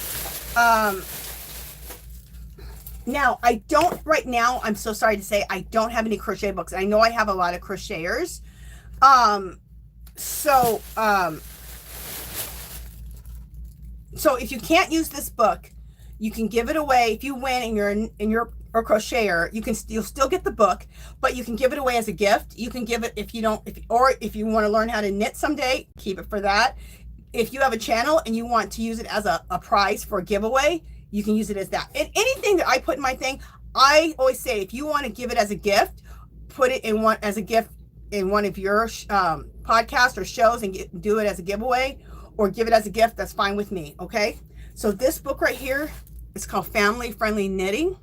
Now, I don't, right now, I'm so sorry to say, I don't have any crochet books. I know I have a lot of crocheters. So if you can't use this book, you can give it away. If you win and you're a crocheter, you'll still get the book, but you can give it away as a gift. You can give it if you want to learn how to knit someday, keep it for that. If you have a channel and you want to use it as a prize for a giveaway, you can use it as that. And anything that I put in my thing, I always say, if you want to give it as a gift, put it in one as a gift in one of your podcasts or shows and do it as a giveaway, or give it as a gift. That's fine with me. Okay. So this book right here is called Family Friendly Knitting.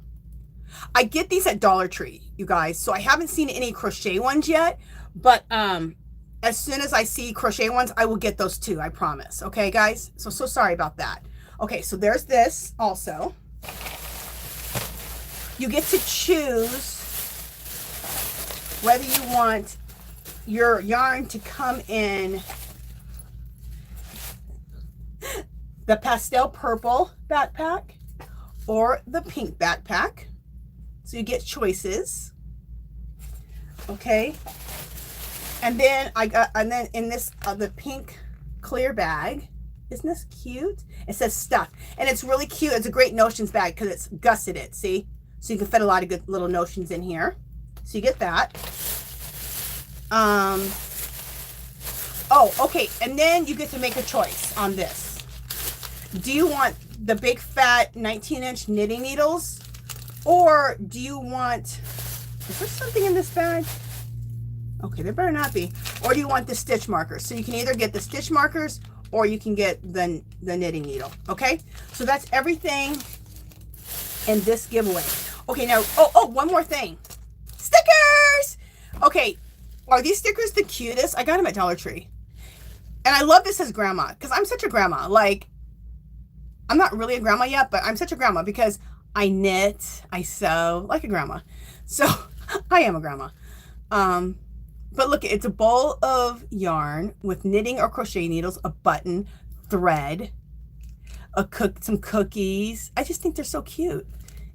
I get these at Dollar Tree, you guys. So I haven't seen any crochet ones yet, but as soon as I see crochet ones, I will get those too. I promise. Okay, guys. So sorry about that. Okay, so there's this also. You get to choose whether you want your yarn to come in the pastel purple backpack or the pink backpack. So you get choices. Okay. And then in this the pink clear bag. Isn't this cute? It says stuff, and it's really cute. It's a great notions bag because it's gusseted, see? So you can fit a lot of good little notions in here. So you get that. Oh, okay. And then you get to make a choice on this. Do you want the big fat 19-inch knitting needles? Or do you want, is there something in this bag? Okay, there better not be. Or do you want the stitch markers? So you can either get the stitch markers or you can get the knitting needle. Okay, so that's everything in this giveaway. Okay, now, one more thing. Stickers! Okay, are these stickers the cutest? I got them at Dollar Tree. And I love this as grandma, because I'm such a grandma. Like, I'm not really a grandma yet, but I'm such a grandma because I knit, I sew, like a grandma. So, I am a grandma. But look, it's a bowl of yarn with knitting or crochet needles, a button, thread, some cookies. I just think they're so cute.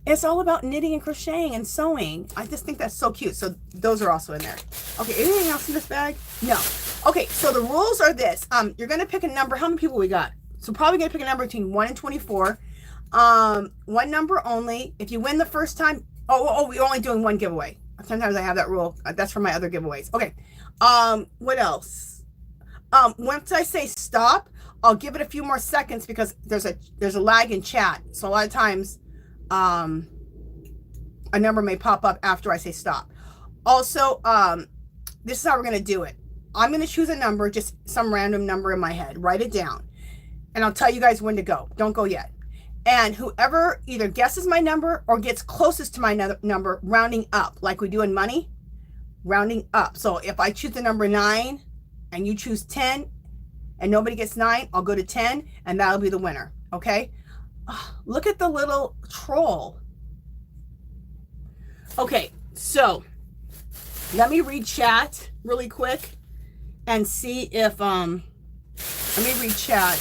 It's all about knitting and crocheting and sewing. I just think that's so cute. So those are also in there. Okay, anything else in this bag? No. Okay, so the rules are this. You're going to pick a number. How many people we got? So probably going to pick a number between 1 and 24. One number only. If you win the first time, we're only doing one giveaway. Sometimes I have that rule. That's for my other giveaways. Okay. What else? Once I say stop, I'll give it a few more seconds because there's a lag in chat. So a lot of times, a number may pop up after I say stop. Also, this is how we're going to do it. I'm going to choose a number, just some random number in my head. Write it down. And I'll tell you guys when to go. Don't go yet. And whoever either guesses my number or gets closest to my number, rounding up, like we do in money, rounding up. So if I choose the number 9 and you choose 10 and nobody gets 9, I'll go to 10 and that'll be the winner. Okay? Oh, look at the little troll. Okay, so let me read chat really quick and see if let me read chat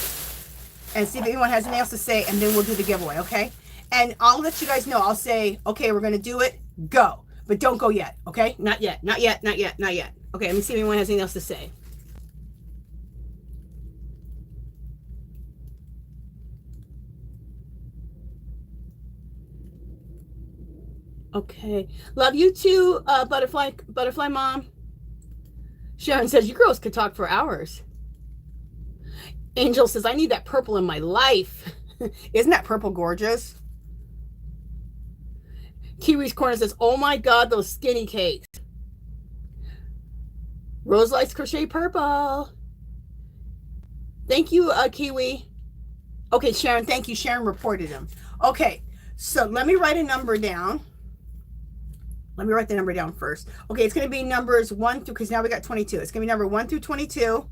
and see if anyone has anything else to say, and then we'll do the giveaway, okay? And I'll let you guys know. I'll say, okay, we're gonna do it, go. But don't go yet, okay? Not yet, not yet, not yet, not yet. Okay, let me see if anyone has anything else to say. Okay, love you too, butterfly mom. Sharon says, you girls could talk for hours. Angel says, I need that purple in my life. Isn't that purple gorgeous? Kiwi's Corner says, oh my God, those skinny cakes. Rose likes crochet purple. Thank you, Kiwi. Okay, Sharon, thank you. Sharon reported them. Okay, so let me write a number down. Let me write the number down first. Okay, it's going to be numbers 1 through, because now we got 22. It's going to be number 1 through 22.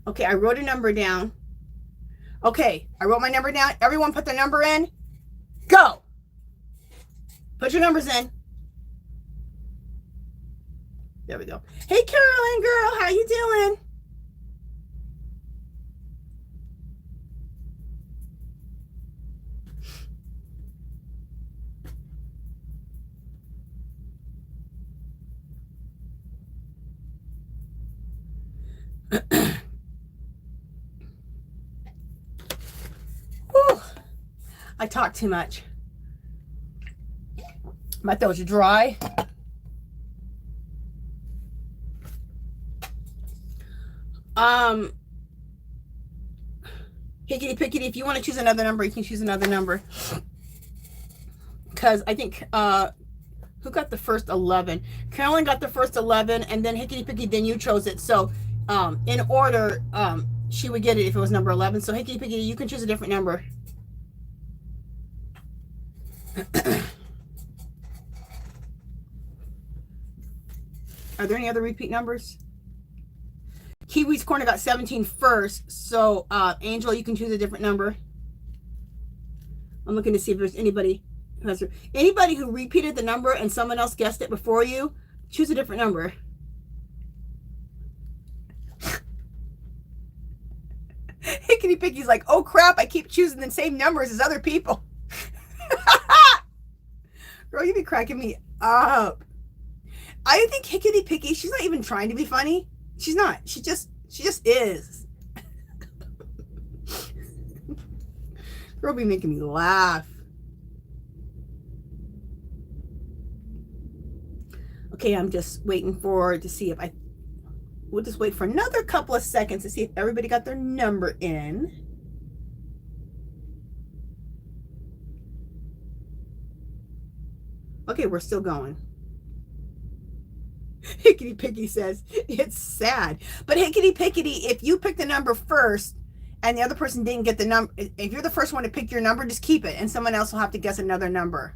Okay, I wrote a number down. Okay, I wrote my number down. Everyone put their number in. Go. Put your numbers in. There we go. Hey, Carolyn, girl, how you doing? I talk too much. My throat's dry. Hickety pickety, if you want to choose another number, you can choose another number. Because I think, who got the first 11? Carolyn got the first 11, and then Hickety pickety, then you chose it. So, in order, she would get it if it was number 11. So, Hickety pickety, you can choose a different number. Are there any other repeat numbers? Kiwi's Corner got 17 first. So, Angel, you can choose a different number. I'm looking to see if there's anybody who has anybody who repeated the number and someone else guessed it before you. Choose a different number. Hickety Picky's like, oh crap, I keep choosing the same numbers as other people. Girl, you be cracking me up. I think Hickety Picky, she's not even trying to be funny. She's not. She just is. Girl be making me laugh. Okay, I'm just waiting to see if we'll just wait for another couple of seconds to see if everybody got their number in. Okay, we're still going. Hickety Pickety says, it's sad. But Hickety Pickety, if you pick the number first and the other person didn't get the number, if you're the first one to pick your number, just keep it. And someone else will have to guess another number.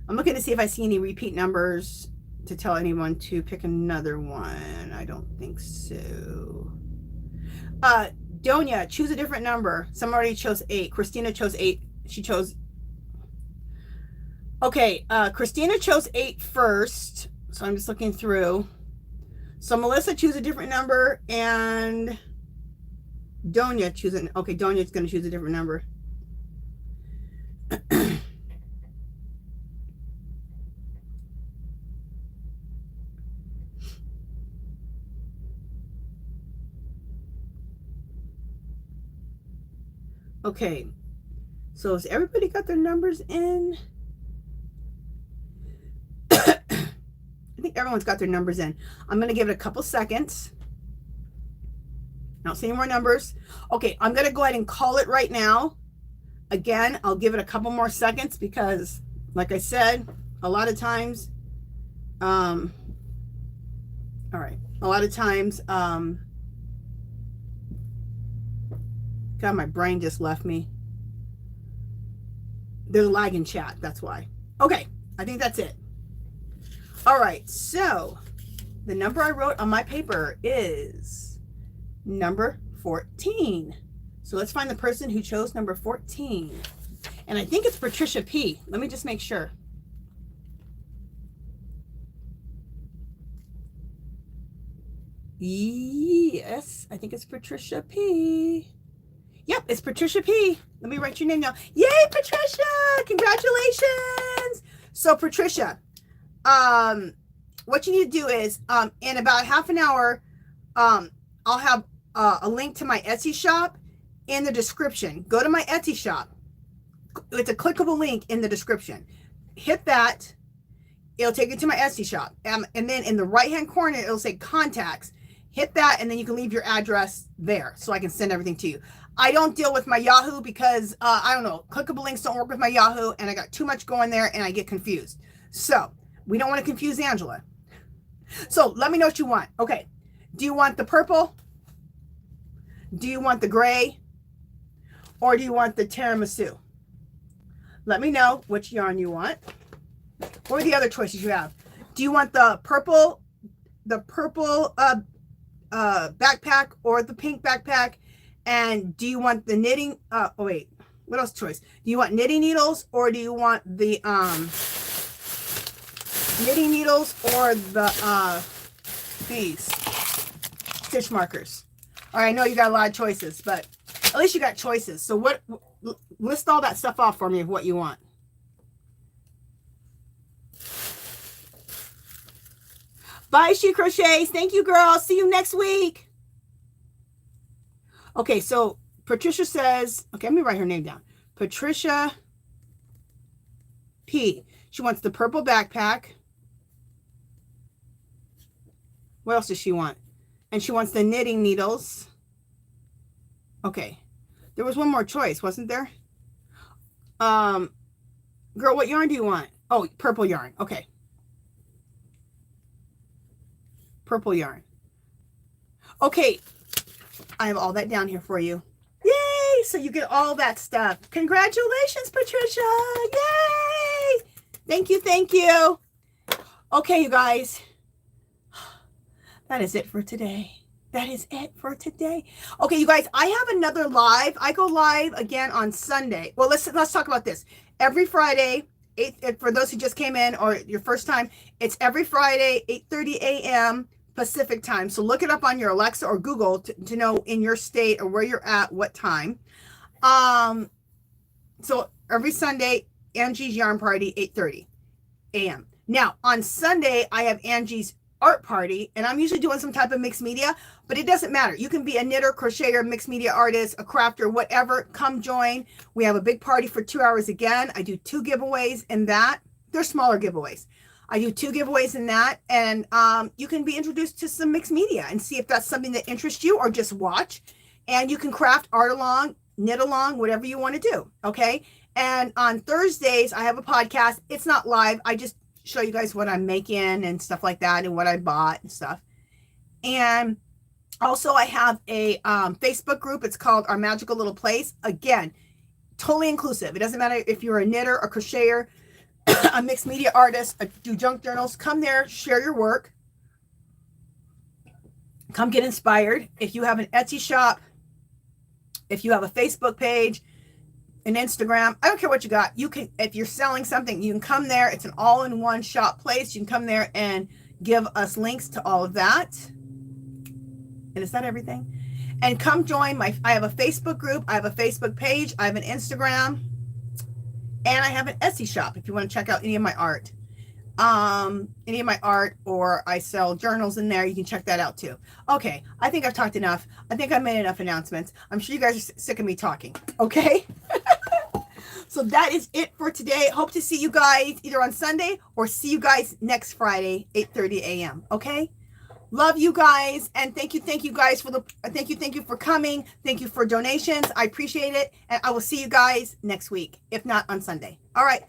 I'm looking to see if I see any repeat numbers to tell anyone to pick another one. I don't think so. Donia, choose a different number. Someone already chose 8. Christina chose 8. She chose. Okay, Christina chose 8 first. So I'm just looking through. So Melissa, choose a different number, and Donia choose it. Okay, Donia's going to choose a different number. Okay, so has everybody got their numbers in? I think everyone's got their numbers in. I'm going to give it a couple seconds. I don't see any more numbers. Okay, I'm going to go ahead and call it right now. Again, I'll give it a couple more seconds because, like I said, a lot of times, all right, a lot of times, God, my brain just left me. There's a lag in chat, that's why. Okay, I think that's it. All right, so the number I wrote on my paper is number 14. So let's find the person who chose number 14. And I think it's Patricia P. Let me just make sure. Yes, I think it's Patricia P. Yep, it's Patricia P. Let me write your name down. Yay, Patricia! Congratulations! So Patricia, what you need to do is, in about half an hour, I'll have a link to my Etsy shop in the description. Go to my Etsy shop. It's a clickable link in the description. Hit that. It'll take you to my Etsy shop. And then in the right-hand corner, it'll say contacts. Hit that, and then you can leave your address there so I can send everything to you. I don't deal with my Yahoo because, I don't know, clickable links don't work with my Yahoo, and I got too much going there, and I get confused. So we don't want to confuse Angela. So let me know what you want. Okay. Do you want the purple? Do you want the gray? Or do you want the tiramisu? Let me know which yarn you want. What are the other choices you have? Do you want the purple backpack or the pink backpack? And do you want the knitting? Oh wait, what else choice? Do you want knitting needles or do you want the knitting needles or the these stitch markers? All right, I know you got a lot of choices, but at least you got choices. So what? List all that stuff off for me of what you want. Bye, She Crochets. Thank you, girls. See you next week. Okay, so Patricia says, okay, let me write her name down. Patricia P. She wants the purple backpack. What else does she want? And she wants the knitting needles. Okay. There was one more choice, wasn't there? Girl, what yarn do you want? Oh, purple yarn. Okay. Purple yarn. Okay. I have all that down here for you. Yay! So you get all that stuff. Congratulations, Patricia. Yay! Thank you. Thank you. Okay, you guys. That is it for today. That is it for today. Okay, you guys, I have another live. I go live again on Sunday. Well, let's talk about this. Every Friday, for those who just came in or your first time, it's every Friday, 8:30 a.m. Pacific time. So look it up on your Alexa or Google to know in your state or where you're at, what time. So every Sunday, Angie's Yarn Party, 8:30 a.m. Now, on Sunday, I have Angie's art party, and I'm usually doing some type of mixed media, but it doesn't matter. You can be a knitter, crocheter, mixed media artist, a crafter, whatever. Come join. We have a big party for 2 hours again. I do 2 giveaways in that. They're smaller giveaways. I do 2 giveaways in that, and you can be introduced to some mixed media and see if that's something that interests you, or just watch. And you can craft, art along, knit along, whatever you want to do. Okay. And on Thursdays, I have a podcast. It's not live. I just show you guys what I'm making and stuff like that, and what I bought and stuff. And also I have a Facebook group. It's called Our Magical Little Place. Again, totally inclusive. It doesn't matter if you're a knitter, a crocheter, a mixed media artist, I do junk journals. Come there, share your work. Come get inspired. If you have an Etsy shop, if you have a Facebook page, an Instagram, I don't care what you got. You can, if you're selling something, you can come there. It's an all-in-one shop place. You can come there and give us links to all of that. And is that everything? And come join I have a Facebook group. I have a Facebook page. I have an Instagram. And I have an Etsy shop if you want to check out any of my art. Or I sell journals in there. You can check that out too. Okay, I think I've talked enough. I think I made enough announcements. I'm sure you guys are sick of me talking. Okay. So that is it for today. Hope to see you guys either on Sunday or see you guys next Friday, 8:30 a.m. Okay. Love you guys, and thank you guys for thank you for coming. Thank you for donations. I appreciate it, and I will see you guys next week, if not on Sunday. All right.